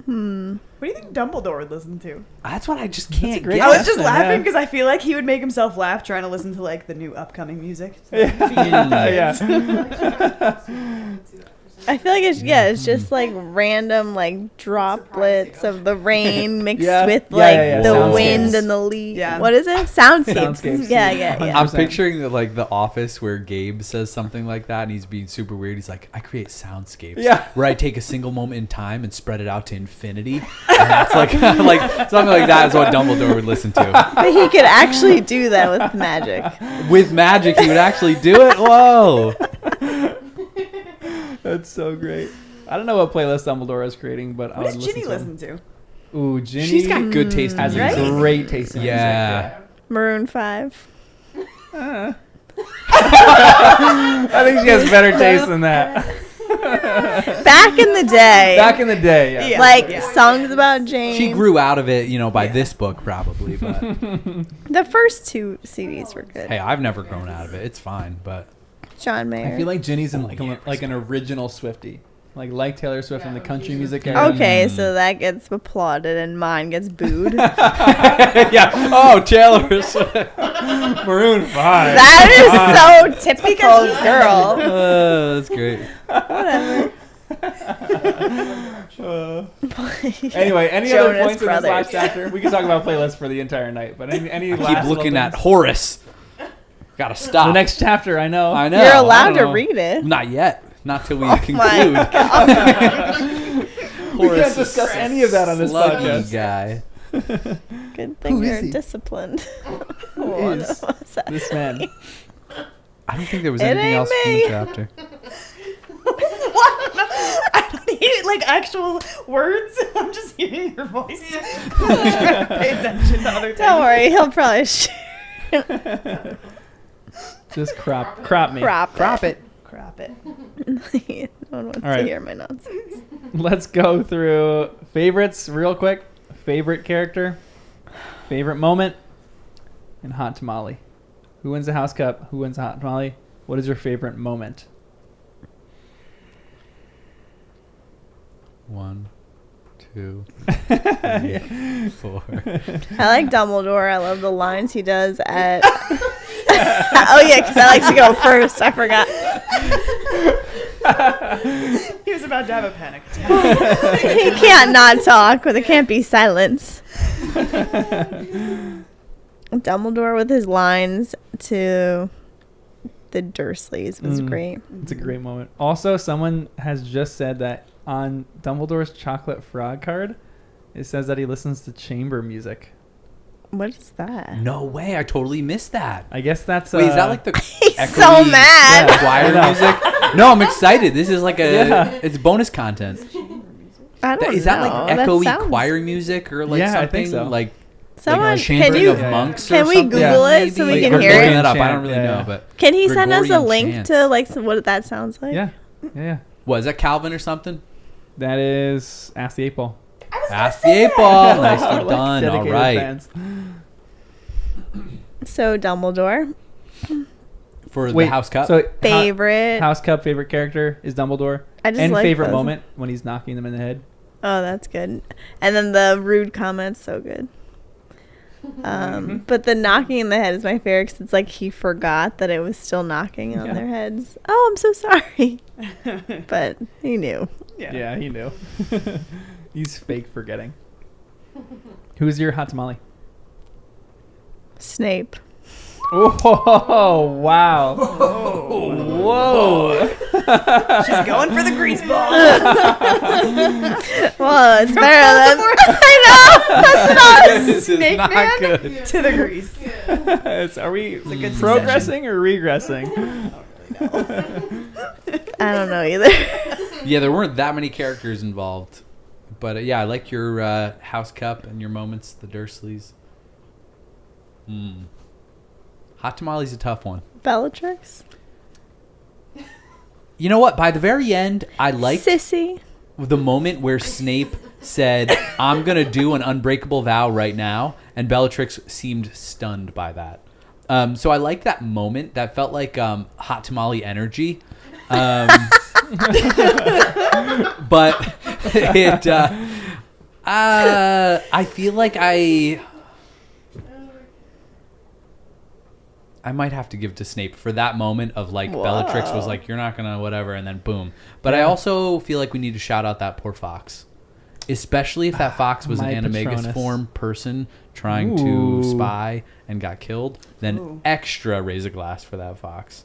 What do you think Dumbledore would listen to? That's what I just a can't great get. I was just question, laughing yeah. because I feel like he would make himself laugh trying to listen to like the new upcoming music. Yeah. I feel like it's just like random like droplets of the rain mixed Yeah. with Yeah, like yeah, yeah. the Soundscapes. wind and the leaves. Yeah. What is it? Soundscapes. Soundscapes, Yeah, yeah. yeah. I'm 100%. picturing like the Office where Gabe says something like that, and he's being super weird. He's like, "I create soundscapes, Yeah. where I take a single moment in time and spread it out to infinity." And that's like, like something like that is what Dumbledore would listen to. But he could actually do that with magic. With magic, he would actually do it. Whoa! That's so great. I don't know what playlist Dumbledore is creating, but I What would does Ginny listen listen to? to. Ooh, Ginny She's got good taste in has music. a great taste in Yeah. Maroon 5. music. I think she has better taste than that. Back in the day. Back in the day, yeah. Yeah. like songs about Jane. She grew out of it, by this book probably. But The first 2 CDs were good. hey, I've never grown out of it. It's fine. But John Mayer. I feel like Ginny's in like an original Swiftie. Like Taylor Swift in the country music era. Okay, so that gets applauded and mine gets booed. yeah. Oh, Taylor Swift. Maroon 5. That is so typical girl. That's great. Whatever. Anyway, any other Jonas points in this last Brothers. chapter? We can talk about playlists for the entire night, but any I last keep little looking at things? Horace. Gotta stop. The next chapter, I know. I know. You're I allowed don't to know. read it. Not yet. Not till we Oh conclude. my We Horace can't is discuss any of that on this sluggy podcast. guy. Good thing Who is you're he? disciplined. Who What is was that? this man? I don't think there was It anything ain't else in the me. chapter. What? He like actual words. I'm just hearing your voice. Pay attention to other things. Don't worry, he'll probably Just crop me. Crop it. No one wants All right. to hear my nonsense. Let's go through favorites real quick. Favorite character, favorite moment, and hot tamale. Who wins the house cup? Who wins the hot tamale? What is your favorite moment? 1, 2, 3, 4. I like Dumbledore. I love the lines he does at. Oh yeah, because I like to go first. I forgot. He was about to have a panic attack. He can't not talk, or there can't be silence. Dumbledore with his lines to the Dursleys was great. It's a great moment. Also, someone has just said that on Dumbledore's chocolate frog card, it says that he listens to chamber music. What is that? No way! I totally missed that. I guess that's. Wait, is that like the He's so echoey mad. choir music? No, I'm excited. This is like Yeah. it's bonus content. I don't Is that know. like echoey sounds- choir music or like Yeah, I something think so. like Someone, like can chanting you of monks? can or we something, Google it maybe? so we Like, can I'm hear looking it? that up. I Chant, don't really yeah. know, but Can he send us a Gregorian link chants. to like what that sounds like? Yeah. Yeah. what is that, Calvin or something? That is Ask the 8 Ball. Ask the 8 Ball. Nicely Like done. All dedicated right. fans. So Dumbledore For Wait, the house cup. So favorite. House Cup favorite character is Dumbledore. I just And like favorite those. moment when he's knocking them in the head. Oh, that's good. And then the rude comments, so good. But the knocking in the head is my favorite because it's like he forgot that it was still knocking on Yeah. their heads. Oh, I'm so sorry. But he knew. Yeah, he knew. He's fake forgetting. Who's your hot tamale? Snape. Oh, wow. Whoa. She's going for the grease ball. Well, it's better than. I know. That's not. This is Snake not Man? good. To the grease. Are we good progressing or regressing? I don't know either. Yeah, there weren't that many characters involved, but yeah, I like your house cup and your moments, the Dursleys. Hot tamale's a tough one. Bellatrix. You know what? By the very end, I liked Sissy. the moment where Snape said, "I'm gonna do an unbreakable vow right now," and Bellatrix seemed stunned by that. So I liked that moment. That felt like hot tamale energy. But it, I feel like I might have to give to Snape for that moment of like Bellatrix was like, "You're not gonna whatever," and then boom. But I also feel like we need to shout out that poor fox, especially if that fox was an My animagus Patronus. form person trying Ooh. to spy and got killed. Then Ooh. extra raise a glass for that fox.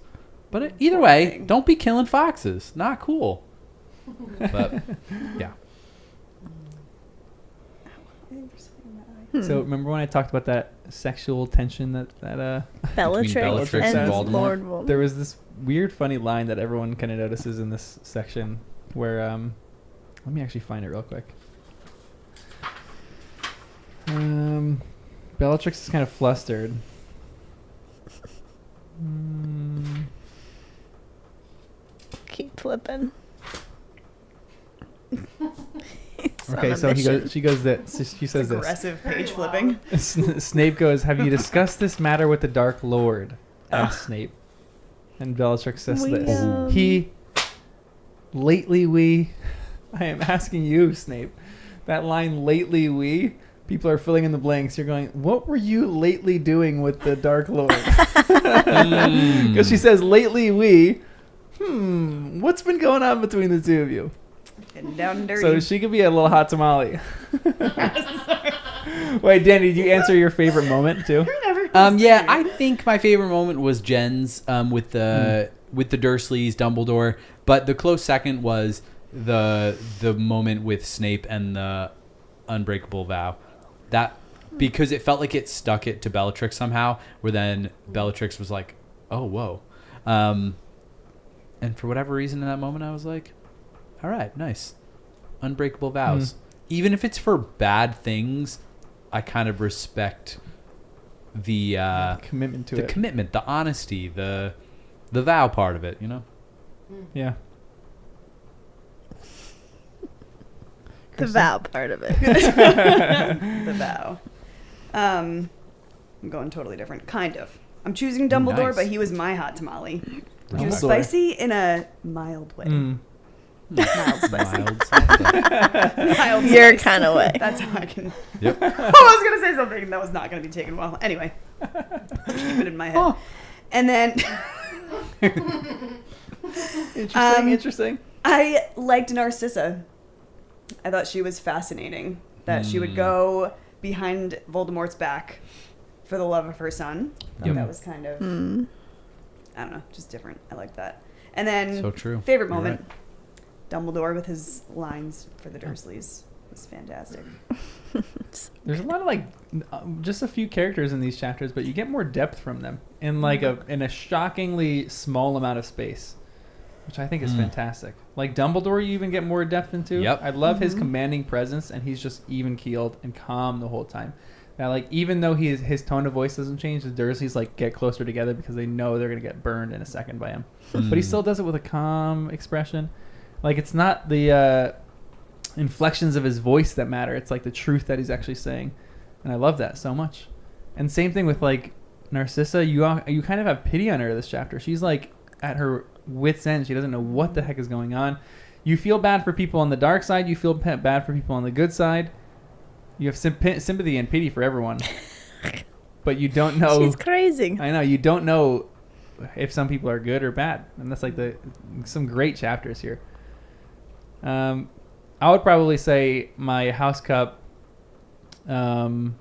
But either way, don't be killing foxes. Not cool. But yeah. So remember when I talked about that sexual tension that Bellatrix, Bellatrix and and Voldemort? Lord Voldemort. there was this weird funny line that everyone kind of notices in this section where let me actually find it real quick. Bellatrix is kind of flustered. Keep flipping. He's Okay, on a so mission. she goes that she says this. Aggressive page flipping. Snape goes, "Have you discussed this matter with the Dark Lord?" asks Snape. And Bellatrix says this. He, lately I am asking you, Snape. That line, lately we, people are filling in the blanks. You're going, what were you lately doing with the Dark Lord? Because she says, lately we, what's been going on between the two of you? Getting down and dirty. So she could be a little hot tamale. Wait, Danny, did you answer your favorite moment too? Yeah, I think my favorite moment was Jen's with the Dursleys, Dumbledore, but the close second was the moment with Snape and the unbreakable vow. That because it felt like it stuck it to Bellatrix somehow, where then Bellatrix was like, "Oh, whoa," and for whatever reason in that moment, I was like, "All right, nice." unbreakable vows. Even if it's for bad things, I kind of respect the Commitment to the it. commitment, the honesty, the vow part of it, you know? Yeah. The vow part of it. The vow. I'm going totally different. Kind of. I'm choosing Dumbledore, Nice. but he was my hot tamale. He was Dumbledore. spicy in a mild way. Mm. Mild spicy. Mild something. Mild Your spice. kind of way. That's how I can. Yep. I was going to say something that was not going to be taken well. Anyway, keep it in my head. Oh. And then Interesting. I liked Narcissa. I thought she was fascinating. That she would go behind Voldemort's back for the love of her son. I thought Yep. that was kind of, I don't know, just different. I like that. And then, So true. favorite You're moment, Dumbledore with his lines for the Dursleys was fantastic. There's a lot of like just a few characters in these chapters, but you get more depth from them in like in a shockingly small amount of space, which I think is fantastic. Like Dumbledore, you even get more depth into. Yep. I love his commanding presence, and he's just even keeled and calm the whole time. That like even though his tone of voice doesn't change, the Dursleys like get closer together because they know they're gonna get burned in a second by him. But he still does it with a calm expression. Like it's not the inflections of his voice that matter. It's like the truth that he's actually saying, and I love that so much. And same thing with like Narcissa. You kind of have pity on her this chapter. She's like at her wit's end. She doesn't know what the heck is going on. You feel bad for people on the dark side. You feel bad for people on the good side. You have sympathy and pity for everyone, but you don't know. She's crazy. I know you don't know if some people are good or bad, and that's like some great chapters here. I would probably say my house cup. Probably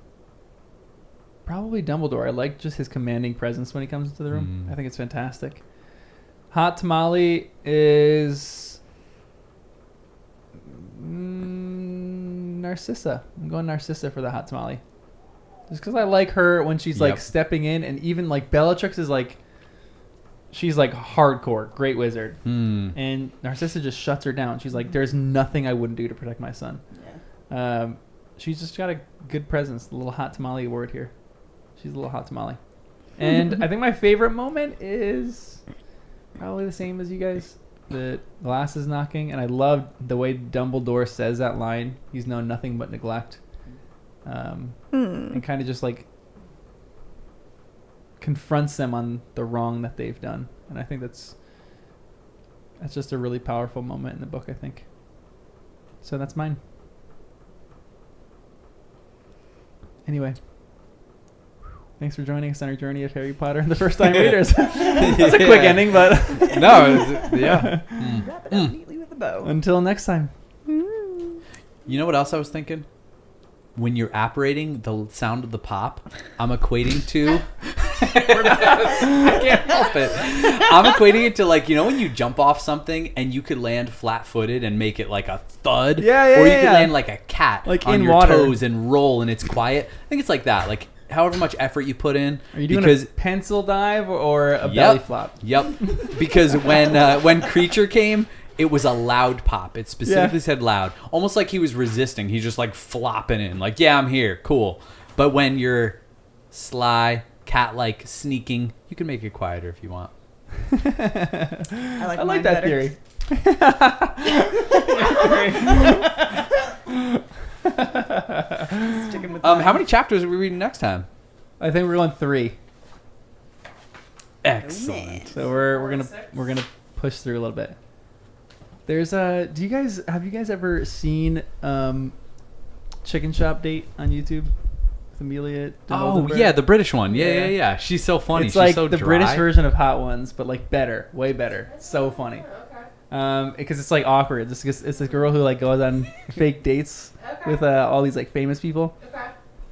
Dumbledore. I like just his commanding presence when he comes into the room. I think it's fantastic. Hot tamale is Narcissa. I'm going Narcissa for the hot tamale. Just because I like her when she's like Yep. stepping in, and even like Bellatrix is like, she's like hardcore, great wizard, and Narcissa just shuts her down. She's like, there's nothing I wouldn't do to protect my son. Yeah. She's just got a good presence. A little hot tamale award here. She's a little hot tamale. And I think my favorite moment is probably the same as you guys. The glass is knocking, and I love the way Dumbledore says that line. He's known nothing but neglect. And kind of just like confronts them on the wrong that they've done. And I think that's just a really powerful moment in the book, I think. So that's mine. Anyway, thanks for joining us on our journey of Harry Potter and the First Time Readers. That's a quick ending, but No, yeah. Wrap it up neatly with a bow. until next time. You know what else I was thinking? When you're apparating, the sound of the pop, I'm equating to... I can't help it. I'm equating it to like, you know when you jump off something and you could land flat-footed and make it like a thud? Yeah, Or you yeah, could yeah. land like a cat Like on in your water. toes and roll and it's quiet. I think it's like that. Like however much effort you put in. Are you doing because a pencil dive or a belly flop? Yep. Because when Creature came, it was a loud pop. It specifically Yeah. said loud. Almost like he was resisting. He's just like flopping in. Like, yeah, I'm here. Cool. But when you're sly, cat-like, sneaking, you can make it quieter if you want. I like I mine like that better. theory. Sticking with How mine. many chapters are we reading next time? I think we're going 3. Excellent. So we're gonna push through a little bit. There's have you guys ever seen Chicken Shop Date on YouTube with Amelia? de Oh, Mouldenberg? yeah, the British one. Yeah. Yeah. She's so funny. It's She's like so the dry. British version of Hot Ones, but like better, way better. It's so funny. Because it's like awkward. It's this girl who like goes on fake dates with all these like famous people.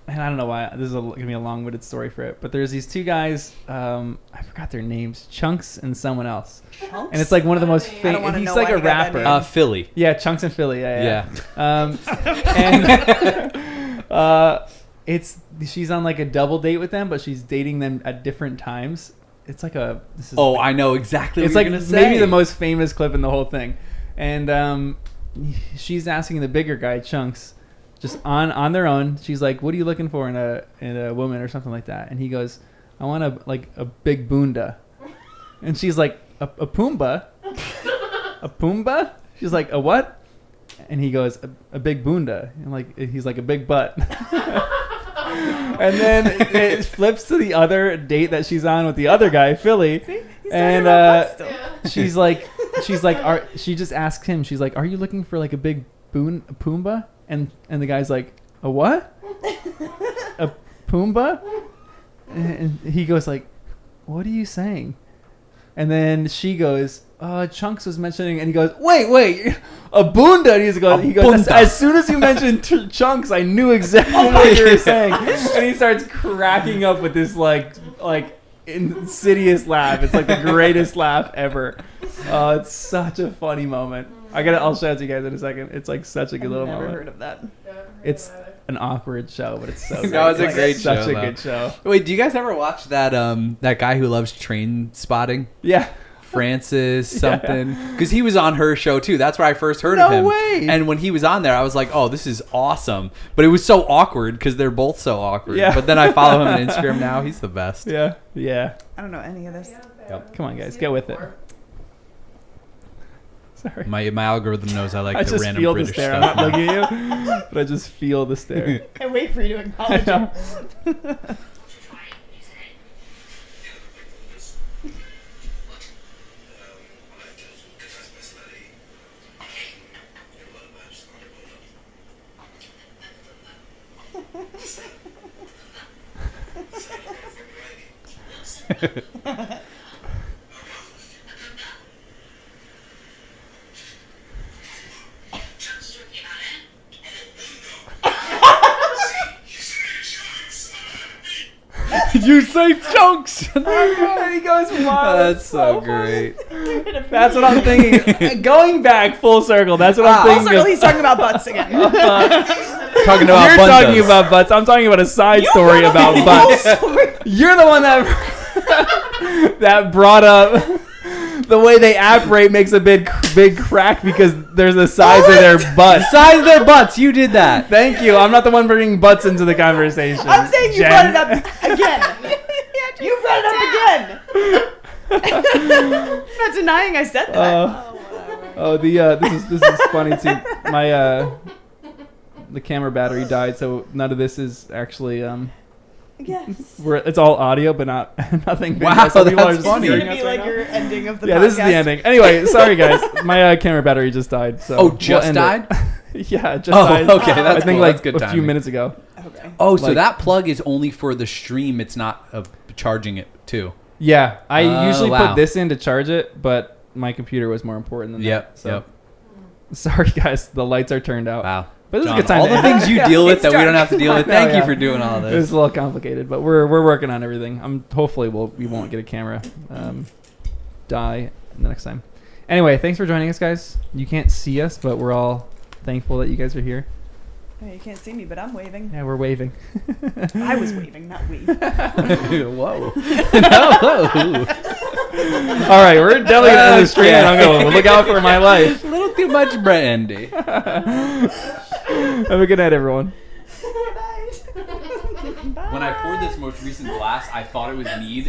And I don't know why this is gonna be a long-winded story for it, but there's these two guys. I forgot their names, Chunks and someone else. Chunks? And it's like one of the most I don't famous. wanna He's know like why a you got that rapper. name. Philly. Yeah, Chunks and Philly. Yeah. And she's on like a double date with them, but she's dating them at different times. It's like Oh, I know exactly it's what like you're going to say. maybe the most famous clip in the whole thing. And she's asking the bigger guy, Chunks, just on their own. She's like, "What are you looking for in a woman or something like that?" And he goes, "I want a big bunda." And she's like, "A Pumbaa? A Pumbaa?" She's like, "A what?" And he goes, a big bunda. And like he's like, a big butt. And then it flips to the other date that she's on with the other guy, Philly. See? He's And talking about butts still. she's like, she just asked him, she's like, "Are you looking for like a big Pumbaa?" And the guy's like, "A what? A Pumbaa?" And he goes like, "What are you saying?" And then she goes, Chunks was mentioning, and he goes, wait, a bunda. And he goes, as soon as you mentioned Chunks, I knew exactly what you were saying. And he starts cracking up with this like insidious laugh. It's like the greatest laugh ever. It's such a funny moment. I'll show it to you guys in a second. It's like such a good I've little never moment. heard of that. It's an awkward show, but it's so good. No, it's a Like, great such show, a though. good show. Wait, do you guys ever watch that guy who loves train spotting? Yeah. Francis something, because he was on her show too. That's where I first heard No of him. way. And when he was on there, I was like, "Oh, this is awesome!" But it was so awkward because they're both so awkward. Yeah. But then I follow him on Instagram now. He's the best. Yeah. Yeah. I don't know any of this. Yep. Come on, guys, get with it. Sorry. My algorithm knows I like I the just random feel the British stare. stuff. I'm not looking at you, but I just feel the stare. I wait for you to I acknowledge know. it. You say Chunks. And he goes, "Wow, That's so funny." great. That's what I'm thinking. Going back full circle. That's what I'm Full thinking. circle, of. he's talking about butts again. Talking about You're bundas. talking about butts. I'm talking about a side story about butts. You're the one that that brought up the way they apparate makes a big crack because there's the size of their butt. Size of their butts. You did that. Thank you. I'm not the one bringing butts into the conversation. I'm saying you Jen. brought it up again. You brought it up again. I'm not denying I said that. This is funny too. My the camera battery died, so none of this is actually Yes. it's all audio, but not nothing. video. Wow, So people are that's just funny. This is hearing gonna be us right like now. your ending of the Yeah, podcast. this is the ending. Anyway, sorry guys, my camera battery just died. So Oh, just end died? it. Yeah, it just Oh, died. okay, that's I think cool. like That's good a few timing. minutes ago. Okay. Oh, so Like- that plug is only for the stream. It's not charging it too. Yeah, I Oh, usually wow. put this in to charge it, but my computer was more important than Yep. that. So Yep. sorry guys, the lights are turned out. Wow. But this John, is a good time all to the end. things you Yeah, deal with it's that we don't dark. have to deal with. I know, Thank you yeah. for doing all It was this. a little complicated, but we're working on everything. Hopefully we won't get a camera die the next time. Anyway, thanks for joining us, guys. You can't see us, but we're all thankful that you guys are here. Yeah, you can't see me, but I'm waving. Yeah, we're waving. I was waving, not we. Whoa. No. All right, we're definitely gonna end the stream. And I'm going. Look out for my life. A little too much brandy. Have a good night, everyone. When I poured this most recent glass, I thought it was mead.